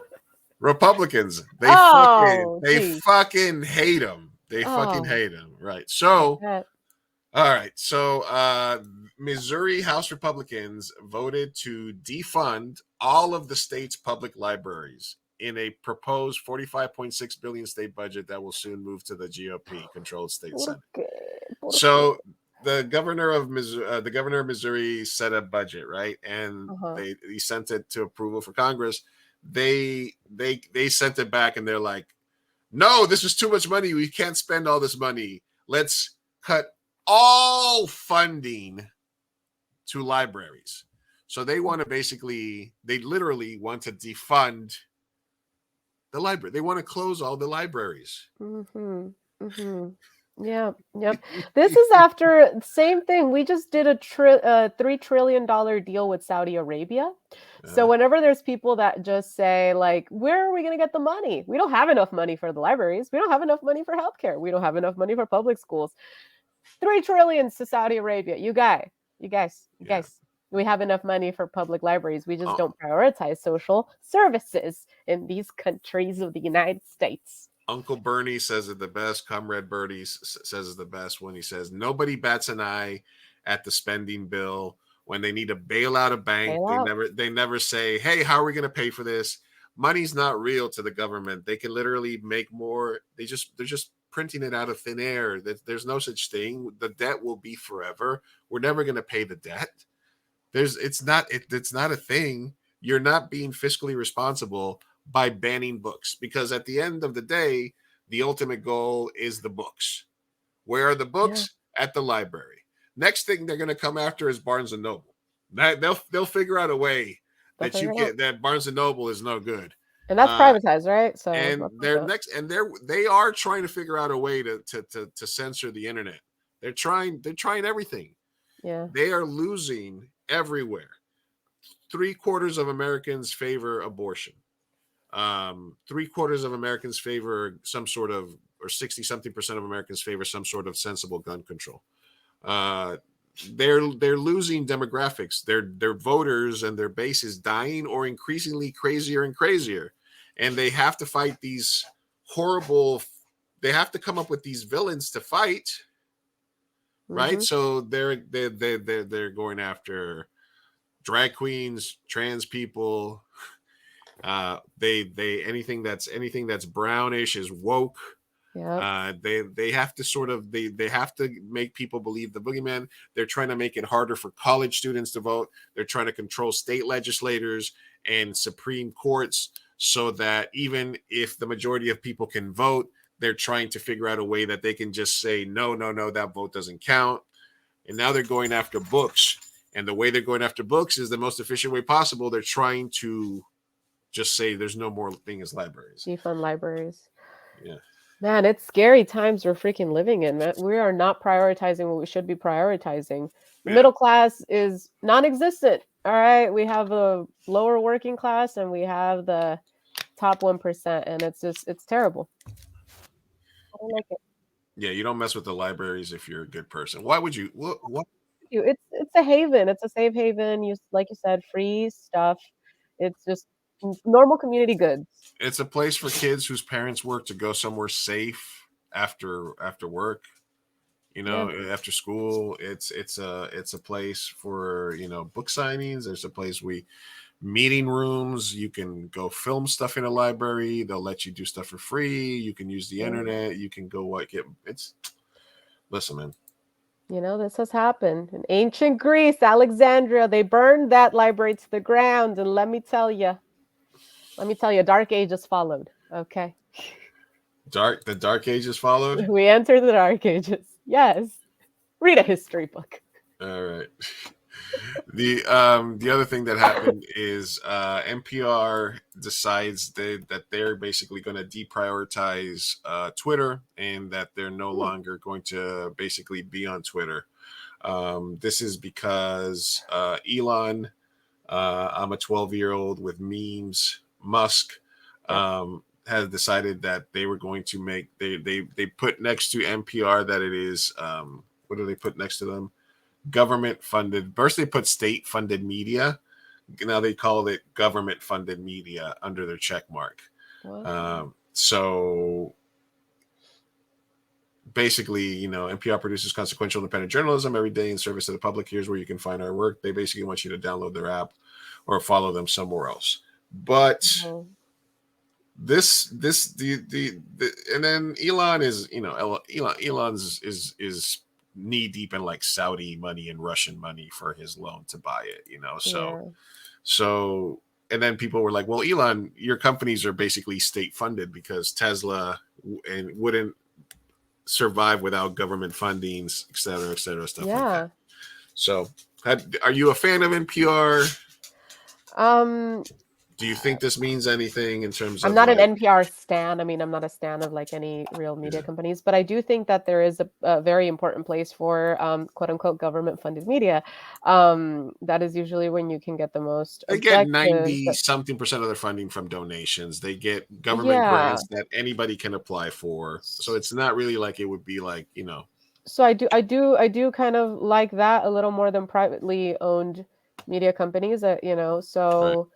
Republicans. They fucking hate them. They fucking hate them. Right. So, all right. So, Missouri House Republicans voted to defund all of the state's public libraries in a proposed $45.6 billion state budget that will soon move to the GOP-controlled state senate. So the governor of Missouri set a budget, right, and he sent it to approval for Congress. They sent it back, and they're like, "No, this is too much money. We can't spend all this money. Let's cut all funding to libraries." So they want to they literally want to defund the library. They want to close all the libraries. Yeah. Yep. This is after same thing. We just did a $3 trillion deal with Saudi Arabia. So whenever there's people that just say like, where are we going to get the money? We don't have enough money for the libraries. We don't have enough money for healthcare. We don't have enough money for public schools. $3 trillion to Saudi Arabia. You guys. We have enough money for public libraries. We just don't prioritize social services in these countries of the United States. Uncle Bernie says it the best. Comrade Bertie says it the best when he says, nobody bats an eye at the spending bill. When they need to bail out a bank, they never say, hey, how are we going to pay for this? Money's not real to the government. They can literally make more. They're just printing it out of thin air. There's no such thing. The debt will be forever. We're never going to pay the debt. It's not a thing. You're not being fiscally responsible by banning books, because at the end of the day, the ultimate goal is the books. Where are the books? At the library. Next thing they're going to come after is Barnes and Noble. They'll figure out a way that Barnes and Noble is no good. And that's privatized, right? So they are trying to figure out a way to censor the internet. They're trying everything. Yeah. They are losing everywhere. 3/4 of Americans favor abortion. 3/4 of Americans favor some sort of, or 60-something% of Americans favor some sort of sensible gun control. They're losing demographics. Their voters and their base is dying or increasingly crazier and crazier, and they have to fight these horrible. They have to come up with these villains to fight, right? So they're going after drag queens, trans people. Anything that's brownish is woke. Yeah. They have to they have to make people believe the boogeyman. They're trying to make it harder for college students to vote. They're trying to control state legislators and Supreme Courts so that even if the majority of people can vote, they're trying to figure out a way that they can just say, no, that vote doesn't count. And now they're going after books. And the way they're going after books is the most efficient way possible. They're trying to just say there's no more thing as libraries. Defund libraries. Yeah. Man, it's scary times we're freaking living in. Man. We are not prioritizing what we should be prioritizing. The middle class is non-existent. All right. We have a lower working class and we have the top 1%. And it's terrible. I don't like it. Yeah, you don't mess with the libraries if you're a good person. Why would you? What? It's a haven. It's a safe haven. Like you said, free stuff. It's just normal community goods. It's a place for kids whose parents work to go somewhere safe after work. After school. It's a place for book signings. There's a place meeting rooms. You can go film stuff in a library. They'll let you do stuff for free. You can use the internet. You can go listen, man. This has happened in ancient Greece, Alexandria. They burned that library to the ground, and let me tell you, Dark Ages followed. Okay. The Dark Ages followed. We entered the Dark Ages. Yes. Read a history book. All right. The other thing that happened is NPR decides that they're basically going to deprioritize Twitter, and that they're no longer going to basically be on Twitter. This is because Elon, I'm a 12-year-old with memes, Musk, has decided that they were going to make they put next to NPR that it is what do they put next to them? Government funded. First they put state funded media. Now they call it government funded media under their check mark. So basically, you know, NPR produces consequential independent journalism every day in service to the public. Here's where you can find our work. They basically want you to download their app or follow them somewhere else. But and then Elon is, you know, Elon's is knee deep in like Saudi money and Russian money for his loan to buy it, you know. So and then people were like, well, Elon, your companies are basically state funded because Tesla wouldn't survive without government fundings, et cetera, stuff like that. So are you a fan of NPR? Do you think this means anything in terms of? I'm not an NPR stan. I mean, I'm not a stan of like any real media companies, but I do think that there is a very important place for quote unquote government funded media. That is usually when you can get the most. They get 90-something% of their funding from donations. They get government grants that anybody can apply for. So it's not really like it would be like, you know. So I do kind of like that a little more than privately owned media companies. You know, so.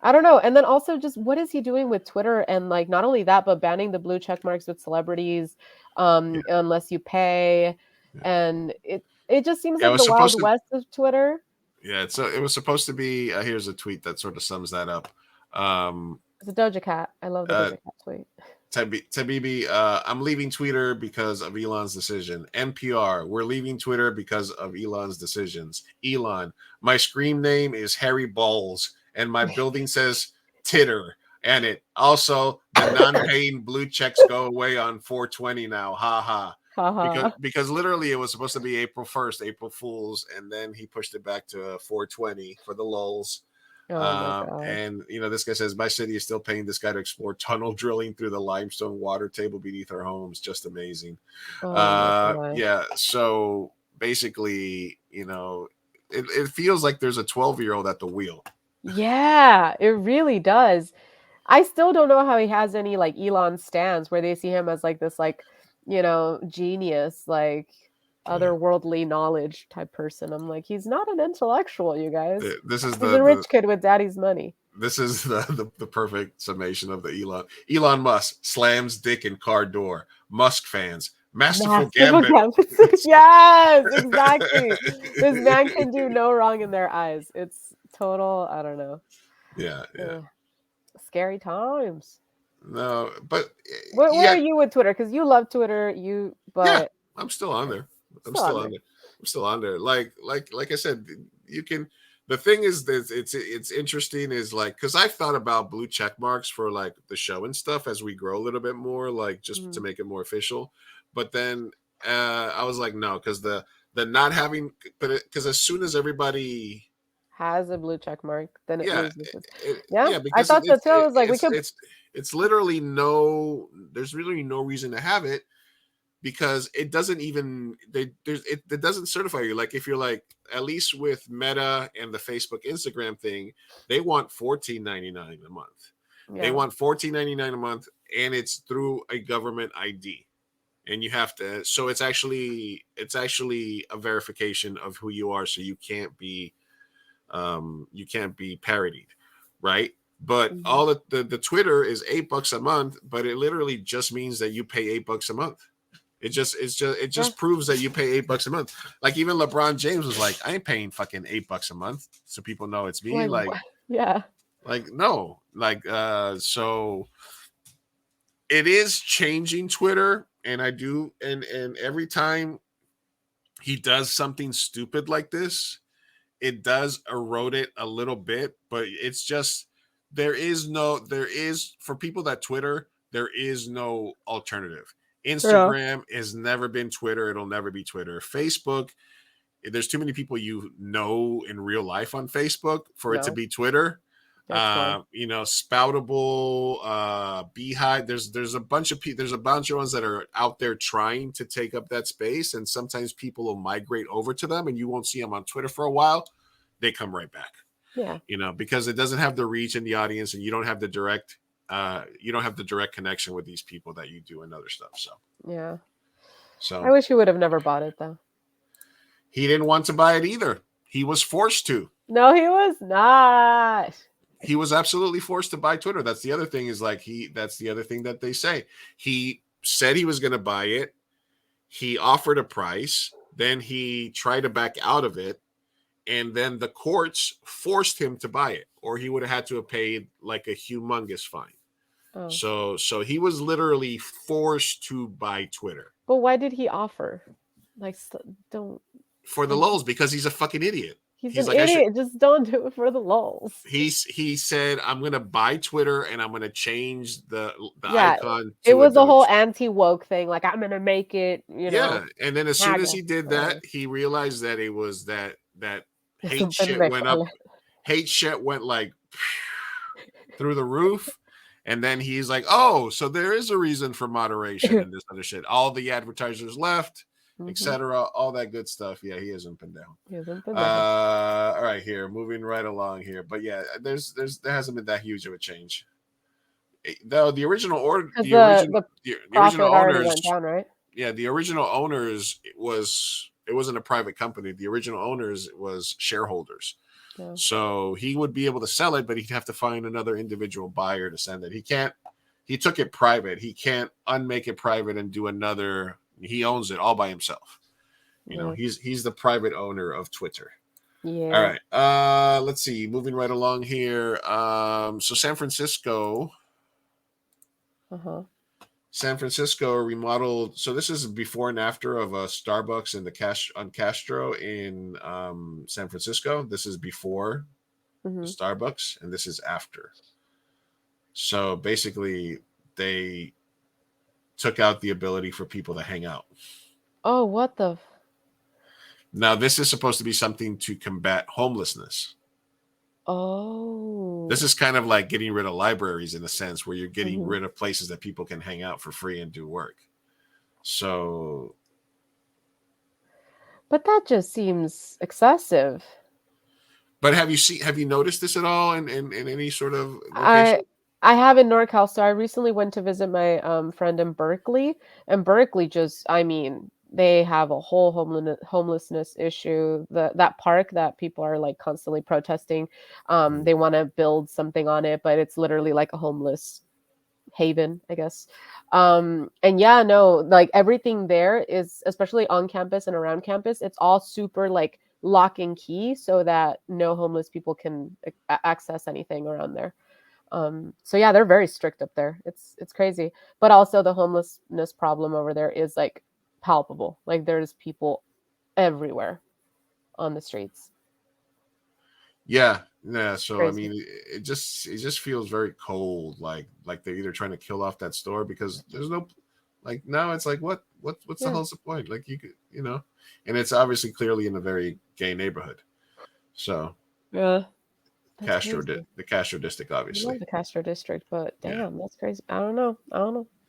I don't know. And then also just what is he doing with Twitter? And like, not only that, but banning the blue check marks with celebrities unless you pay. And it just seems like the Wild West of Twitter. Yeah, it was supposed to be, here's a tweet that sort of sums that up. It's a Doja Cat. I love the Doja Cat tweet. Tabibi, I'm leaving Twitter because of Elon's decision. NPR, we're leaving Twitter because of Elon's decisions. Elon, my screen name is Harry Balls. And my building says Titter. And it also, the non-paying blue checks go away on 420 now. Ha ha. Because literally it was supposed to be April 1st, April Fool's. And then he pushed it back to 420 for the lulz. And, you know, this guy says, my city is still paying this guy to explore tunnel drilling through the limestone water table beneath our homes. Just amazing. Yeah. So basically, you know, it feels like there's a 12-year-old at the wheel. Yeah, it really does. I still don't know how he has any like Elon stans where they see him as like this, like, you know, genius, like otherworldly knowledge type person. I'm like, he's not an intellectual, you guys. This is he's a rich kid with daddy's money. This is the perfect summation of the Elon Musk slams dick in car door. Musk fans. Masterful gambit. Yes, exactly. This man can do no wrong in their eyes. It's total, I don't know. Yeah. Scary times. No, but where are you with Twitter? Because you love Twitter. But I'm still on there. I'm still on there. Like I said, you can. The thing is that it's interesting is like, because I've thought about blue check marks for like the show and stuff as we grow a little bit more, like just to make it more official. But then I was like, no, because the not having, but because as soon as everybody has a blue check mark, then it loses. I thought so too. I was like, it's literally there's really no reason to have it, because it doesn't even it doesn't certify you. Like if you're like, at least with Meta and the Facebook Instagram thing, they want $14.99 a month. They want $14.99 a month, and it's through a government ID. And you have to, so it's actually a verification of who you are, so you can't be parodied, right? But all the Twitter is $8 a month, but it literally just means that you pay $8 a month. It just proves that you pay $8 a month. Like even LeBron James was like, I ain't paying fucking $8 a month, so people know it's me. So it is changing Twitter. And I do, and every time he does something stupid like this, it does erode it a little bit. But it's just for people that Twitter, there is no alternative. Instagram has never been Twitter; it'll never be Twitter. Facebook there's too many people you know in real life on Facebook for it to No. be Twitter. That's You know, Spoutable, Beehive. There's a bunch of ones that are out there trying to take up that space, and sometimes people will migrate over to them, and you won't see them on Twitter for a while. They come right back. Yeah. You know, because it doesn't have the reach in the audience, and you don't have the direct connection with these people that you do in other stuff. So yeah. So I wish he would have never bought it though. He didn't want to buy it either. He was forced to. No, he was not. He was absolutely forced to buy Twitter. That's the other thing that's the other thing that they say. He said he was going to buy it. He offered a price. Then he tried to back out of it. And then the courts forced him to buy it, or he would have had to have paid like a humongous fine. Oh. So he was literally forced to buy Twitter. But why did he offer? Like, don't. For the lulz, because he's a fucking idiot. He's an idiot. Just don't do it for the lulz. He said, I'm going to buy Twitter and I'm going to change the icon. It was a whole anti-woke thing. Like, I'm going to make it, you know. Yeah. And then as soon as he did that, he realized that it was that hate shit went up. Hate shit went like through the roof. And then he's like, oh, so there is a reason for moderation and this other shit. All the advertisers left. Etc. All that good stuff. Yeah, he hasn't been down. All right, here, moving right along here. But yeah, there hasn't been that huge of a change. Though the original order, the original owners went down, right? Yeah, the original owners it wasn't a private company. The original owners was shareholders. Yeah. So he would be able to sell it, but he'd have to find another individual buyer to send it. He took it private. He can't unmake it private and do another. He owns it all by himself. You know, he's the private owner of Twitter. Yeah. All right. Let's see. Moving right along here. So San Francisco. San Francisco remodeled. So this is before and after of a Starbucks on Castro in San Francisco. This is before the Starbucks, and this is after. So basically, they took out the ability for people to hang out. Oh, what the? Now, this is supposed to be something to combat homelessness. Oh. This is kind of like getting rid of libraries in a sense, where you're getting rid of places that people can hang out for free and do work. So. But that just seems excessive. But have you noticed this at all in any sort of location? I have in NorCal. So I recently went to visit my friend in Berkeley, and Berkeley they have a whole homelessness issue. That park that people are like constantly protesting, they want to build something on it, but it's literally like a homeless haven, I guess. And yeah, no, like everything there is, especially on campus and around campus, it's all super like lock and key so that no homeless people can access anything around there. So yeah, they're very strict up there. It's crazy. But also the homelessness problem over there is like palpable. Like there's people everywhere on the streets. Yeah. So crazy. I mean, it just feels very cold. Like they're either trying to kill off that store because there's no, like now it's like what's the hell's the point? Like you could, you know, and it's obviously clearly in a very gay neighborhood. So yeah. The Castro district, obviously. I love the Castro district, but damn, that's crazy. I don't know.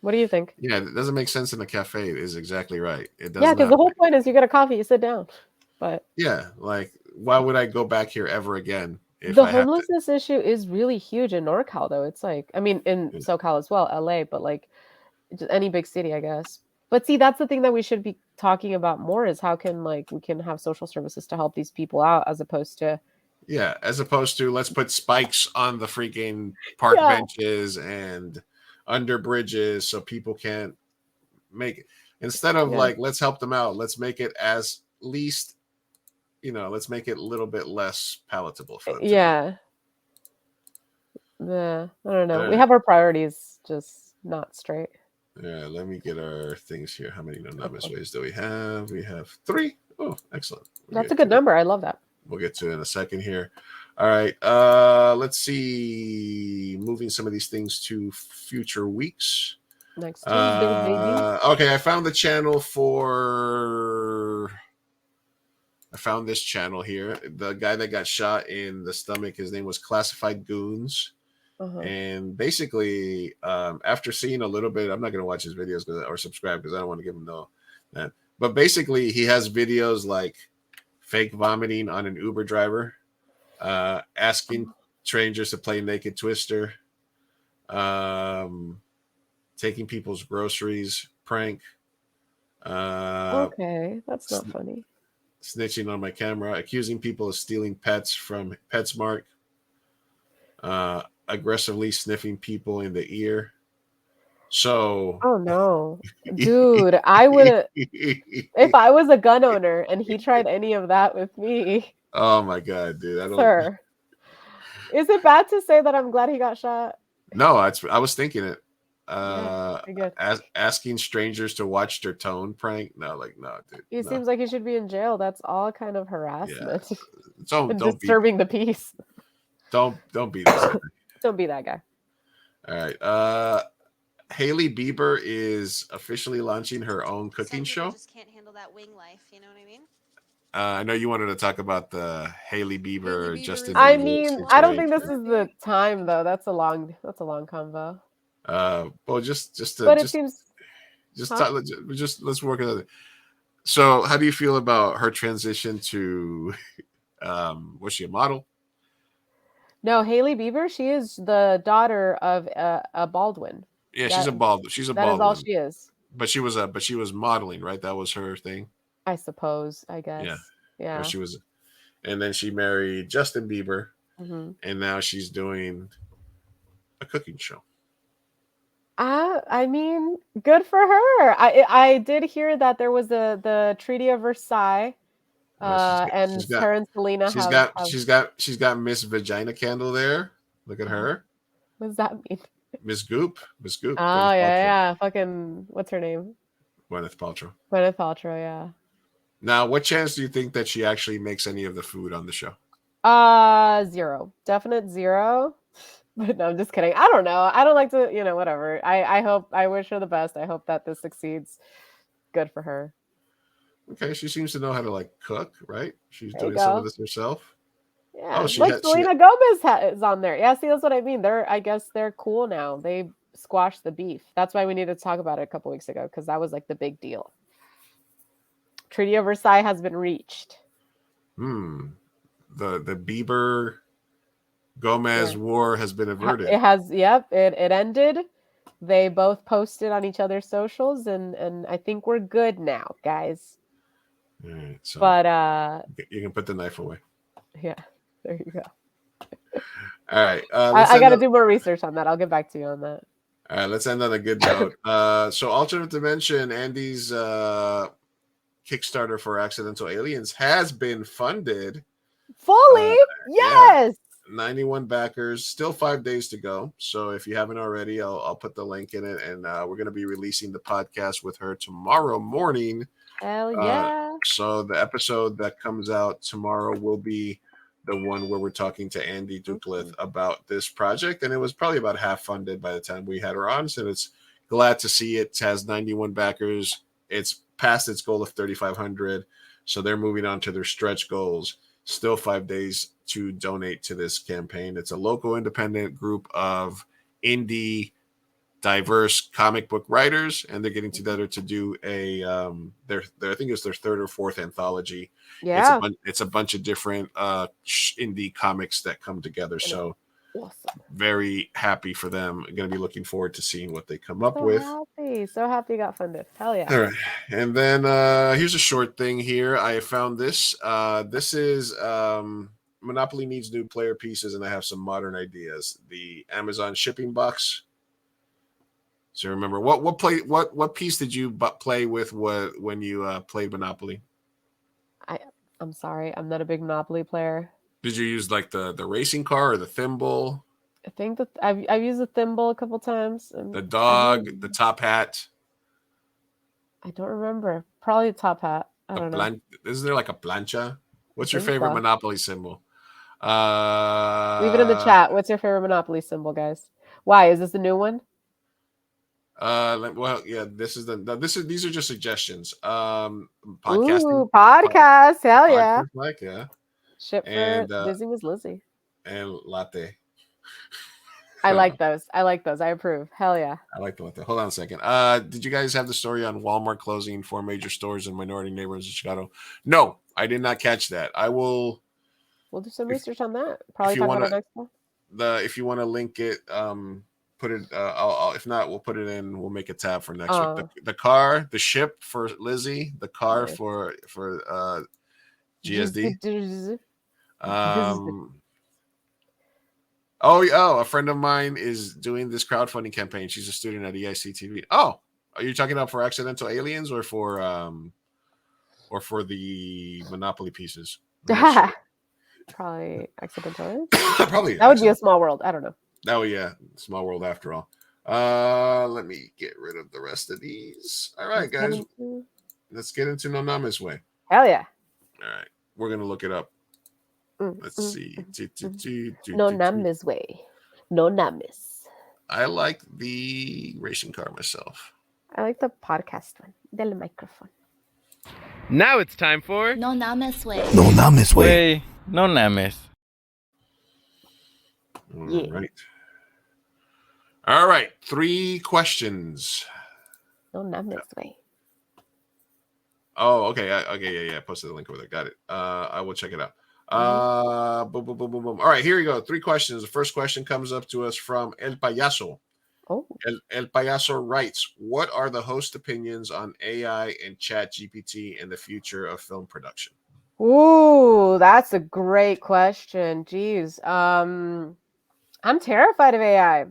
What do you think? Yeah, it doesn't make sense in a cafe. It is exactly right. It does. Yeah, because the whole point is you get a coffee, you sit down. But yeah, like why would I go back here ever again? The homelessness issue is really huge in NorCal, though. It's like, I mean, in SoCal as well, LA, but like just any big city, I guess. But see, that's the thing that we should be talking about more is how can we can have social services to help these people out as opposed to. Yeah, as opposed to let's put spikes on the freaking park benches and under bridges so people can't make it. Instead of like, let's help them out. Let's make it as least, let's make it a little bit less palatable for them. Yeah. I don't know. We have our priorities just not straight. Yeah, let me get our things here. How many No Namez Weis do we have? We have 3. Oh, excellent. That's a good number. I love that. We'll get to it in a second here. All right. Let's see. Moving some of these things to future weeks. Next Tuesday, maybe. Okay, I found the channel for I found this channel here. The guy that got shot in the stomach, his name was Classified Goons. And basically, after seeing a little bit, I'm not going to watch his videos or subscribe because I don't want to give him that. But basically, he has videos like fake vomiting on an Uber driver, asking strangers to play Naked Twister, taking people's groceries, prank. Okay, that's not funny. Snitching on my camera, accusing people of stealing pets from PetSmart, aggressively sniffing people in the ear. So, oh no, dude, I would if I was a gun owner and he tried any of that with me. Oh my god, dude! I don't. Sir, is it bad to say that I'm glad he got shot? No, I was thinking it. Asking strangers to watch their tone prank. No, dude. He seems like he should be in jail. That's all kind of harassment. Yeah. Don't disturbing the peace. Don't be this. Don't be that guy. All right. Hailey Bieber is officially launching her own cooking show. Just can't handle that wing life. You know what I mean? I know you wanted to talk about the Hailey Bieber Justin. I mean, I don't think this is the time though. That's a long convo. Well, just it seems let's work on it. So, how do you feel about her transition to? Was she a model? No, Hailey Bieber. She is the daughter of a Baldwin. Yeah, she's a Baldwin. That is all she is. But she was modeling, right? That was her thing. I suppose. I guess. Yeah. Well, she was, and then she married Justin Bieber, and now she's doing a cooking show. I mean, good for her. I did hear that there was the Treaty of Versailles, and her and Selena she's got Miss Vagina Candle there. Look at her. What does that mean? Miss Goop. Oh yeah. Fucking what's her name? Gwyneth Paltrow. Yeah. Now, what chance do you think that she actually makes any of the food on the show? 0. Definite 0. But no, I'm just kidding. I don't know. I don't like to, whatever. I wish her the best. I hope that this succeeds. Good for her. Okay, she seems to know how to cook, right? She's doing some of this herself. Yeah. Oh, Selena Gomez is on there. Yeah, see, that's what I mean. I guess they're cool now. They squashed the beef. That's why we needed to talk about it a couple weeks ago, because that was the big deal. Treaty of Versailles has been reached. The Bieber Gomez war has been averted. It has, yep. It ended. They both posted on each other's socials, and I think we're good now, guys. All right, so but you can put the knife away. Yeah, there you go. All right. I got to do more research on that. I'll get back to you on that. All right, let's end on a good note. So Alternate Dimension, Andy's Kickstarter for Accidental Aliens has been funded. Fully? Yes. Yeah, 91 backers, still 5 days to go. So if you haven't already, I'll put the link in it, and we're going to be releasing the podcast with her tomorrow morning. Hell yeah. So the episode that comes out tomorrow will be the one where we're talking to Andy Ducliffe about this project, and it was probably about half funded by the time we had her on. So it's glad to see it has 91 backers. It's past its goal of 3,500, so they're moving on to their stretch goals. Still 5 days to donate to this campaign. It's a local independent group of indie diverse comic book writers, and they're getting together to do a their I think it's their 3rd or 4th anthology. Yeah, it's a bunch of different indie comics that come together. So awesome. Very happy for them. I'm gonna be looking forward to seeing what they come up with. So happy you got funded. Hell yeah. All right, and then here's a short thing here. I found this. This is Monopoly needs new player pieces, and I have some modern ideas. The Amazon shipping box. So remember, what piece did you play with when you played Monopoly? I'm sorry, I'm not a big Monopoly player. Did you use the racing car or the thimble? I think that I've used the thimble a couple times. The dog, the top hat. I don't remember. Probably the top hat. I don't know. Isn't there like a plancha? What's your favorite Monopoly symbol? Leave it in the chat. What's your favorite Monopoly symbol, guys? Why is this a new one? Well, yeah, these are just suggestions. Podcasting, Ooh, podcast. Hell yeah. podcast, like yeah. Ship for Dizzy was Lizzie. And latte. I like those. I approve. Hell yeah. I like the latte. Hold on a second. Did you guys have the story on Walmart closing 4 major stores in minority neighborhoods of Chicago? No, I did not catch that. I will. We'll do some research on that. Probably talk about it next one. If you want to link it, put it. I'll if not, we'll put it in. We'll make a tab for next week. The ship for Lizzie, the car for GSD. A friend of mine is doing this crowdfunding campaign. She's a student at EICTV. Oh, are you talking about for Accidental Aliens or for the Monopoly pieces? Probably Accidental. Probably that would be a small world. I don't know. Oh yeah, small world after all. Let me get rid of the rest of these. All right, guys, let's get into No Namez Wei. Hell yeah! All right, we're gonna look it up. Let's see. No Namez Wei. No Namez. I like the racing car myself. I like the podcast one. Del microphone. Now it's time for No Namez Wei. No Namez Wei. No Namez. All right. 3 questions. No Namez Wei. Oh, okay. Yeah. Posted the link over there. Got it. I will check it out. Boom. All right, here we go. 3 questions. The first question comes up to us from El Payaso. Oh. El Payaso writes, what are the host opinions on AI and Chat GPT and the future of film production? Ooh, that's a great question. Jeez. I'm terrified of AI.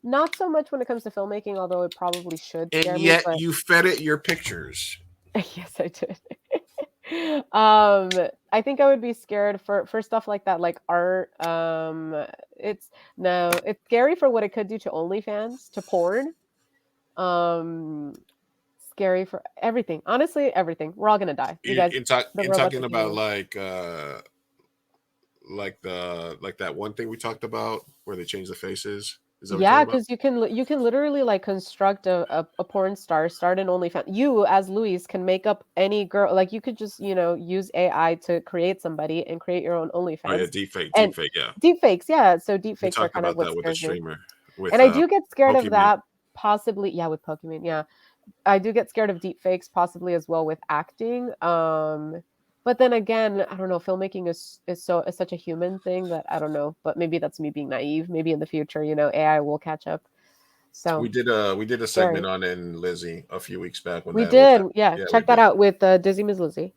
Not so much when it comes to filmmaking, although it probably should scare and me. Yet you fed it your pictures. Yes, I did. I think I would be scared for stuff like that, like art. It's scary for what it could do to OnlyFans, to porn. Scary for everything. Honestly, everything. We're all gonna die. You guys. You're talking about like that one thing we talked about where they change the faces. Yeah, because you can literally like construct a porn star, start an OnlyFans. You as Luis can make up any girl. Like you could just use AI to create somebody and create your own OnlyFans. Oh yeah, deepfake, yeah. Deepfakes, yeah. So deepfakes are kind of what with the streamer. And I do get scared of that possibly. Yeah, with Pokemon. Yeah, I do get scared of deepfakes possibly as well with acting. But then again, I don't know. Filmmaking is such a human thing that I don't know. But maybe that's me being naive. Maybe in the future, AI will catch up. So we did a segment on it in Lizzie a few weeks back. We did. Check that out with Dizzy Ms. Lizzie.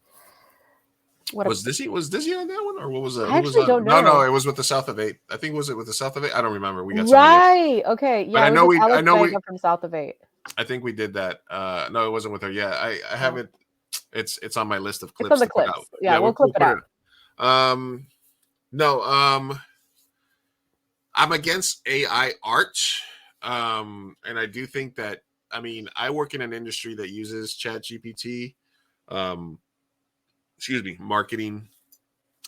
Was Dizzy on that one, or what was it? I actually don't know. No, it was with the South of 8. I think was it with the South of 8? I don't remember. We got right. Okay. Yeah. But I know we from South of 8. I think we did that. No, it wasn't with her. Yeah, I haven't. It's on my list of clips. It's on the clips. Yeah, we'll clip it out. I'm against AI art. And I do think that, I work in an industry that uses Chat GPT, marketing,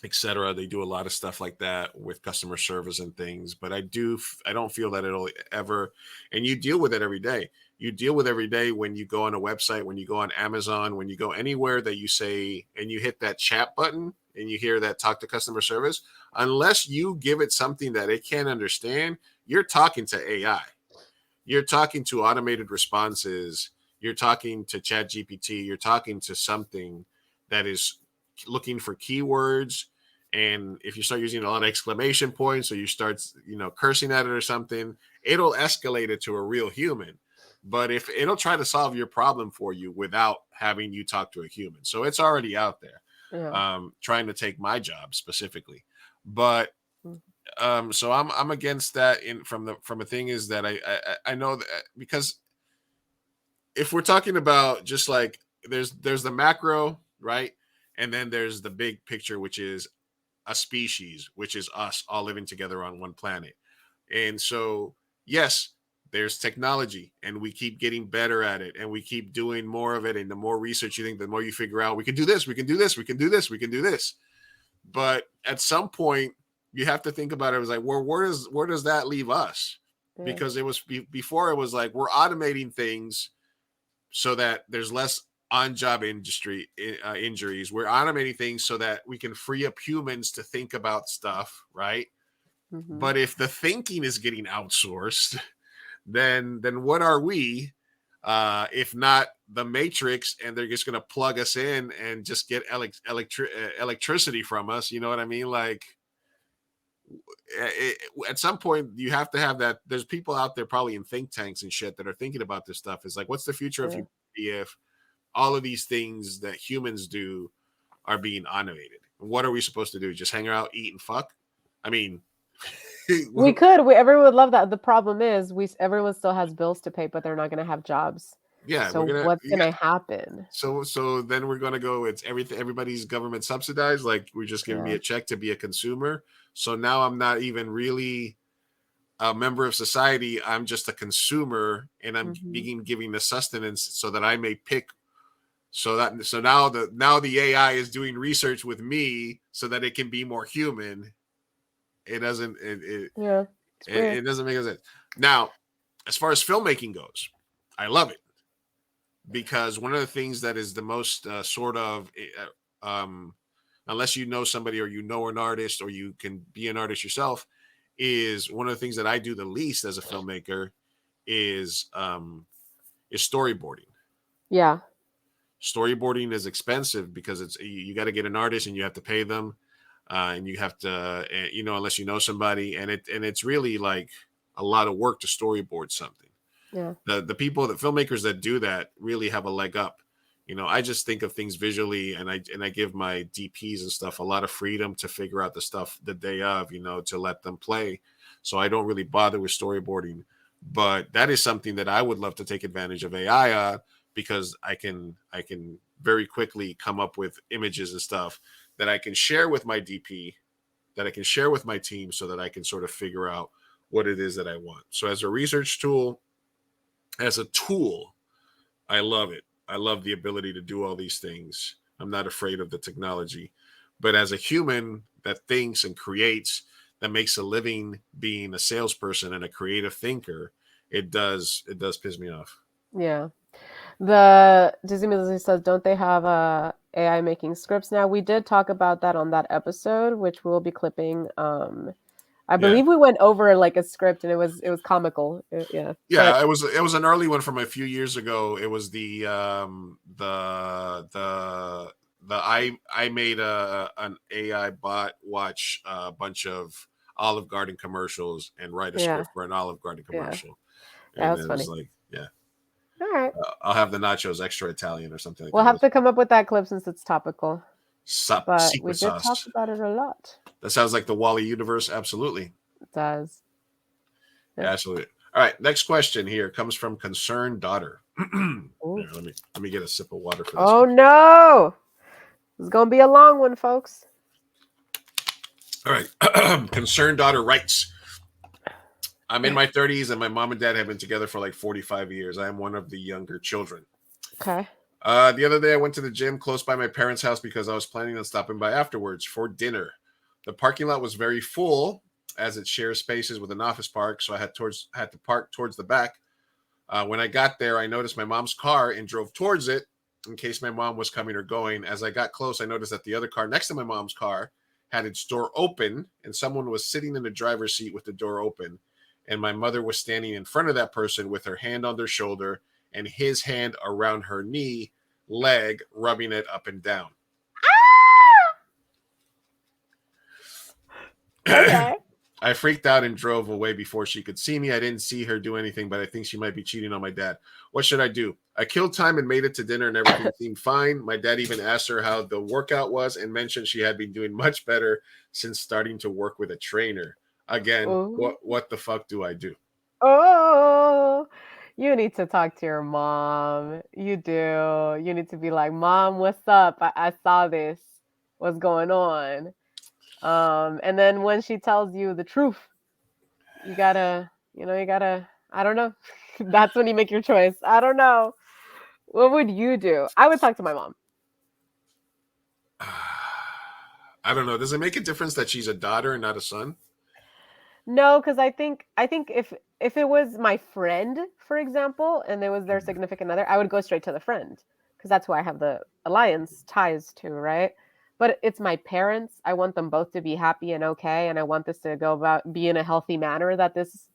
etc. They do a lot of stuff like that with customer service and things, but I don't feel that it'll ever, and you deal with it every day. You deal with every day when you go on a website, when you go on Amazon, when you go anywhere that you say, and you hit that chat button and you hear that talk to customer service, unless you give it something that it can't understand, you're talking to AI. You're talking to automated responses. You're talking to Chat GPT. You're talking to something that is looking for keywords. And if you start using a lot of exclamation points, or you start, cursing at it or something, it'll escalate it to a real human. But if it'll try to solve your problem for you without having you talk to a human. So it's already out there, trying to take my job specifically. But so I'm against that from a thing is that I know that, because if we're talking about just like there's the macro, right? And then there's the big picture, which is a species, which is us all living together on one planet. And so, yes, there's technology and we keep getting better at it and we keep doing more of it. And the more research you think, the more you figure out we can do this, we can do this, we can do this, we can do this. But at some point you have to think about it as like, well, where does that leave us? because it was before it was like we're automating things so that there's less on-job industry injuries. We're automating things so that we can free up humans to think about stuff, right? Mm-hmm. But if the thinking is getting outsourced, then what are we? If not the Matrix, and they're just going to plug us in and just get electricity from us. You know what I mean? Like, at some point, you have to have that. There's people out there probably in think tanks and shit that are thinking about this stuff. It's like, what's the future of humanity if all of these things that humans do are being automated? What are we supposed to do? Just hang out, eat, and fuck? I mean... we could. Everyone would love that. The problem is, everyone still has bills to pay, but they're not going to have jobs. Yeah. So what's going to happen? So then we're going to go. It's everything. Everybody's government subsidized. Like, we're just giving me a check to be a consumer. So now I'm not even really a member of society. I'm just a consumer, and I'm being given the sustenance so that I may pick. So now the AI is doing research with me so that it can be more human. It doesn't. It doesn't make sense. Now, as far as filmmaking goes, I love it because one of the things that is the most unless you know somebody or you know an artist or you can be an artist yourself, is one of the things that I do the least as a filmmaker is storyboarding. Yeah, storyboarding is expensive because you got to get an artist and you have to pay them. And you have to, unless you know somebody, and it's really like a lot of work to storyboard something. Yeah. The filmmakers that do that really have a leg up. I just think of things visually, and I give my DPs and stuff a lot of freedom to figure out the stuff the day of, to let them play. So I don't really bother with storyboarding, but that is something that I would love to take advantage of AI on, because I can very quickly come up with images and stuff that I can share with my DP, that I can share with my team, so that I can sort of figure out what it is that I want. So as a research tool, I love it. I love the ability to do all these things. I'm not afraid of the technology. But as a human that thinks and creates, that makes a living being a salesperson and a creative thinker, it does piss me off. Yeah. The Disney Music says, don't they have AI making scripts now? We did talk about that on that episode, which we'll be clipping. I believe we went over like a script, and it was comical. Yeah. It was an early one from a few years ago. It was the I made an AI bot watch a bunch of Olive Garden commercials and write a script for an Olive Garden commercial. Yeah. And That was funny. like, yeah. All right. I'll have the nachos extra Italian or something like We'll that. have to come up with that clip since it's topical. But Secret we did sauce. talk about it a lot. That sounds like the Wall-E universe. Absolutely. It does. Yeah. Absolutely. All right. Next question here comes from Concerned Daughter. Here, let me get a sip of water for this. Oh, no. It's going to be a long one, folks. All right. Concerned Daughter writes, I'm in my 30s and my mom and dad have been together for like 45 years. I am one of the younger children. Okay. The other day I went to the gym close by my parents' house because I was planning on stopping by afterwards for dinner. The parking lot was very full as it shares spaces with an office park, so I had to park towards the back. When I got there, I noticed my mom's car and drove towards it in case my mom was coming or going. As I got close, I noticed that the other car next to my mom's car had its door open and someone was sitting in the driver's seat with the door open. And my mother was standing in front of that person with her hand on their shoulder and his hand around her knee, leg, rubbing it up and down. Okay. I freaked out and drove away before she could see me. I didn't see her do anything, but I think she might be cheating on my dad. What should I do? I killed time and made it to dinner and everything seemed fine. My dad even asked her how the workout was and mentioned she had been doing much better since starting to work with a trainer. Again, what the fuck do I do? Oh, you need to talk to your mom. You do. You need to be like, Mom, what's up? I saw this. What's going on? And then when she tells you the truth, you gotta, I don't know. That's when you make your choice. I don't know. What would you do? I would talk to my mom. I don't know. Does it make a difference that she's a daughter and not a son? No, because I think if if it was my friend, for example, and it was their significant other, I would go straight to the friend because that's who I have the alliance ties to, right? But it's my parents. I want them both to be happy and okay, and I want this to go about be in a healthy manner that this,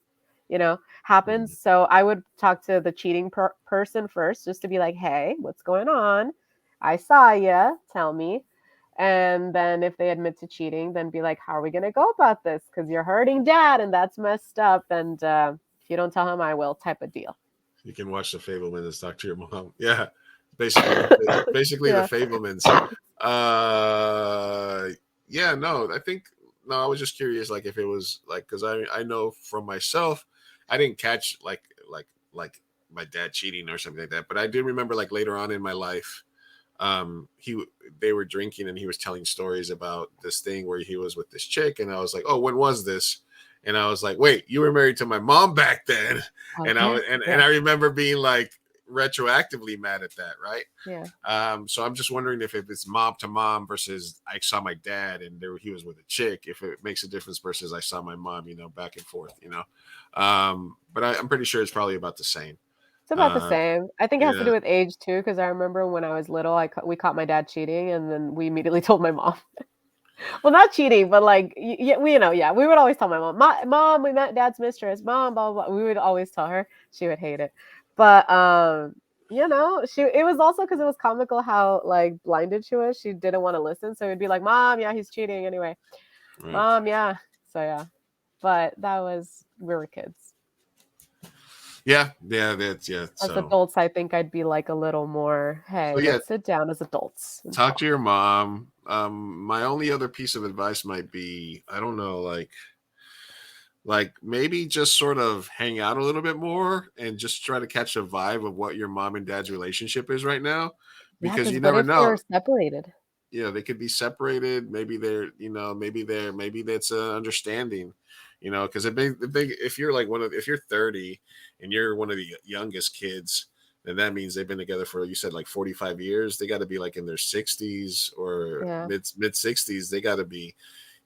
happens. So I would talk to the cheating person first, just to be like, "Hey, what's going on? I saw ya. Tell me." And then if they admit to cheating, then be like, how are we going to go about this? Because you're hurting dad and that's messed up. And if you don't tell him, I will, type of deal. You can watch The Fablemans talk to your mom. Yeah. Basically Yeah. The Fablemans. Yeah, no, I was just curious, like, if it was like, because I know from myself, I didn't catch like my dad cheating or something like that. But I do remember, like, later on in my life, they were drinking and he was telling stories about this thing where he was with this chick, and I was like, oh, when was this? And I was like, wait, you were married to my mom back then. Okay. And I remember being like retroactively mad at that, right? Yeah. So I'm just wondering if it's mom to mom versus I saw my dad and he was with a chick, if it makes a difference versus I saw my mom, back and forth, but I'm pretty sure it's probably about the same. It's about the same. I think it has to do with age too, because I remember when I was little, we caught my dad cheating, and then we immediately told my mom. Well, not cheating, but like, we would always tell my mom, "Mom, we met dad's mistress." Mom, blah, blah, blah. We would always tell her. She would hate it, but it was also because it was comical how like blinded she was. She didn't want to listen, so it'd be like, "Mom, yeah, he's cheating anyway." Right. Mom, yeah. So yeah, but we were kids. Yeah, that's As adults, I think I'd be like a little more, hey, let's sit down as adults. Talk to your mom. My only other piece of advice might be, I don't know, like maybe just sort of hang out a little bit more and just try to catch a vibe of what your mom and dad's relationship is right now, because you never know. They're separated. Yeah, they could be separated. Maybe maybe that's an understanding. Because if you're like if you're 30 and you're one of the youngest kids, then that means they've been together for, you said, like 45 years. They got to be like in their 60s or mid 60s. They got to be,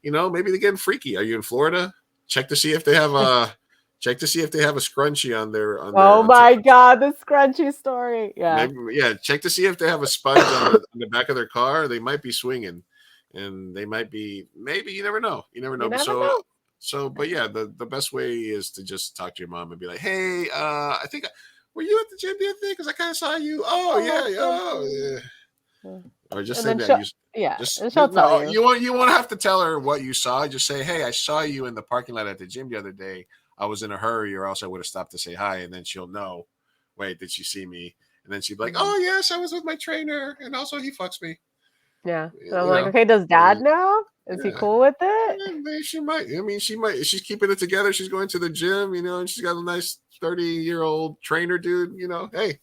maybe they're getting freaky. Are you in Florida? Check to see if they have a scrunchie on their. Oh my God, the scrunchie story. Yeah. Check to see if they have a sponge on the back of their car. They might be swinging, and they might be. Maybe you never know. You never know. But yeah, the best way is to just talk to your mom and be like, "Hey, I think were you at the gym the other day? Because I kind of saw you. Yeah. Or just say that. And she'll tell you. You won't have to tell her what you saw. Just say, "Hey, I saw you in the parking lot at the gym the other day. I was in a hurry, or else I would have stopped to say hi." And then she'll know. Wait, did she see me? And then she'd be like, "Oh yes, I was with my trainer, and also he fucks me." Yeah. And I'm like, okay, does dad know? Is he cool with it? She might. I mean, she might. She's keeping it together. She's going to the gym, and she's got a nice 30-year-old trainer dude. Hey.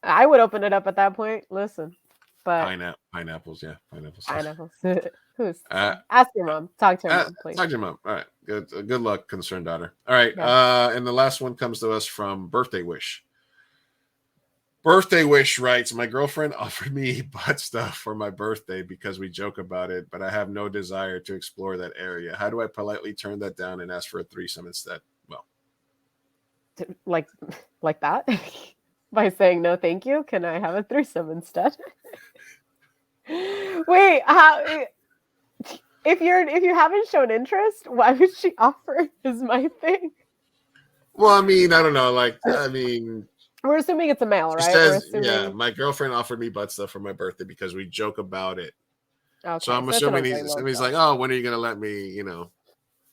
I would open it up at that point. Listen, but pineapples, yeah, pineapples. Who's? Ask your mom. Talk to her mom, please. Talk to your mom. All right. Good luck, concerned daughter. All right. And the last one comes to us from Birthday Wish. Birthday Wish writes, my girlfriend offered me butt stuff for my birthday because we joke about it, but I have no desire to explore that area. How do I politely turn that down and ask for a threesome instead? Well, like that? By saying no, thank you. Can I have a threesome instead? Wait, how? If you haven't shown interest, why would she offer? Is my thing. Well, I mean, I don't know. We're assuming it's a male, right? Says, my girlfriend offered me butt stuff for my birthday because we joke about it. Okay, so I'm assuming he's like, oh, when are you going to let me,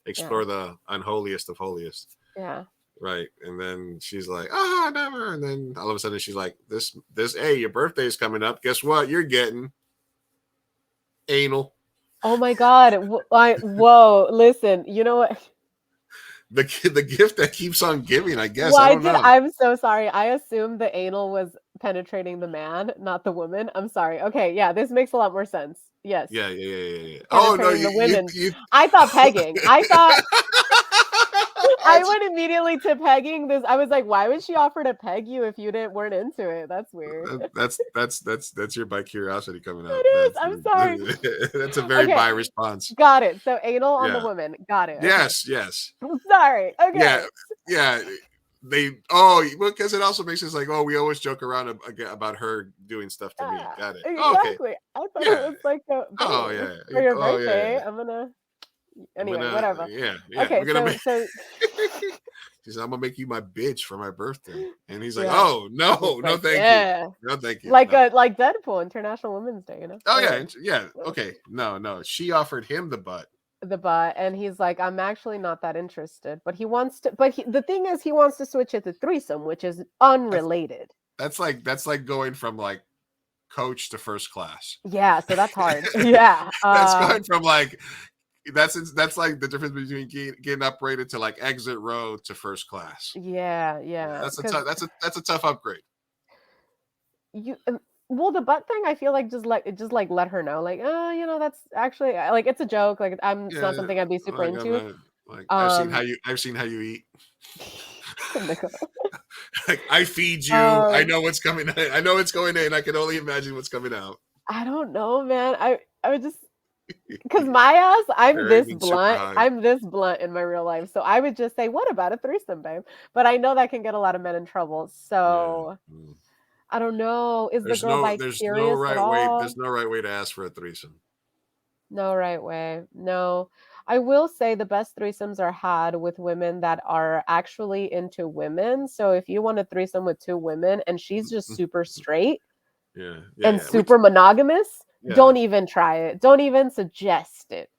explore the unholiest of holiest? Yeah. Right. And then she's like, oh, never. And then all of a sudden she's like, hey, your birthday is coming up. Guess what? You're getting anal. Oh my God. Whoa, listen, you know what? The gift that keeps on giving, I guess. I don't know. I'm so sorry. I assumed the anal was penetrating the man, not the woman. I'm sorry. Okay, yeah, this makes a lot more sense. Yes. Yeah. Oh no, the women. I thought pegging. I went immediately to pegging. I was like, why would she offer to peg you if you weren't into it? That's weird. That's your bi curiosity coming out. It is. I'm sorry. That's a very bi response. Got it. So anal on the woman. Got it. Yes. I'm sorry. Okay. Yeah. yeah, because it also makes it like, oh, we always joke around about her doing stuff to me. Got it. Exactly. I thought it was like a Oh yeah. for your Oh birthday. yeah. I'm gonna I'm anyway, gonna, whatever. Yeah. Okay, We're gonna make. so She said, "I'm gonna make you my bitch for my birthday," and he's like, yeah. "Oh no, It's no, like, thank yeah. you, no, thank you." Like No. like Deadpool, International Women's Day, you know? Oh yeah, yeah. Okay, no. She offered him the butt. The butt, and he's like, I'm actually not that interested, but he wants to. But the thing is, he wants to switch it to threesome, which is unrelated. That's like going from like coach to first class. Yeah, so that's hard. Yeah, that's going from like that's like the difference between getting upgraded to like exit row to first class. Yeah. That's a tough upgrade. Well, the butt thing, I feel like just let her know, like, you know, that's actually like it's a joke. Like it's not something I'd be super into. I've seen how you eat. Like I feed you. I know what's coming. I know it's going in. I can only imagine what's coming out. I don't know, man. I would just because my ass, I'm this blunt in my real life. So I would just say, what about a threesome, babe? But I know that can get a lot of men in trouble. So. Yeah. I don't know. Is the girl there's curious no right at all? way. There's no right way to ask for a threesome. No right way. No. I will say the best threesomes are had with women that are actually into women. So if you want a threesome with 2 women and she's just super straight and super monogamous, don't even try it. Don't even suggest it.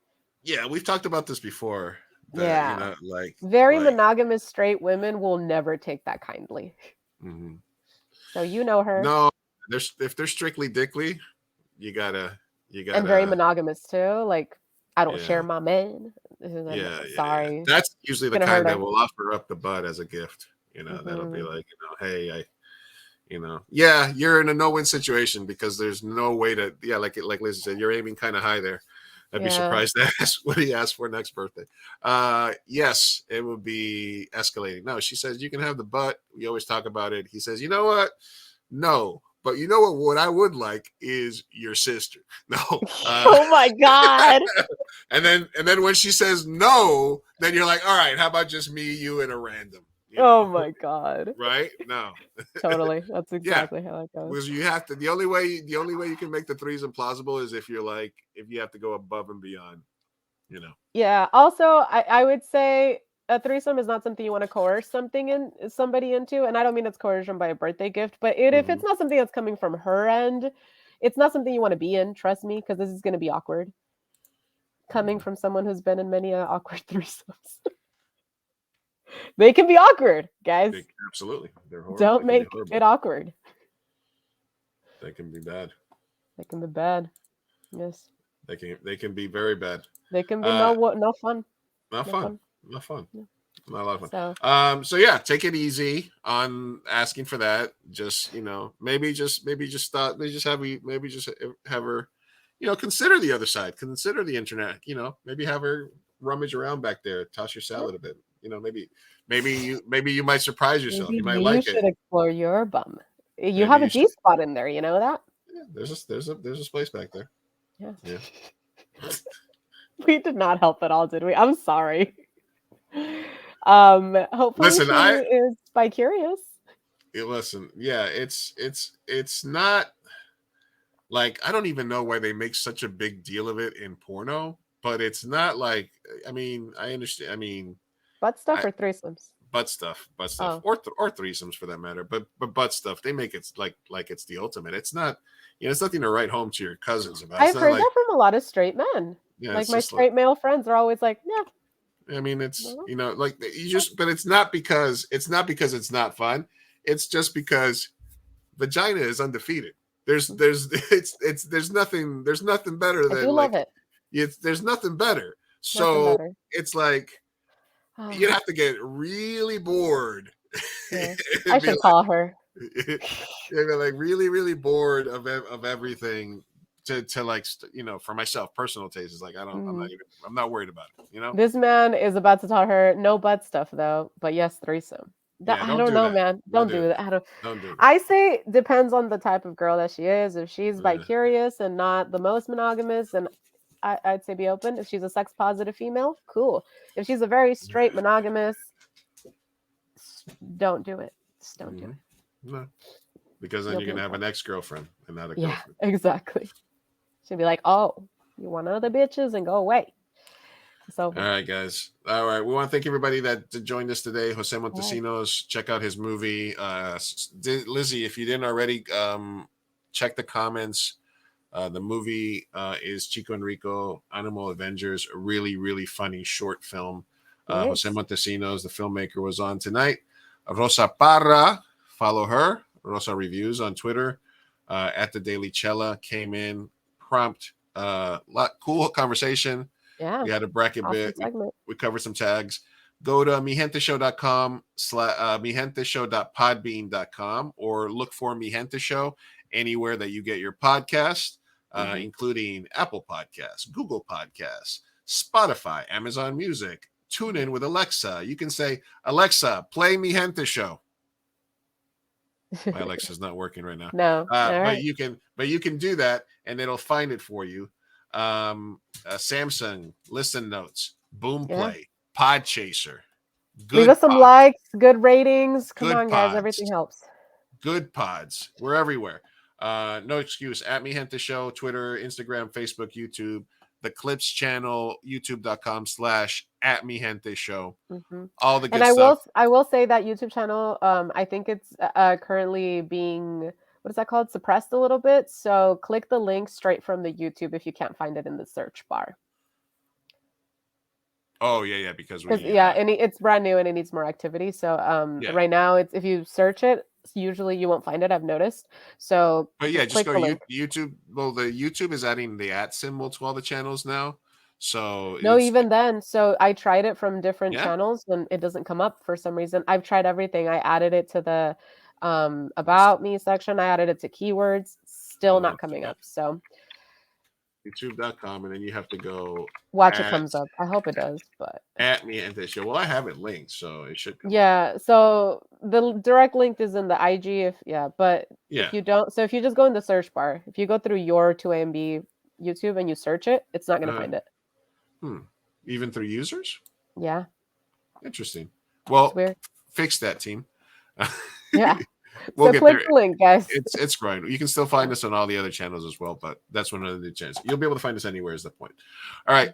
Yeah, we've talked about this before. That, you know, like very monogamous straight women will never take that kindly. Mm-hmm. So you know her. No, if they're strictly dickly, you gotta and very monogamous too. Like I don't share my man. Sorry. Yeah. That's usually the kind that will offer up the butt as a gift. You know, that'll be like, hey, you're in a no-win situation because there's no way to, like Lizzie said, you're aiming kind of high there. I'd be surprised to ask what he asked for next birthday. Yes, it would be escalating. No, she says you can have the butt. We always talk about it. He says, you know what? No, but you know what? What I would like is your sister. No. Oh my God. and then when she says no, then you're like, all right, how about just me, you, and a random? Oh my God. Right? No. Totally. That's exactly how it goes. Because you have to, the only way you can make the threesome plausible is if you have to go above and beyond, you know. Yeah. Also, I would say a threesome is not something you want to coerce somebody into. And I don't mean it's coercion by a birthday gift, but if it's not something that's coming from her end, it's not something you want to be in, trust me, because this is going to be awkward. Coming from someone who's been in many awkward threesomes. They can be awkward, guys. Absolutely. They're horrible. Don't make it awkward. They can be bad. They can be bad. Yes. They can be very bad. They can be no fun. Not fun. Not fun. No. Not a lot of fun. So yeah, take it easy on asking for that. Just, maybe just have her, consider the other side, consider the internet, maybe have her rummage around back there, toss your salad a bit. Maybe you might surprise yourself. You might like it. You should explore your bum. You have a G spot in there. You know that? Yeah, there's a space back there. Yeah. We did not help at all, did we? I'm sorry. Hopefully, she is bi-curious. Listen, yeah, it's not like, I don't even know why they make such a big deal of it in porno, but it's not like, I understand. Butt stuff or threesomes? Butt stuff, or threesomes for that matter. But butt stuff, they make it like it's the ultimate. It's not, it's nothing to write home to your cousins about. I've heard that from a lot of straight men. Yeah, like my straight male friends are always like, yeah. I mean, it's but it's not because it's not fun. It's just because vagina is undefeated. There's nothing better than, I do love it. There's nothing better. So it's like, you'd have to get really bored. Yeah. I should call her. Like really, really bored of everything to like, for myself, personal taste is like, I'm not worried about it. This man is about to tell her no butt stuff though, but yes, threesome. I don't know, man. Don't do that. Don't do it. I say depends on the type of girl that she is. If she's bi-curious and not the most monogamous, then I'd say be open. If she's a sex positive female, cool. If she's a very straight monogamous, don't do it. Just don't do it. No, because then you're gonna have an ex-girlfriend and not a girlfriend. Exactly. She'd be like, "Oh, you want other bitches and go away." So all right, guys. All right, we want to thank everybody that joined us today. Jose Montesinos, check out his movie. Lizzie, if you didn't already, check the comments. The movie is Chico and Rico, Animal Avengers, a really, really funny short film. Jose Montesinos, the filmmaker, was on tonight. Rosa Parra, follow her. Rosa Reviews on Twitter. At the Daily Cella, came in prompt. Cool conversation. Yeah. We had a bracket bit. We covered some tags. Go to migenteshow.com, migenteshow.podbean.com, or look for Mi Gente Show anywhere that you get your podcast, including Apple Podcasts, Google Podcasts, Spotify, Amazon Music. Tune in with Alexa. You can say, Alexa, play Mi Gente Show. My Alexa's not working right now. No. But you can do that and it'll find it for you. Samsung, Listen Notes, Boomplay, Podchaser. Leave us some likes, good ratings. Come on, guys. Everything helps. Good pods. We're everywhere. No excuse. At Mi Gente Show, Twitter, Instagram, Facebook, YouTube. The Clips channel, youtube.com/at Mi Gente Show. All the good stuff. I will say that YouTube channel, I think it's currently being, what is that called? Suppressed a little bit. So click the link straight from the YouTube if you can't find it in the search bar. Oh, yeah, because and it's brand new and it needs more activity. So right now, it's if you search it, usually you won't find it. I've noticed. So, but yeah, just go YouTube. Well, the YouTube is adding the @ symbol to all the channels now. So no, even then. So I tried it from different channels and it doesn't come up for some reason. I've tried everything. I added it to the About Me section. I added it to keywords. Still not coming up. So youtube.com, and then you have to go watch it comes up. I hope it does, but at Mi Gente Show. Well, I have it linked, so it should come up. So the direct link is in the IG if you don't, so if you just go in the search bar, if you go through your 2AMB YouTube and you search it, it's not going to find it. Even through users? Yeah. Interesting. Well, fix that, team. Yeah. We'll get click the link, guys. It's growing. You can still find us on all the other channels as well, but that's one of the channels. You'll be able to find us anywhere is the point. All right.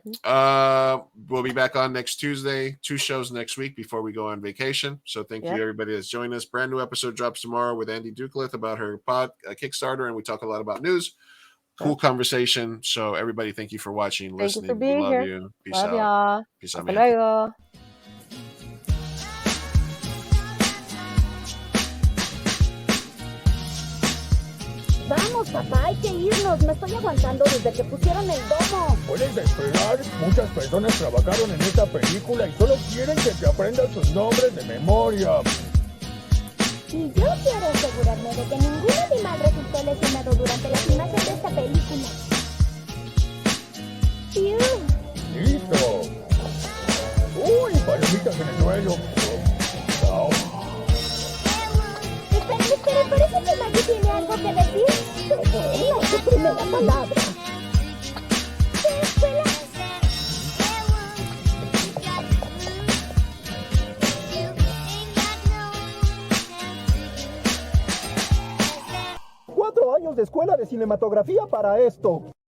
We'll be back on next Tuesday. 2 shows next week before we go on vacation. So thank you everybody that's joined us. Brand new episode drops tomorrow with Andy Dukleth about her Kickstarter, and we talk a lot about news. Cool conversation. So everybody, thank you for watching, listening. Thank you for being here. You. Peace Love out. Y'all. Peace out. Hasta luego. Vamos, papá, hay que irnos. Me estoy aguantando desde que pusieron el domo. Puedes esperar. Muchas personas trabajaron en esta película y solo quieren que te aprendas sus nombres de memoria. Y yo quiero asegurarme de que ningún animal resultó lesionado durante la filmación de esta película. ¡Listo! ¡Uy, palomitas en el suelo! Espera, parece que Maggie tiene algo que decir. Es su primera palabra. ¿Qué escuela? ¡4 años de escuela de cinematografía para esto!